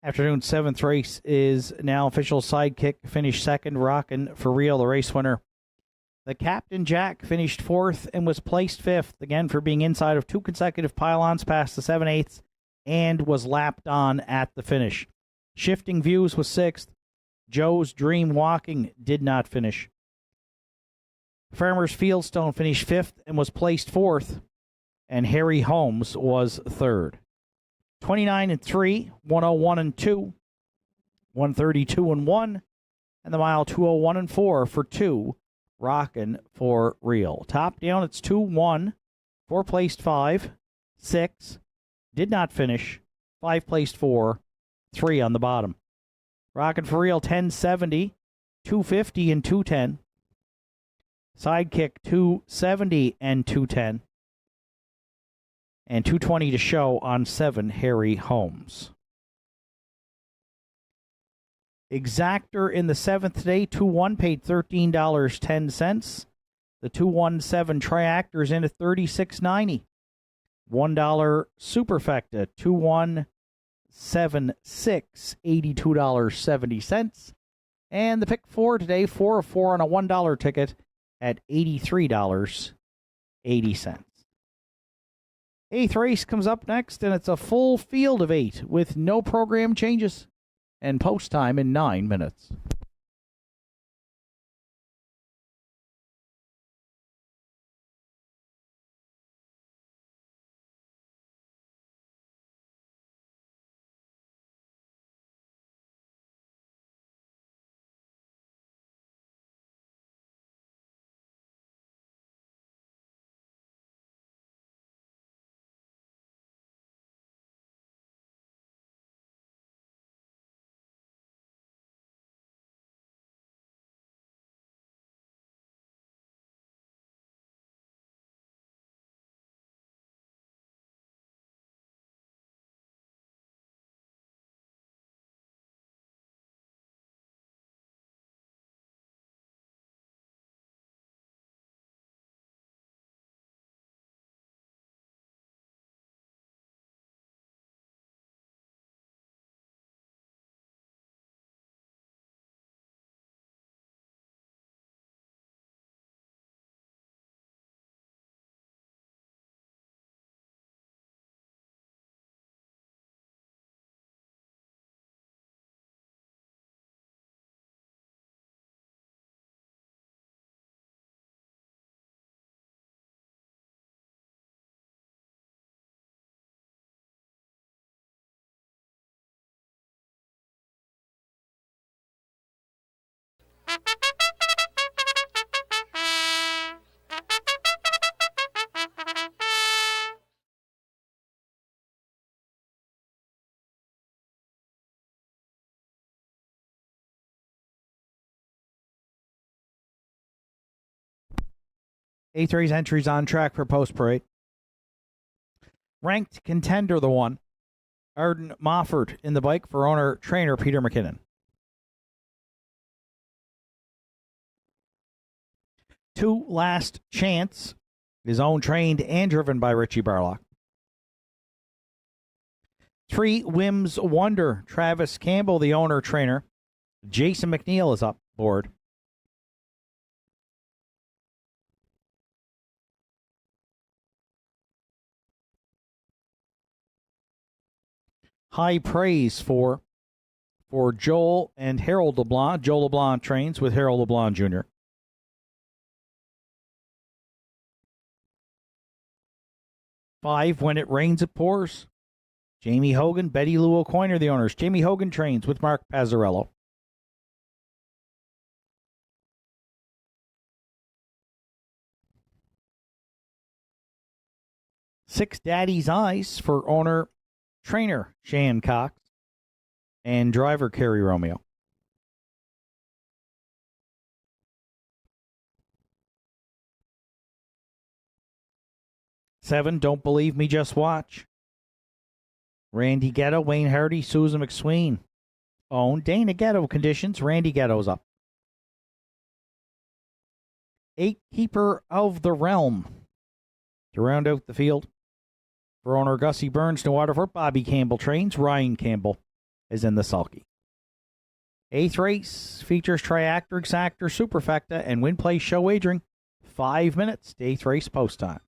Afternoon 7th race is now official sidekick. Finished 2nd, Rockin' for Real, the race winner. The Captain Jack finished 4th and was placed 5th, again for being inside of 2 consecutive pylons past the 7/8 and was lapped on at the finish. Shifting Views was 6th. Joe's Dream Walking did not finish. Farmer's Fieldstone finished 5th and was placed 4th, and Harry Holmes was 3rd. 29-3, 101-2, 132-1, and the mile 201-4 for 2, Rockin' for Real. Top down, it's 2-1, 4 placed 5, 6, did not finish, 5 placed 4, 3 on the bottom. Rockin' for Real, 1070, 250 and 210. Sidekick, 270 and 210. And 220 to show on 7, Harry Holmes. Exactor in the 7th today, 2-1 paid $13.10. The 217 Triactor's in at $36.90. $1 Superfecta, 2176, $82.70. And the pick 4 today, 4 of 4 on a $1 ticket at $83.80. 8th race comes up next, and it's a full field of 8 with no program changes and post time in 9 minutes. Eighth race entries on track for post parade. Ranked Contender, the one. Arden Mofford in the bike for owner-trainer Peter McKinnon. 2, Last Chance, is owned, trained, and driven by Richie Barlock. 3, Wim's Wonder, Travis Campbell, the owner-trainer. Jason McNeil is up board. 'High Praise' for Joel and Harold LeBlanc. Joel LeBlanc trains with Harold LeBlanc Jr. 5, When It Rains, It Pours. Jamie Hogan, Betty Lou O'Coiner, the owners. Jamie Hogan trains with Mark Pazzarello. 6, Daddy's Eyes for owner-trainer Shan Cox and driver Kerry Romeo. 7, Don't Believe Me, Just Watch. Randy Ghetto, Wayne Hardy, Susan McSween. Owned. Dana Ghetto conditions. Randy Ghetto's up. 8, Keeper of the Realm. To round out the field, for owner Gussie Burns to Waterford, Bobby Campbell trains. Ryan Campbell is in the sulky. 8th race features Triactor, Exactor, Superfecta, and Win Play Show wagering. 5 minutes to 8th race post time.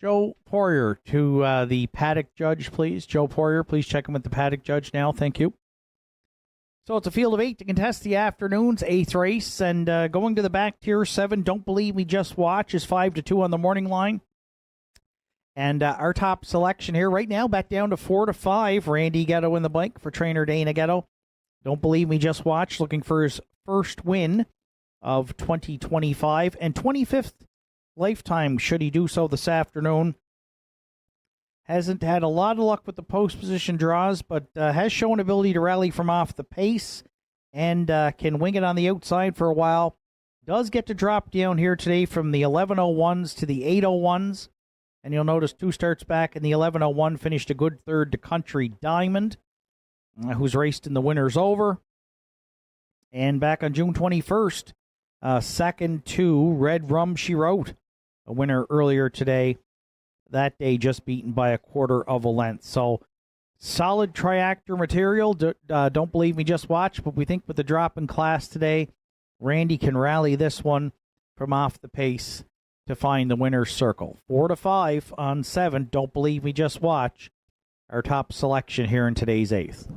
Joe Poirier to the paddock judge, please. Joe Poirier, please check him with the paddock judge now. Thank you. So it's a field of 8 to contest the afternoon's 8th race. And going to the back tier, 7, Don't Believe Me, Just Watch, is 5-2 on the morning line. And our top selection here right now, back down to 4-5. Randy Ghetto in the bike for trainer Dana Ghetto. Don't Believe Me, Just Watch, looking for his first win of 2025 and 25th lifetime should he do so this afternoon. Hasn't had a lot of luck with the post position draws, but has shown ability to rally from off the pace and can wing it on the outside for a while. Does get to drop down here today from the 11:01s to the 8:01s. And you'll notice 2 starts back in the 11:01, finished a good third to Country Diamond, who's raced in the Winners Over. And back on June 21st, second to Red Rum She Wrote, a winner earlier today. That day just beaten by 1/4 of a length. So solid Triactor material. Don't Believe Me, Just Watch. But we think with the drop in class today, Randy can rally this one from off the pace to find the winner's circle. 4-5 on 7. Don't Believe Me, Just Watch. Our top selection here in today's 8th.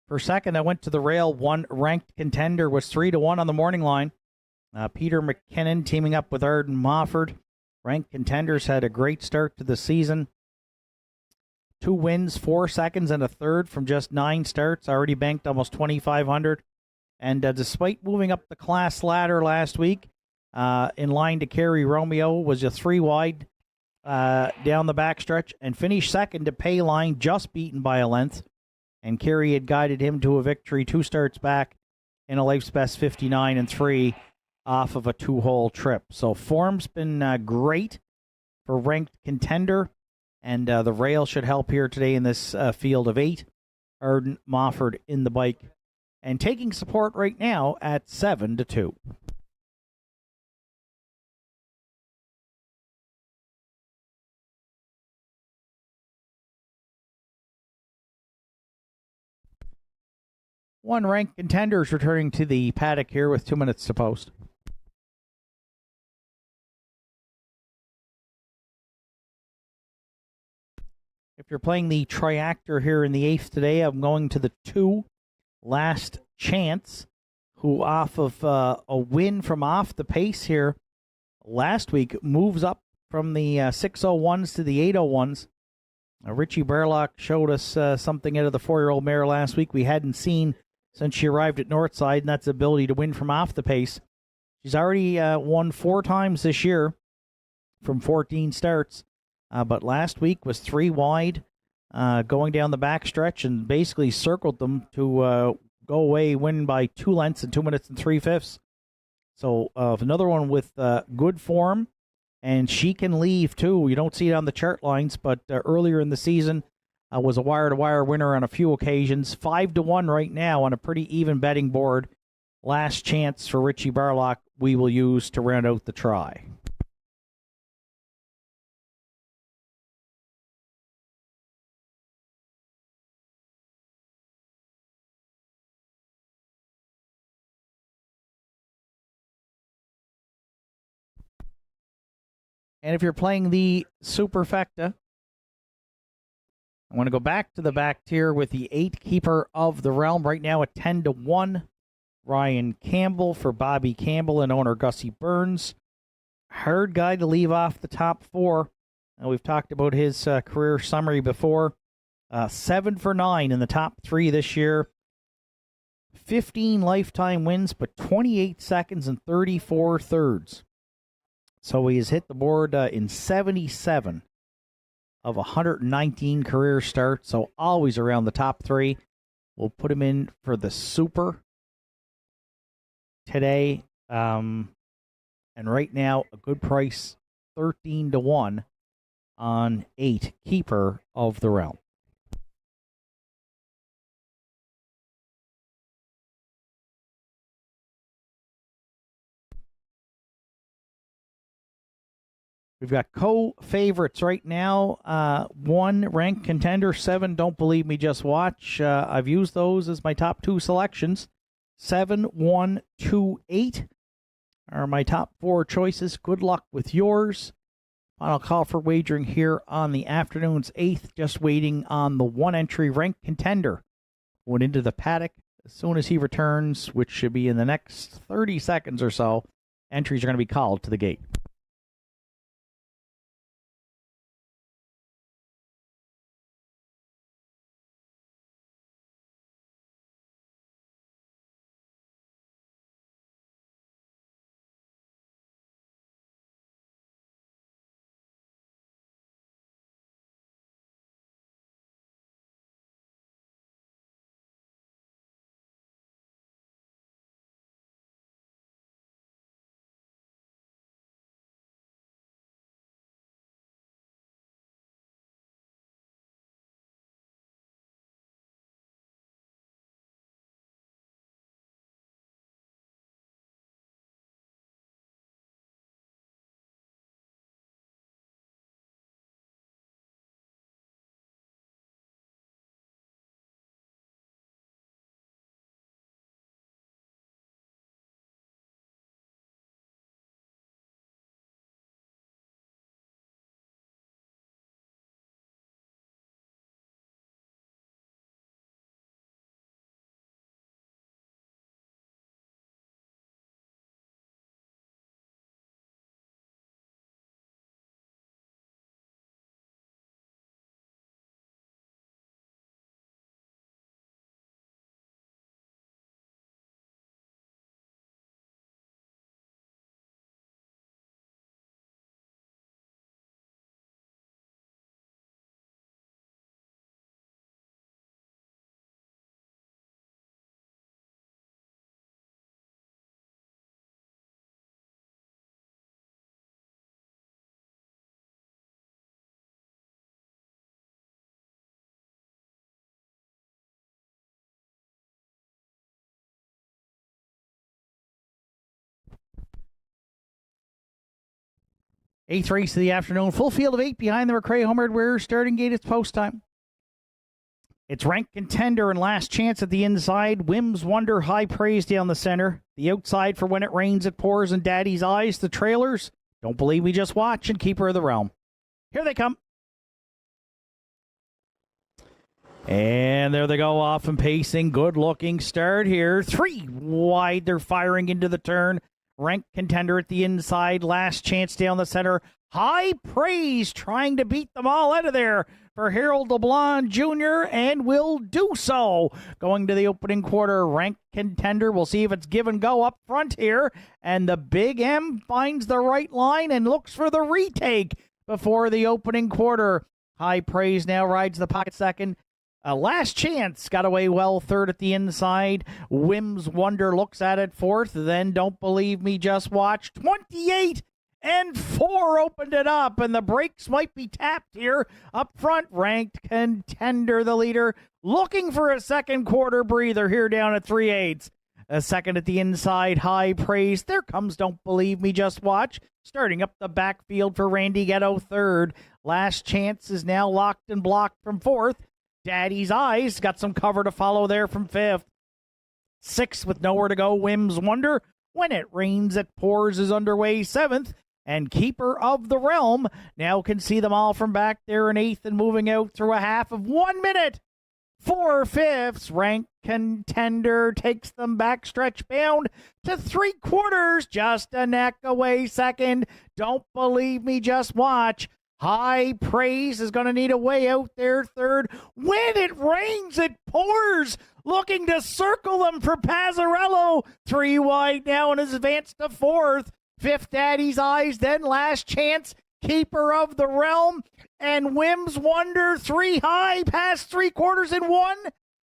For second, I went to the rail. 1, Ranked Contender, was 3-1 on the morning line. Peter McKinnon teaming up with Arden Mofford. Ranked Contenders had a great start to the season. 2 wins, 4 seconds, and a third from just 9 starts. Already banked almost $2,500. And despite moving up the class ladder last week, in line to Kerry Romeo, was a 3 wide down the backstretch and finished second to Payline, just beaten by a length. And Kerry had guided him to a victory 2 starts back in a Life's Best 59-3 off of a 2-hole trip. So form's been great for Ranked Contender, and the rail should help here today in this field of 8. Arden Mofford in the bike and taking support right now at 7-2. One ranked contenders returning to the paddock here with 2 minutes to post. If you're playing the triactor here in the 8th today, I'm going to the 2, Last Chance, who off of a win from off the pace here last week moves up from the 601s to the 801s. Richie Burlock showed us something out of the 4-year-old mare last week we hadn't seen since she arrived at Northside, and that's the ability to win from off the pace. She's already won 4 times this year from 14 starts, but last week was 3 wide, going down the backstretch and basically circled them to go away, win by 2 lengths in 2 minutes and 3/5. So another one with good form, and she can leave too. You don't see it on the chart lines, but earlier in the season was a wire-to-wire winner on a few occasions. 5-1 right now on a pretty even betting board. Last Chance for Richie Barlock we will use to round out the try. And if you're playing the Superfecta, I want to go back to the back tier with the 8 Keeper of the Realm right now at 10-1. Ryan Campbell for Bobby Campbell and owner Gussie Burns. Hard guy to leave off the top 4. We've talked about his career summary before. 7 for 9 in the top 3 this year. 15 lifetime wins, but 28 seconds and 34 thirds. So he has hit the board in 77 of 119 career starts, so always around the top 3. We'll put him in for the Super today. And right now, a good price, 13-1 on 8 Keeper of the Realm. We've got co-favorites right now. 1 ranked contender, 7 don't believe me, just watch. I've used those as my top 2 selections. 7, 1, 2, 8 are my top 4 choices. Good luck with yours. Final call for wagering here on the afternoon's 8th. Just waiting on the 1 entry ranked contender. Went into the paddock as soon as he returns, which should be in the next 30 seconds or so. Entries are going to be called to the gate. Eighth race of the afternoon. Full field of 8 behind the McRae Homeward Wear. Starting gate, it's post time. It's Ranked Contender and Last Chance at the inside. Whims Wonder, High Praise down the center. The outside for When It Rains, It Pours, and Daddy's Eyes. The trailers, Don't Believe Me, Just Watch, and Keeper of the Realm. Here they come. And there they go, off and pacing. Good-looking start here. 3 wide. They're firing into the turn. Ranked Contender at the inside. Last Chance down the center. High Praise trying to beat them all out of there for Harold LeBlanc Jr. and will do so. Going to the opening quarter, Ranked Contender. We'll see if it's give and go up front here. And the Big M finds the right line and looks for the retake before the opening quarter. High Praise now rides the pocket second. Last Chance got away well third at the inside. Whims Wonder looks at it fourth. Then Don't Believe Me, Just Watch. 28 and 4 opened it up, and the brakes might be tapped here up front. Ranked Contender, the leader, looking for a second quarter breather here down at 3/8. A second at the inside, High Praise. There comes Don't Believe Me, Just Watch. Starting up the backfield for Randy Ghetto third. Last Chance is now locked and blocked from fourth. Daddy's Eyes got some cover to follow there from fifth. Sixth with nowhere to go, Whims Wonder. When It Rains, It Pours is underway seventh. And Keeper of the Realm now can see them all from back there in eighth and moving out through a half of 1 minute. 4/5. Ranked Contender takes them back stretch bound to 3/4, just a neck away second. Don't Believe Me, Just Watch. High Praise is going to need a way out there third. When It Rains, It Pours, looking to circle them for Pazzarello. 3 wide now and has advanced to fourth. Fifth, Daddy's Eyes, then Last Chance, Keeper of the Realm, and Whims Wonder. 3 high, past 3/4 in 1.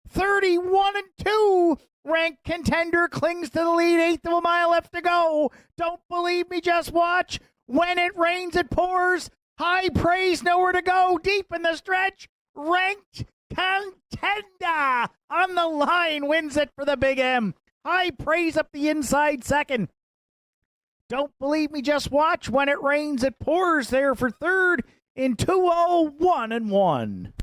31 and 2. Ranked Contender clings to the lead. Eighth of a mile left to go. Don't Believe Me, Just Watch. When It Rains, It Pours. High Praise, nowhere to go. Deep in the stretch. Ranked Contender on the line wins it for the Big M. High Praise up the inside second. Don't Believe Me, Just Watch. When It Rains, It Pours there for third in 2:01 and 1.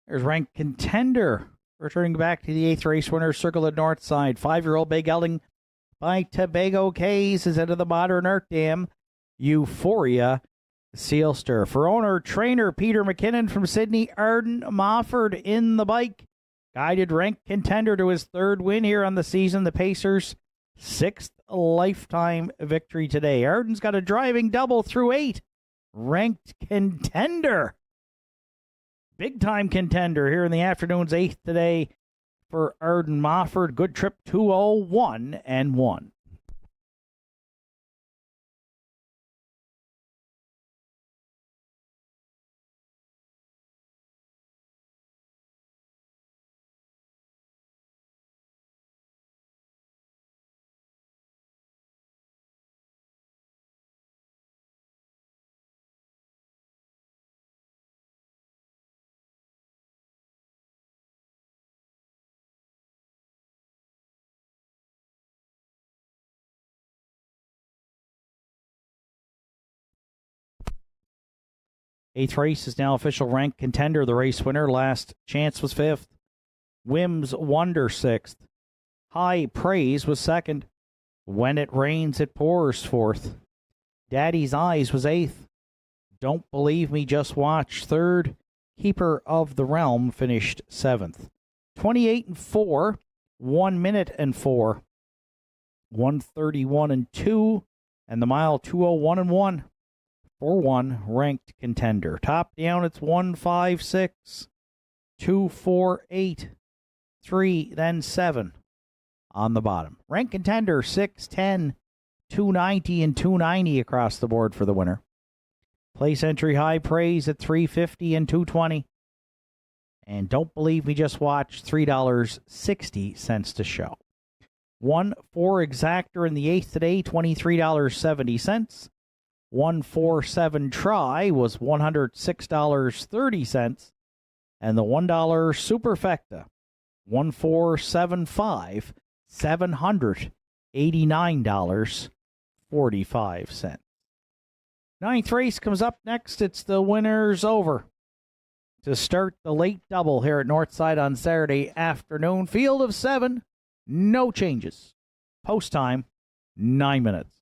There's Ranked Contender returning back to the eighth race winner circle at Northside. 5-year-old Big Gelding by Tobago Case is into the Modern Art Dam. Euphoria Sealster. For owner-trainer Peter McKinnon from Sydney, Arden Mofford in the bike. Guided ranked contender to his third win here on the season. The Pacers' sixth lifetime victory today. Arden's got a driving double through 8. Ranked contender. Big-time contender here in the afternoon's 8th today for Arden Mofford. Good trip, 2:01-1. Eighth race is now official ranked contender. The race winner, Last Chance, was 5th. Whim's Wonder 6th. High Praise was 2nd. When It Rains, It Pours 4th. Daddy's Eyes was 8th. Don't Believe Me, Just Watch 3rd. Keeper of the Realm finished 7th. 28-4, 1 minute and 4. 131-2, and the mile 2:01-1. 4-1 ranked contender. Top down, it's 156, 248, 3, then 7 on the bottom. Ranked contender 610, 290, and 290 across the board for the winner. Place entry High Praise at 350 and 220. And Don't Believe Me, Just Watch, $3.60 to show. 1-4 Exactor in the 8th today, $23.70. 147 Try was $106.30. And the $1 Superfecta, 1475, $789.45. Ninth race comes up next. It's the Winners Over to start the late double here at Northside on Saturday afternoon. Field of 7, no changes. Post time, 9 minutes.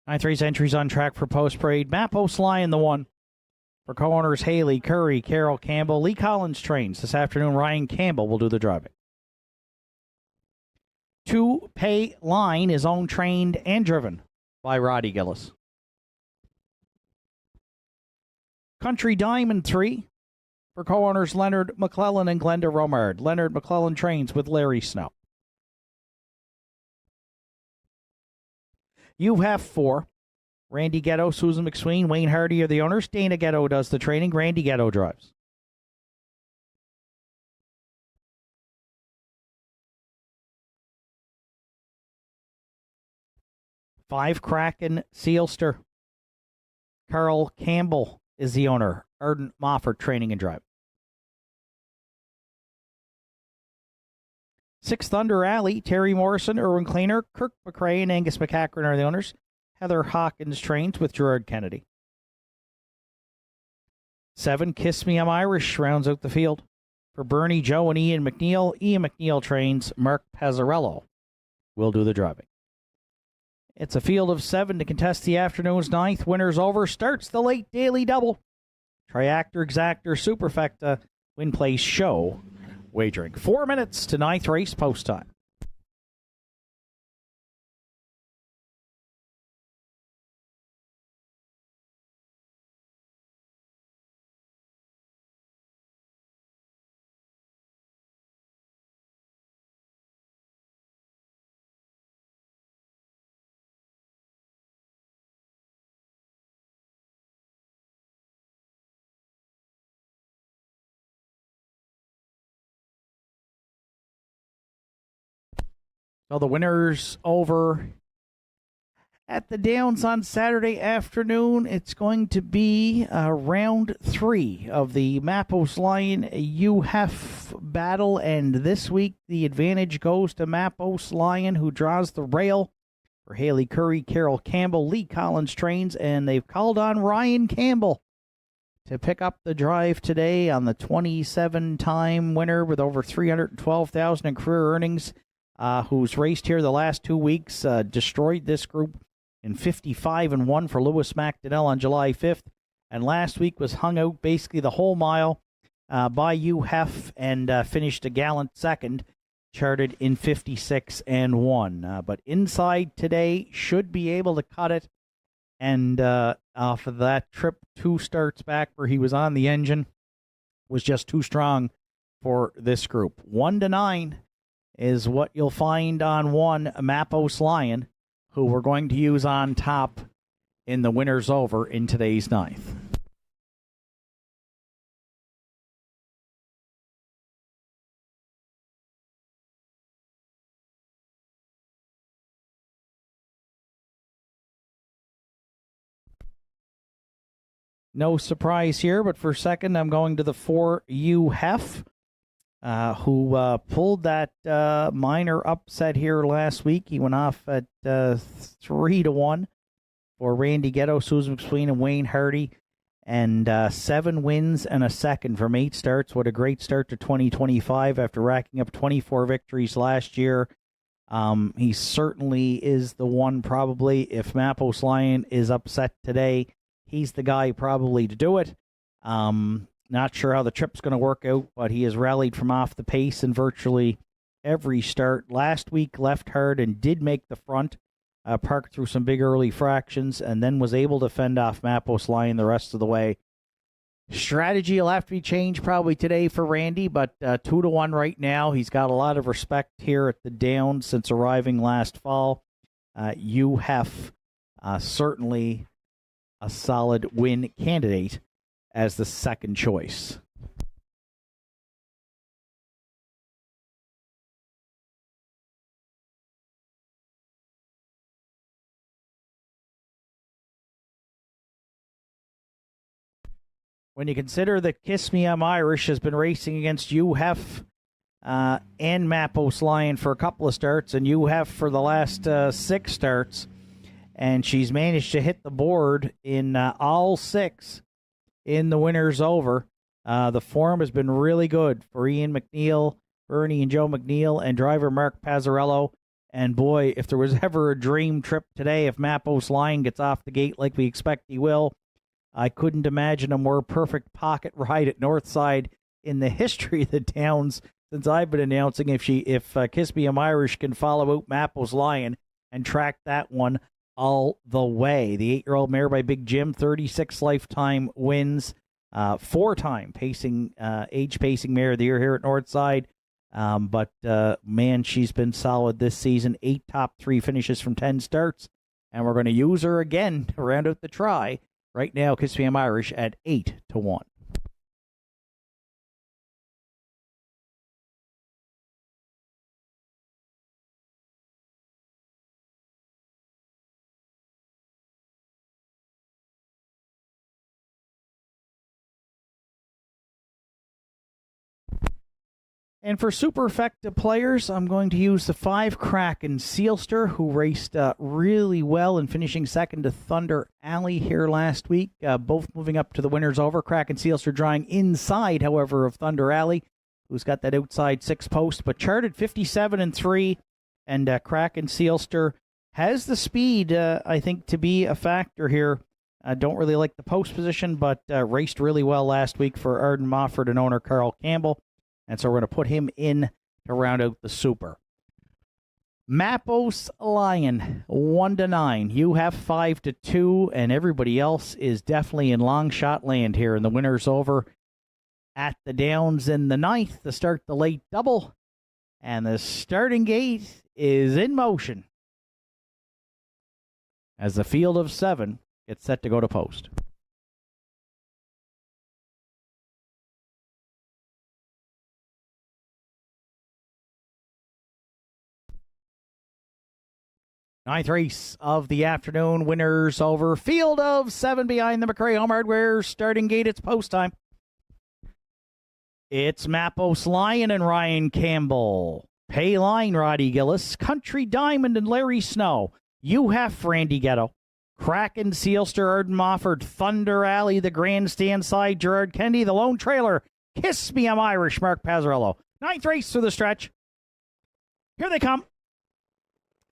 Ninth race entries on track for post parade. Mappos Lion the one. For co-owners Haley, Curry, Carol Campbell, Lee Collins trains. This afternoon, Ryan Campbell will do the driving. 2 Pay Line is owned, trained, and driven by Roddy Gillis. Country Diamond 3 for co-owners Leonard McClellan and Glenda Romard. Leonard McClellan trains with Larry Snow. You have 4. Randy Ghetto, Susan McSween, Wayne Hardy are the owners. Dana Ghetto does the training. Randy Ghetto drives. Five Kraken Sealster. Carl Campbell is the owner. Arden Mofford training and drive. 6 Thunder Alley. Terry Morrison, Erwin Cleaner, Kirk McRae, and Angus McCachran are the owners. Heather Hawkins trains with Gerard Kennedy. 7 Kiss Me I'm Irish rounds out the field. For Bernie, Joe, and Ian McNeil. Ian McNeil trains. Mark Pazzarello will do the driving. It's a field of 7 to contest the afternoon's 9th. Winners over. Starts the late daily double. Triactor, Exactor, Superfecta, Win Place Show wagering. 4 minutes to 9th race post time. So the winners over at the Downs on Saturday afternoon. It's going to be round 3 of the Mappos Lion UHEF battle. And this week, the advantage goes to Mappos Lion, who draws the rail for Haley Curry, Carol Campbell, Lee Collins trains, and they've called on Ryan Campbell to pick up the drive today on the 27-time winner with over $312,000 in career earnings. Who's raced here the last 2 weeks, destroyed this group in 55-1 for Lewis McDonnell on July 5th, and last week was hung out basically the whole mile by UHEF and finished a gallant second, charted in 56-1. But inside today should be able to cut it, and off of that trip 2 starts back where he was on the engine, was just too strong for this group. 1-9. Is what you'll find on 1 Mappos Lion, who we're going to use on top in the winners over in today's 9th. No surprise here, but for second, I'm going to the 4 UHEF. Who pulled that minor upset here last week. He went off at 3-1 for Randy Ghetto, Susan McSween, and Wayne Hardy, and 7 wins and a second from 8 starts. What a great start to 2025 after racking up 24 victories last year. He certainly is the one, probably, if Mappos Lion is upset today, he's the guy probably to do it. Not sure how the trip's going to work out, but he has rallied from off the pace in virtually every start. Last week left hard and did make the front, parked through some big early fractions, and then was able to fend off Mappos Lion the rest of the way. Strategy will have to be changed probably today for Randy, but 2-1 right now. He's got a lot of respect here at the Downs since arriving last fall. You have certainly a solid win candidate as the second choice. When you consider that Kiss Me I'm Irish has been racing against UHEF and Mappos Lion for a couple of starts, and you have for the last 6 starts. And she's managed to hit the board in all 6 in the winner's over. The form has been really good for Ian McNeil, Bernie and Joe McNeil, and driver Mark Pazzarello. And boy, if there was ever a dream trip today, if Mappos Lion gets off the gate like we expect he will, I couldn't imagine a more perfect pocket ride at Northside in the history of the Downs since I've been announcing. If Kiss Me I'm Irish can follow out Mappos Lion and track that one all the way. The 8-year-old mare by Big Jim, 36 lifetime wins, 4-time age pacing mare of the year here at Northside. But man, she's been solid this season. 8 top 3 finishes from 10 starts, and we're going to use her again to round out the try. Right now, Kiss Me I'm Irish at 8-1. And for super effective players, I'm going to use the 5 Kraken Sealster, who raced really well in finishing second to Thunder Alley here last week. Both moving up to the winner's over. Kraken Sealster drawing inside, however, of Thunder Alley, who's got that outside 6 post, but charted 57-3. And Kraken Sealster has the speed, I think, to be a factor here. I don't really like the post position, but raced really well last week for Arden Mofford and owner Carl Campbell. And so we're going to put him in to round out the super. Mappos Lion, 1-9. You have 5-2, and everybody else is definitely in long shot land here. And the winner's over at the Downs in the 9th to start the late double. And the starting gate is in motion as the field of 7 gets set to go to post. Ninth race of the afternoon, winners over. Field of 7 behind the McRae Home Hardware. Starting gate, it's post time. It's Mappos Lion and Ryan Campbell. Pay Line, Roddy Gillis. Country Diamond and Larry Snow. UHF, Randy Ghetto. Kraken Sealster, Arden Mofford. Thunder Alley, the grandstand side, Gerard Kennedy. The Lone Trailer, Kiss Me I'm Irish, Mark Pazzarello. Ninth race through the stretch. Here they come.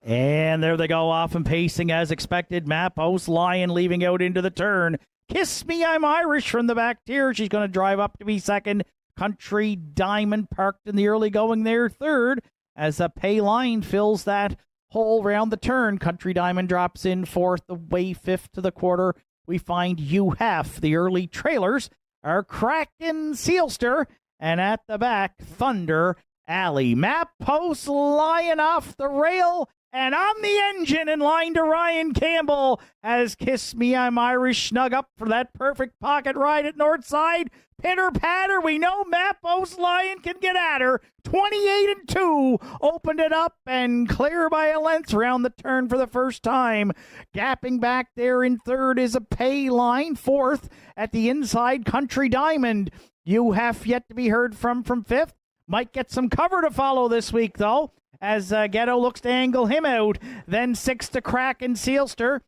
And there they go, off and pacing as expected. Mappos Lion leaving out into the turn. Kiss Me I'm Irish from the back tier. She's going to drive up to be second. Country Diamond parked in the early going there third as a Pay Line fills that hole round the turn. Country Diamond drops in fourth, away fifth to the quarter. We find UHF. The early trailers are Kraken Sealster, and at the back, Thunder Alley. Mappos Lion off the rail and on the engine in line to Ryan Campbell as Kiss Me I'm Irish snug up for that perfect pocket ride at Northside. Pitter patter, we know Mappos Lion can get at her. 28-2, opened it up and clear by a length round the turn for the first time. Gapping back there in third is a Pay Line. Fourth at the inside, Country Diamond. You have yet to be heard from fifth. Might get some cover to follow this week, though, as Ghetto looks to angle him out. Then sixth to Kraken Sealster,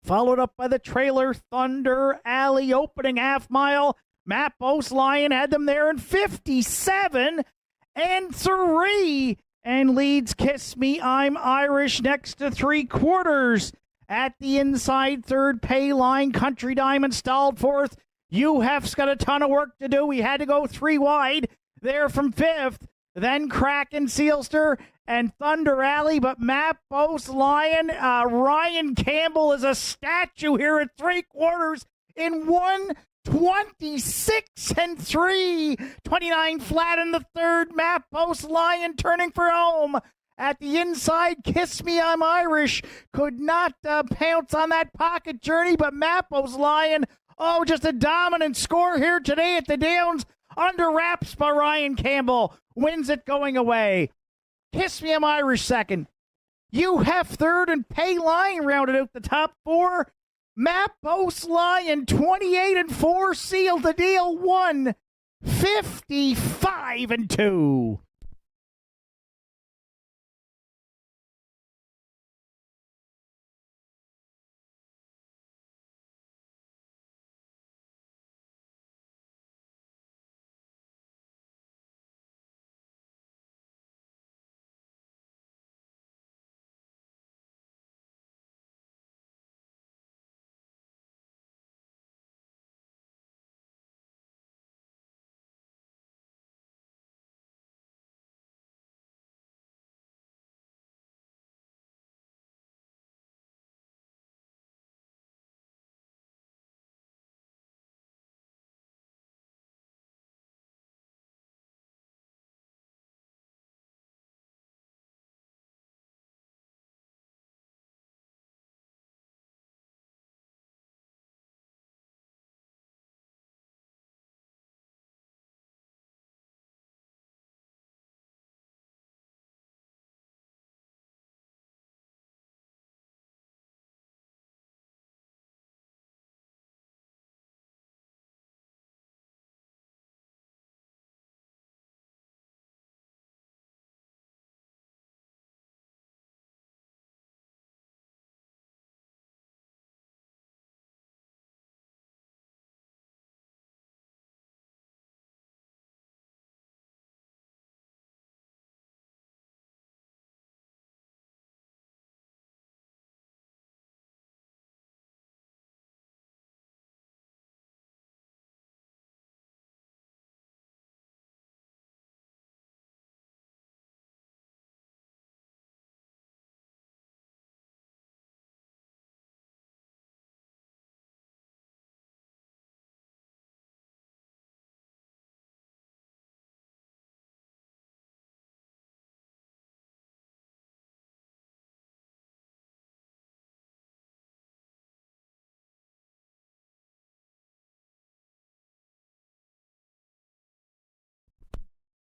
followed up by the trailer Thunder Alley opening half mile. Mappos Lion had them there in 57-3 and leads Kiss Me I'm Irish next to 3/4. At the inside third, Pay Line. Country Diamond stalled fourth. UHF's got a ton of work to do. We had to go 3 wide there from fifth. Then Kraken Sealster and Thunder Alley, but Mappos Lion, Ryan Campbell is a statue here at 3/4 in 1:26-3. 29 flat in the third. Mappos Lion turning for home. At the inside, Kiss Me I'm Irish could not pounce on that pocket journey, but Mappos Lion, just a dominant score here today at the Downs. Under wraps by Ryan Campbell. Wins it going away. Kiss Me I'm Irish second. UHF third and Pay Line rounded out the top 4. Mappos Lion 28-4 sealed the deal. 155-2.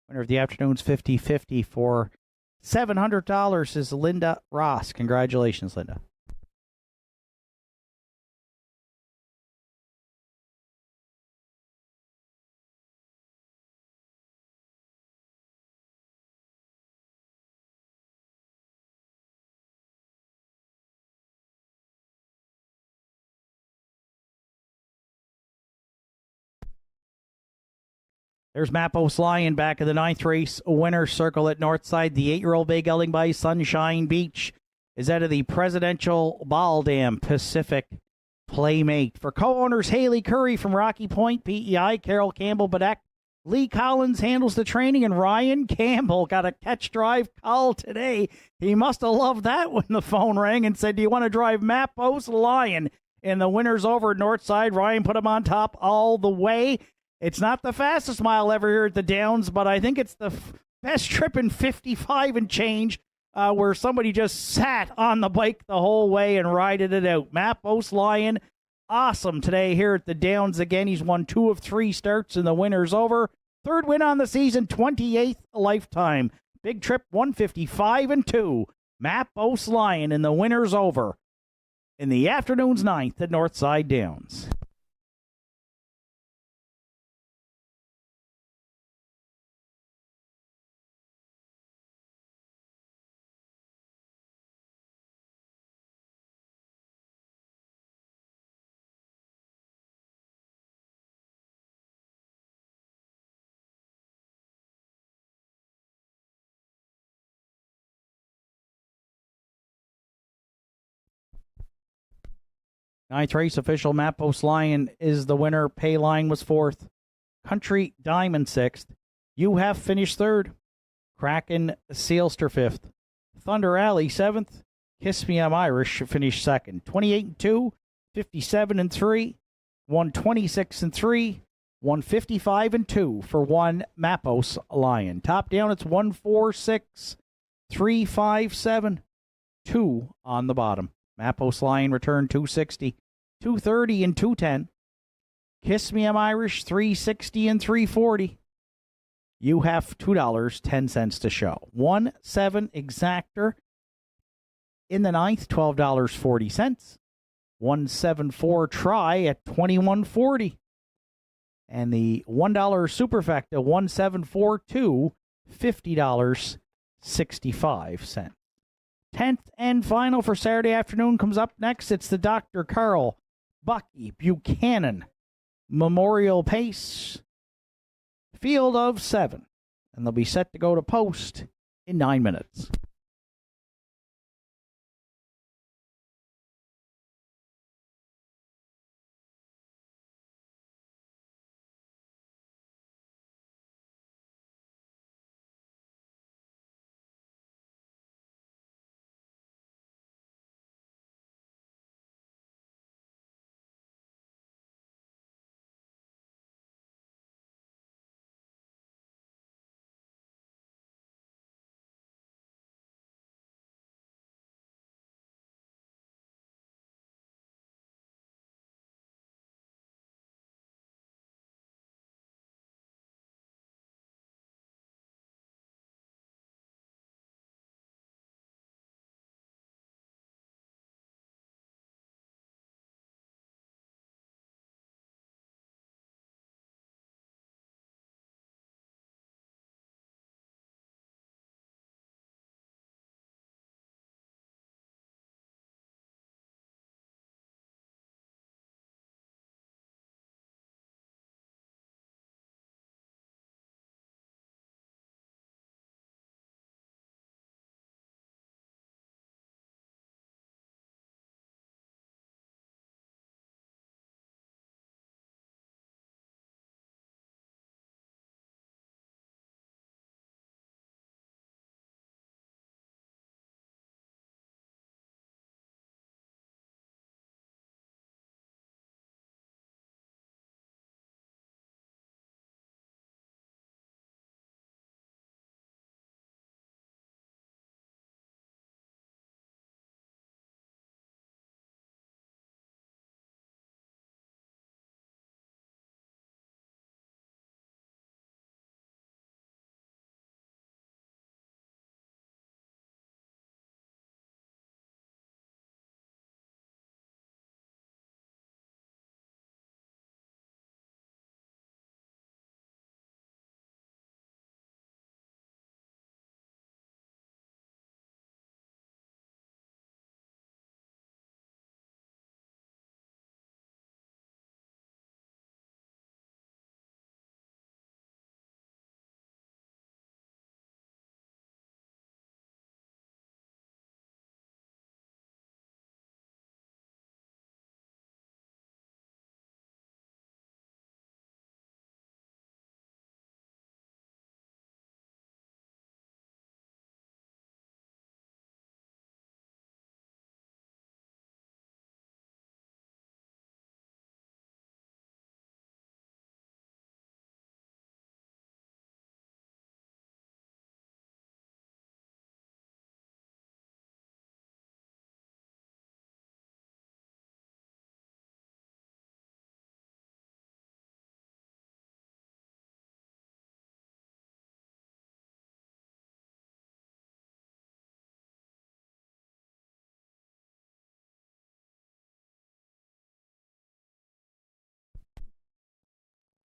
Winner of the afternoon's 50-50 for $700 is Linda Ross. Congratulations, Linda. There's Mappos Lion back in the 9th race winner's circle at Northside. The 8-year-old bay gelding by Sunshine Beach is out of the Presidential Ball Dam Pacific Playmate. For co-owners Haley Curry from Rocky Point, PEI, Carol Campbell Bedeck, Lee Collins handles the training, and Ryan Campbell got a catch drive call today. He must have loved that when the phone rang and said, do you want to drive Mappos Lion? And the winner's over at Northside. Ryan put him on top all the way. It's not the fastest mile ever here at the Downs, but I think it's the best trip in 55 and change where somebody just sat on the bike the whole way and rided it out. Mappos Lion, awesome today here at the Downs again. He's won 2 of 3 starts, and the winner's over. 3rd win on the season, 28th lifetime. Big trip, 155 and 2. Mappos Lion, and the winner's over in the afternoon's 9th at Northside Downs. Ninth race official, Mappos Lion is the winner. Payline was 4th. Country Diamond 6th. You Have finished 3rd. Kraken Sealster 5th. Thunder Alley 7th. Kiss Me I'm Irish finished 2nd. 28 and 2, 57 and 3, 126 and 3, 155 and 2 for one Mappos Lion. Top down, it's 146, 357, 2 on the bottom. Mappos Lion returned 260, 230 and 210. Kiss Me I'm Irish 360 and 340. You have $2.10 to show. 1-7 exactor in the 9th, $12.40. 174 try at $21.40. And the $1 superfecta 1742, $50.65. 10th and final for Saturday afternoon comes up next. It's the Dr. Carl Bucky Buchanan Memorial Pace Field of 7. And they'll be set to go to post in 9 minutes.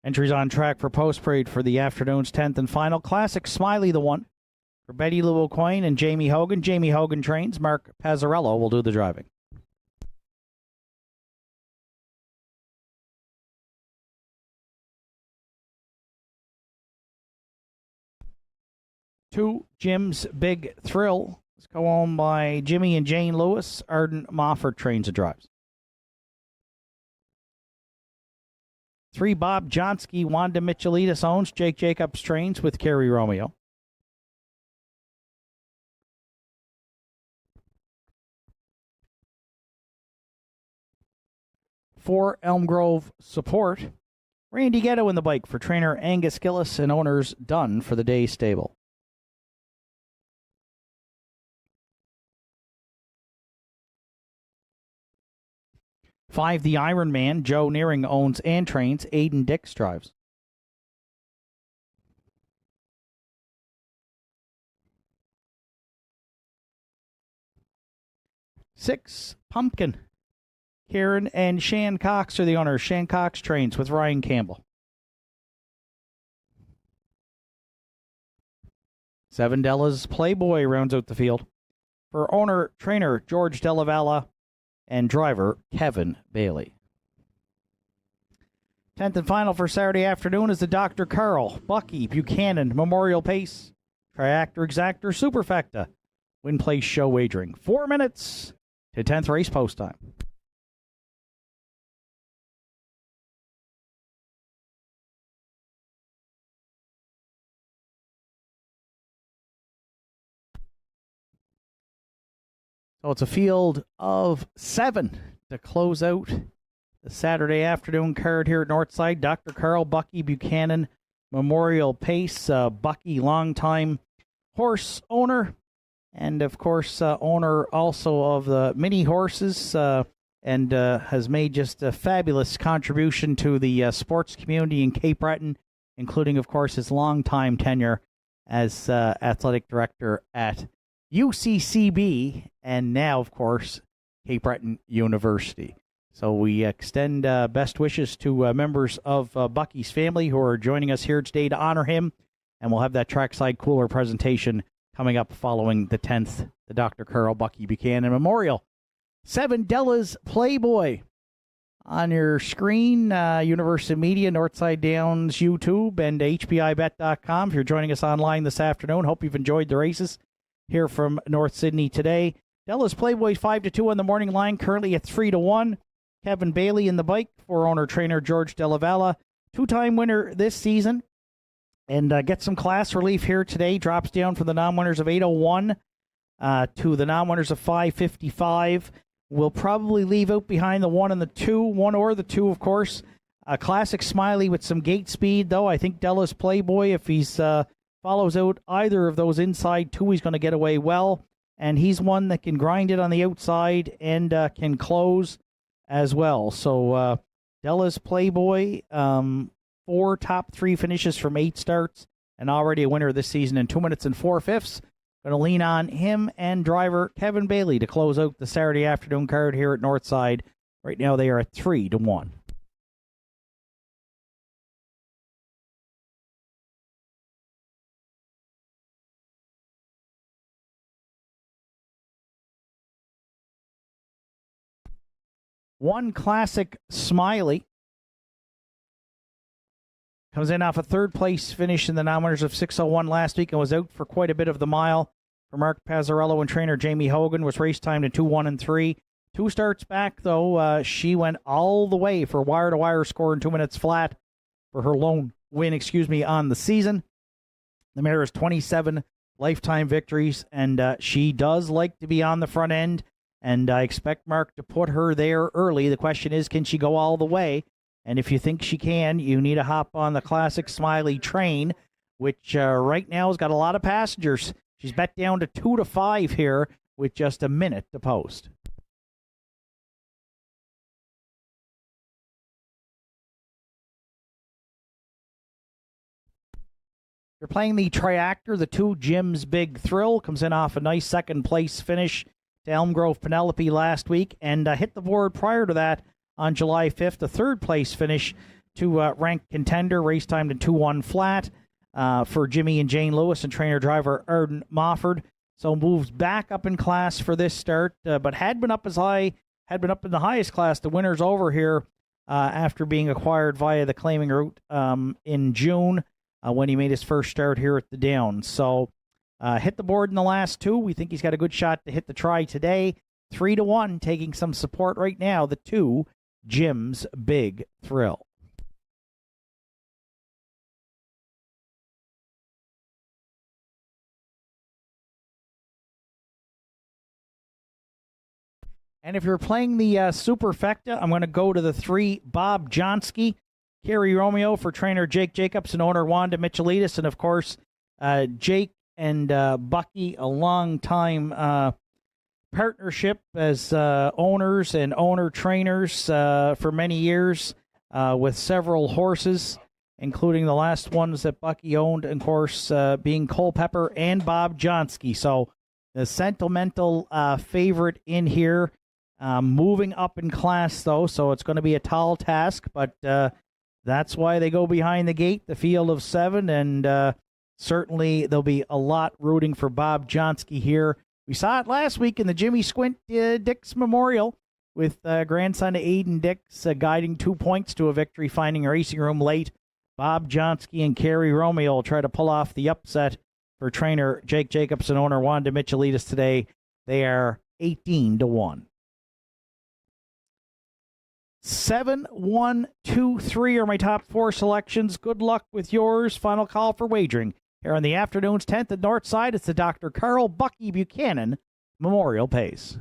Entries on track for post parade for the afternoon's 10th and final. Classic Smiley, the one for Betty Lou O'Coin and Jamie Hogan. Jamie Hogan trains. Mark Pazzarello will do the driving. Two, Jim's Big Thrill. Let's go on by Jimmy and Jane Lewis. Arden Mofford trains and drives. 3, Bob Johnsky, Wanda Michelitis owns. Jake Jacobs trains with Kerry Romeo. 4, Elm Grove Support. Randy Ghetto in the bike for trainer Angus Gillis and owners Dunn for the day stable. 5, the Iron Man. Joe Nearing owns and trains. Aiden Dix drives. 6, Pumpkin. Karen and Shan Cox are the owners. Shan Cox trains with Ryan Campbell. 7, Della's Playboy rounds out the field for owner-trainer George Della Valle and driver Kevin Bailey. 10th and final for Saturday afternoon is the Dr. Carl Bucky Buchanan Memorial Pace Triactor Exactor Superfecta Win Place Show wagering. 4 minutes to 10th race post time. So it's a field of 7 to close out the Saturday afternoon card here at Northside. Dr. Carl Bucky Buchanan Memorial Pace. Bucky, longtime horse owner, and of course owner also of the mini horses, and has made just a fabulous contribution to the sports community in Cape Breton, including, of course, his longtime tenure as athletic director at UCCB, and now, of course, Cape Breton University. So we extend best wishes to members of Bucky's family who are joining us here today to honor him, and we'll have that trackside cooler presentation coming up following the 10th, the Dr. Carl Bucky Buchanan Memorial. 7, Della's Playboy on your screen, Universal Media, Northside Downs YouTube, and HBIBet.com. If you're joining us online this afternoon, hope you've enjoyed the races here from North Sydney today. Della's Playboy 5-2 on the morning line, currently at 3-1. Kevin Bailey in the bike for owner-trainer George Della Valle, 2-time winner this season, and get some class relief here today. Drops down from the non-winners of 801 to the non-winners of 555. We'll probably leave out behind the 1 and the 2, 1 or the 2, of course. Classic Smiley with some gate speed, though. I think Della's Playboy, if he's follows out either of those inside 2, he's going to get away well. And he's one that can grind it on the outside and can close as well. So Della's Playboy, 4 top 3 finishes from 8 starts, and already a winner this season in 2 minutes and 4/5. Going to lean on him and driver Kevin Bailey to close out the Saturday afternoon card here at Northside. Right now they are at 3-1. One, Classic Smiley comes in off a third-place finish in the non-winners of 601 last week and was out for quite a bit of the mile for Mark Pazzarello and trainer Jamie Hogan. Was race time to 2-1 and 3. 2 starts back, though, she went all the way for wire-to-wire score in 2 minutes flat for her lone win, on the season. The mare has 27 lifetime victories, and she does like to be on the front end. And I expect Mark to put her there early. The question is, can she go all the way? And if you think she can, you need to hop on the Classic Smiley train, which right now has got a lot of passengers. She's bet down to 2-5 here with just a minute to post. You're playing the Triactor. The 2, Jim's Big Thrill, comes in off a nice second-place finish to Elm Grove Penelope last week, and hit the board prior to that on July 5th, a third-place finish to ranked contender, race time to 2-1 flat for Jimmy and Jane Lewis and trainer driver Arden Mofford. So moves back up in class for this start, but had been up in the highest class. The winner's over here after being acquired via the claiming route in June when he made his first start here at the Downs. So hit the board in the last two. We think he's got a good shot to hit the try today. 3-1, taking some support right now. The 2, Jim's Big Thrill. And if you're playing the Superfecta, I'm going to go to the 3, Bob Johnsky, Kerry Romeo for trainer Jake Jacobs and owner Wanda Michelitis. And, of course, Jake and Bucky, a long-time partnership as owners and owner-trainers for many years with several horses, including the last ones that Bucky owned, and, of course, being Culpepper and Bob Johnsky. So the sentimental favorite in here. Moving up in class, though, so it's going to be a tall task, but that's why they go behind the gate, the field of 7, and certainly there'll be a lot rooting for Bob Johnsky here. We saw it last week in the Jimmy Squint Dix Memorial with grandson Aiden Dix guiding 2 points to a victory, finding a racing room late. Bob Johnsky and Kerry Romeo will try to pull off the upset for trainer Jake Jacobs and owner Wanda Michelitis today. They are 18-1. 7, 1, 2, 3 are my top 4 selections. Good luck with yours. Final call for wagering. Here on the afternoon's 10th at Northside, it's the Dr. Carl Bucky Buchanan Memorial Pace.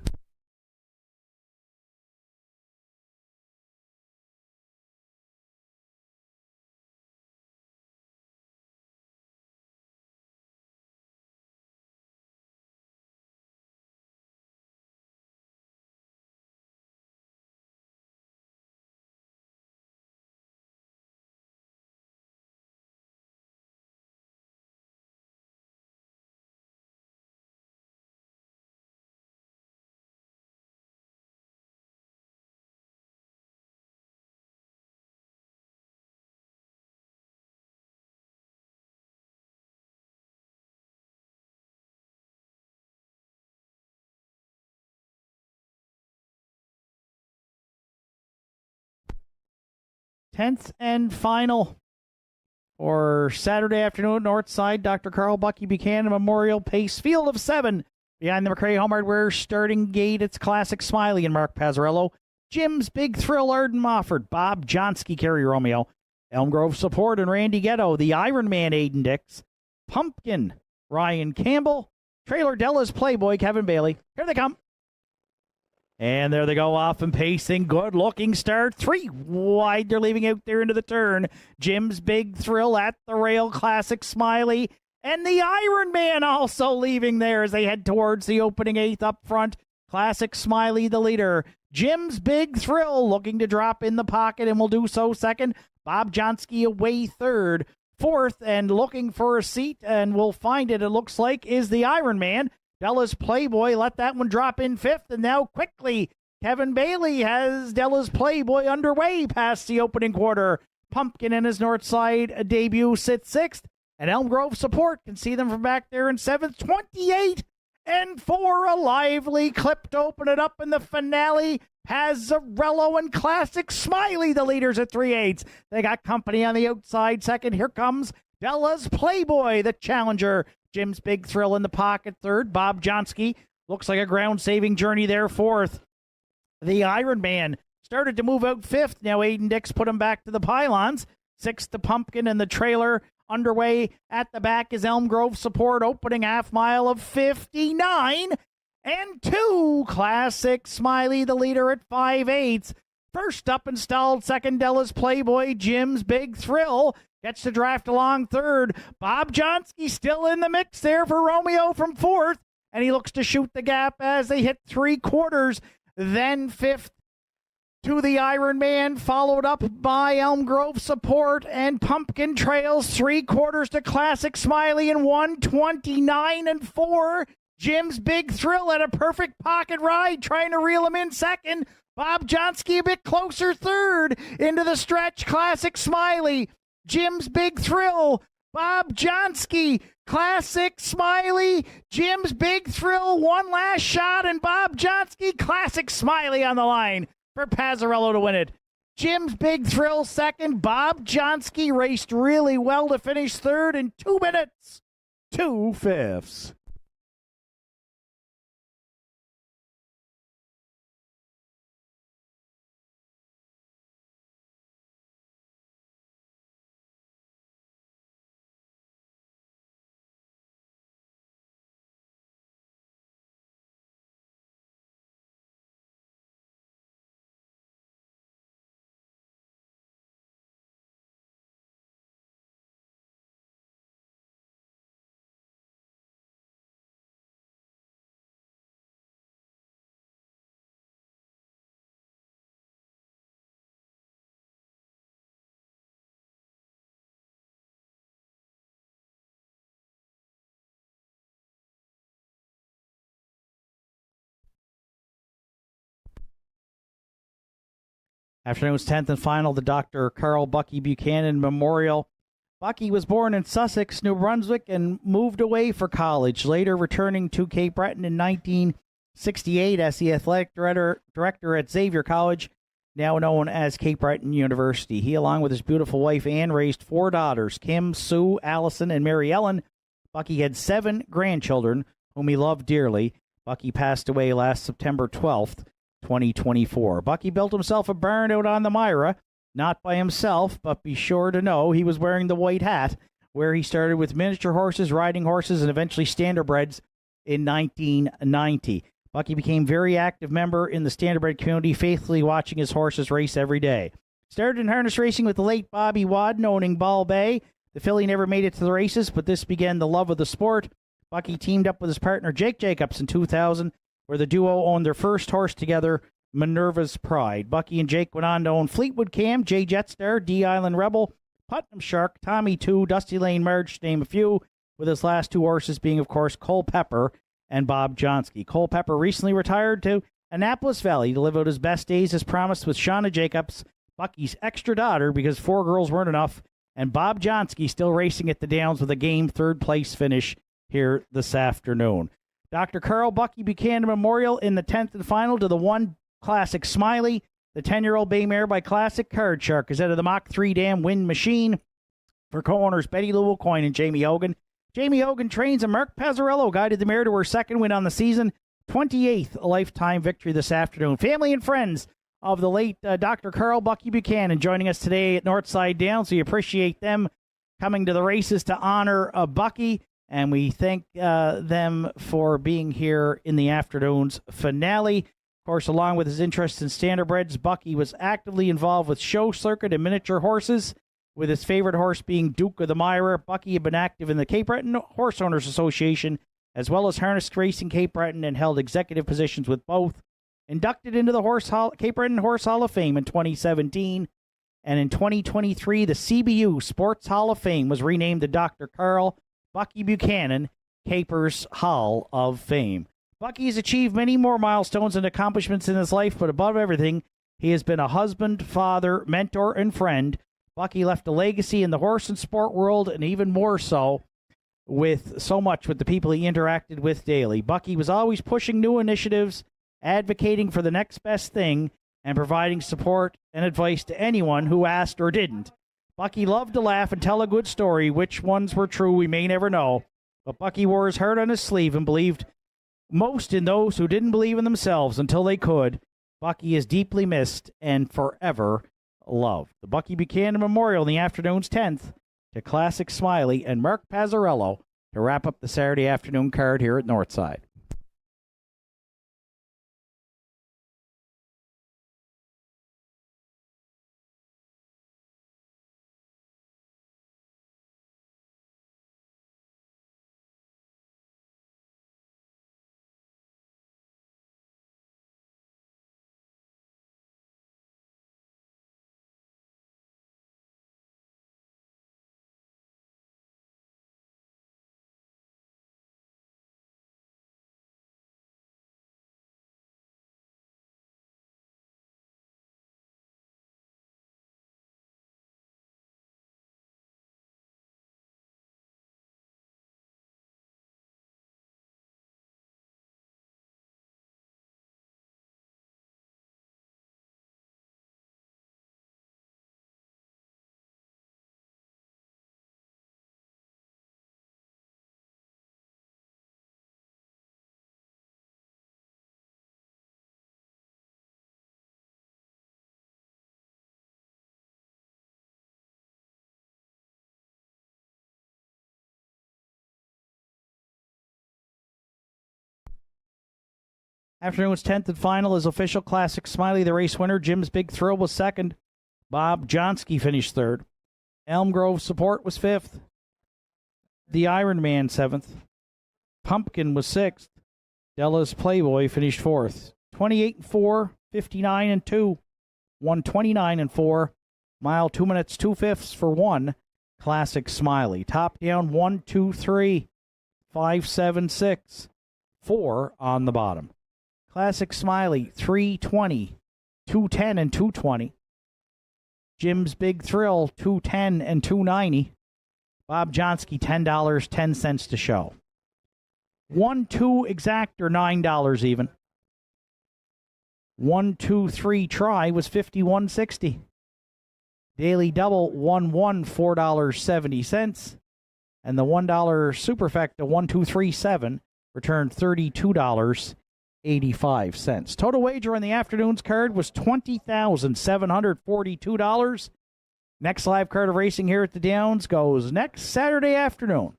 Tenth and final for Saturday afternoon, Northside, Dr. Carl Bucky Buchanan Memorial Pace, field of 7. Behind the McRae Home Hardware starting gate, it's Classic Smiley and Mark Pazzarello. Jim's Big Thrill, Arden Mofford. Bob Johnsky, Kerry Romeo. Elm Grove Support and Randy Ghetto. The Iron Man, Aiden Dix. Pumpkin, Ryan Campbell. Trailer Della's Playboy, Kevin Bailey. Here they come. And there they go off and pacing. Good-looking start. 3 wide. They're leaving out there into the turn. Jim's Big Thrill at the rail. Classic Smiley. And the Iron Man also leaving there as they head towards the opening 8th up front. Classic Smiley, the leader. Jim's Big Thrill looking to drop in the pocket and will do so second. Bob Johnsky away third. 4th and looking for a seat, and we'll find it, it looks like, is the Iron Man. Della's Playboy let that one drop in 5th, and now quickly Kevin Bailey has Della's Playboy underway past the opening quarter. Pumpkin in his Northside debut sits 6th, and Elm Grove Support can see them from back there in 7th. 28 and 4, a lively clip to open it up in the finale. Pazzarello and Classic Smiley, the leaders at 3/8. They got company on the outside second. Here comes Della's Playboy, the challenger. Jim's Big Thrill in the pocket third. Bob Johnsky looks like a ground-saving journey there 4th. The Iron Man started to move out 5th. Now Aiden Dix put him back to the pylons. 6th, the Pumpkin and the trailer underway. At the back is Elm Grove Support, opening half mile of 59 and 2. Classic Smiley, the leader at 5/8. First up installed, second Della's Playboy. Jim's Big Thrill gets the draft along third. Bob Johnsky still in the mix there for Romeo from 4th, and he looks to shoot the gap as they hit 3/4. Then 5th to the Iron Man, followed up by Elm Grove Support, and Pumpkin trails 3/4 to Classic Smiley in 1:29 and 4. Jim's Big Thrill at a perfect pocket ride, trying to reel him in second. Bob Johnsky a bit closer third. Into the stretch, Classic Smiley. Jim's Big Thrill. Bob Johnsky, Classic Smiley, Jim's Big Thrill, one last shot, and Bob Johnsky, Classic Smiley on the line for Pazzarello to win it. Jim's Big Thrill second. Bob Johnsky raced really well to finish third in 2 minutes, 2/5. Afternoon's 10th and final, the Dr. Carl Bucky Buchanan Memorial. Bucky was born in Sussex, New Brunswick, and moved away for college, later returning to Cape Breton in 1968 as the athletic director at Xavier College, now known as Cape Breton University. He, along with his beautiful wife Anne, raised 4 daughters, Kim, Sue, Allison, and Mary Ellen. Bucky had 7 grandchildren, whom he loved dearly. Bucky passed away last September 12th. 2024. Bucky built himself a barn out on the Myra, not by himself, but be sure to know he was wearing the white hat, where he started with miniature horses, riding horses, and eventually standardbreds in 1990. Bucky became a very active member in the standardbred community, faithfully watching his horses race every day. Started in harness racing with the late Bobby Wadden owning Ball Bay. The filly never made it to the races, but this began the love of the sport. Bucky teamed up with his partner Jake Jacobs in 2000, where the duo owned their first horse together, Minerva's Pride. Bucky and Jake went on to own Fleetwood Cam, Jay Jetstar, D Island Rebel, Putnam Shark, Tommy 2, Dusty Lane March, to name a few, with his last 2 horses being, of course, Culpepper and Bob Johnsky. Culpepper recently retired to Annapolis Valley to live out his best days as promised with Shauna Jacobs, Bucky's extra daughter, because 4 girls weren't enough, and Bob Johnsky still racing at the Downs with a game 3rd place finish here this afternoon. Dr. Carl Bucky Buchanan Memorial in the 10th and final to the 1 Classic Smiley. The 10-year-old bay mare by Classic Card Shark is out of the Mach 3 Dam Wind Machine for co-owners Betty Lou Coyne and Jamie Hogan. Jamie Hogan trains, and Mark Pazzarello guided the mare to her 2nd win on the season, 28th lifetime victory this afternoon. Family and friends of the late Dr. Carl Bucky Buchanan joining us today at Northside Downs. We appreciate them coming to the races to honor Bucky. And we thank them for being here in the afternoon's finale. Of course, along with his interest in standardbreds, Bucky was actively involved with show circuit and miniature horses, with his favorite horse being Duke of the Myra. Bucky had been active in the Cape Breton Horse Owners Association, as well as Harness Racing Cape Breton, and held executive positions with both. Inducted into the Cape Breton Horse Hall of Fame in 2017. And in 2023, the CBU Sports Hall of Fame was renamed the Dr. Carl Bucky Buchanan Capers Hall of Fame. Bucky has achieved many more milestones and accomplishments in his life, but above everything, he has been a husband, father, mentor, and friend. Bucky left a legacy in the horse and sport world, and even more so with the people he interacted with daily. Bucky was always pushing new initiatives, advocating for the next best thing, and providing support and advice to anyone who asked or didn't. Bucky loved to laugh and tell a good story. Which ones were true, we may never know. But Bucky wore his heart on his sleeve and believed most in those who didn't believe in themselves until they could. Bucky is deeply missed and forever loved. The Bucky Buchanan Memorial in the afternoon's 10th to Classic Smiley and Mark Pazzarello to wrap up the Saturday afternoon card here at Northside. Afternoon's 10th and final is official Classic Smiley, the race winner. Jim's Big Thrill was second. Bob Johnsky finished third. Elm Grove Support was fifth. The Iron Man seventh. Pumpkin was sixth. Della's Playboy finished fourth. 28-4, 59-2, 129-4. Mile 2 minutes 2/5 for one. Classic Smiley. Top down 1, 2, 3, 5, 7, 6, 4 on the bottom. Classic Smiley 320, 210 and 220. Jim's Big Thrill 210 and 290. Bob Johnsky $10.10 to show. 1, 2 exact or $9 even. 1, 2, 3 try was $51.60. Daily double 1, 1 $4.70. And the $1 superfecta 1, 2, 3, 7 returned $32.85. Total wager on the afternoon's card was $20,742. Next live card of racing here at the Downs goes next Saturday afternoon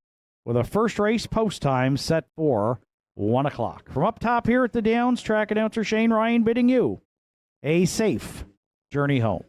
with a first race post time set for 1 o'clock. From up top here at the Downs, track announcer Shane Ryan bidding you a safe journey home.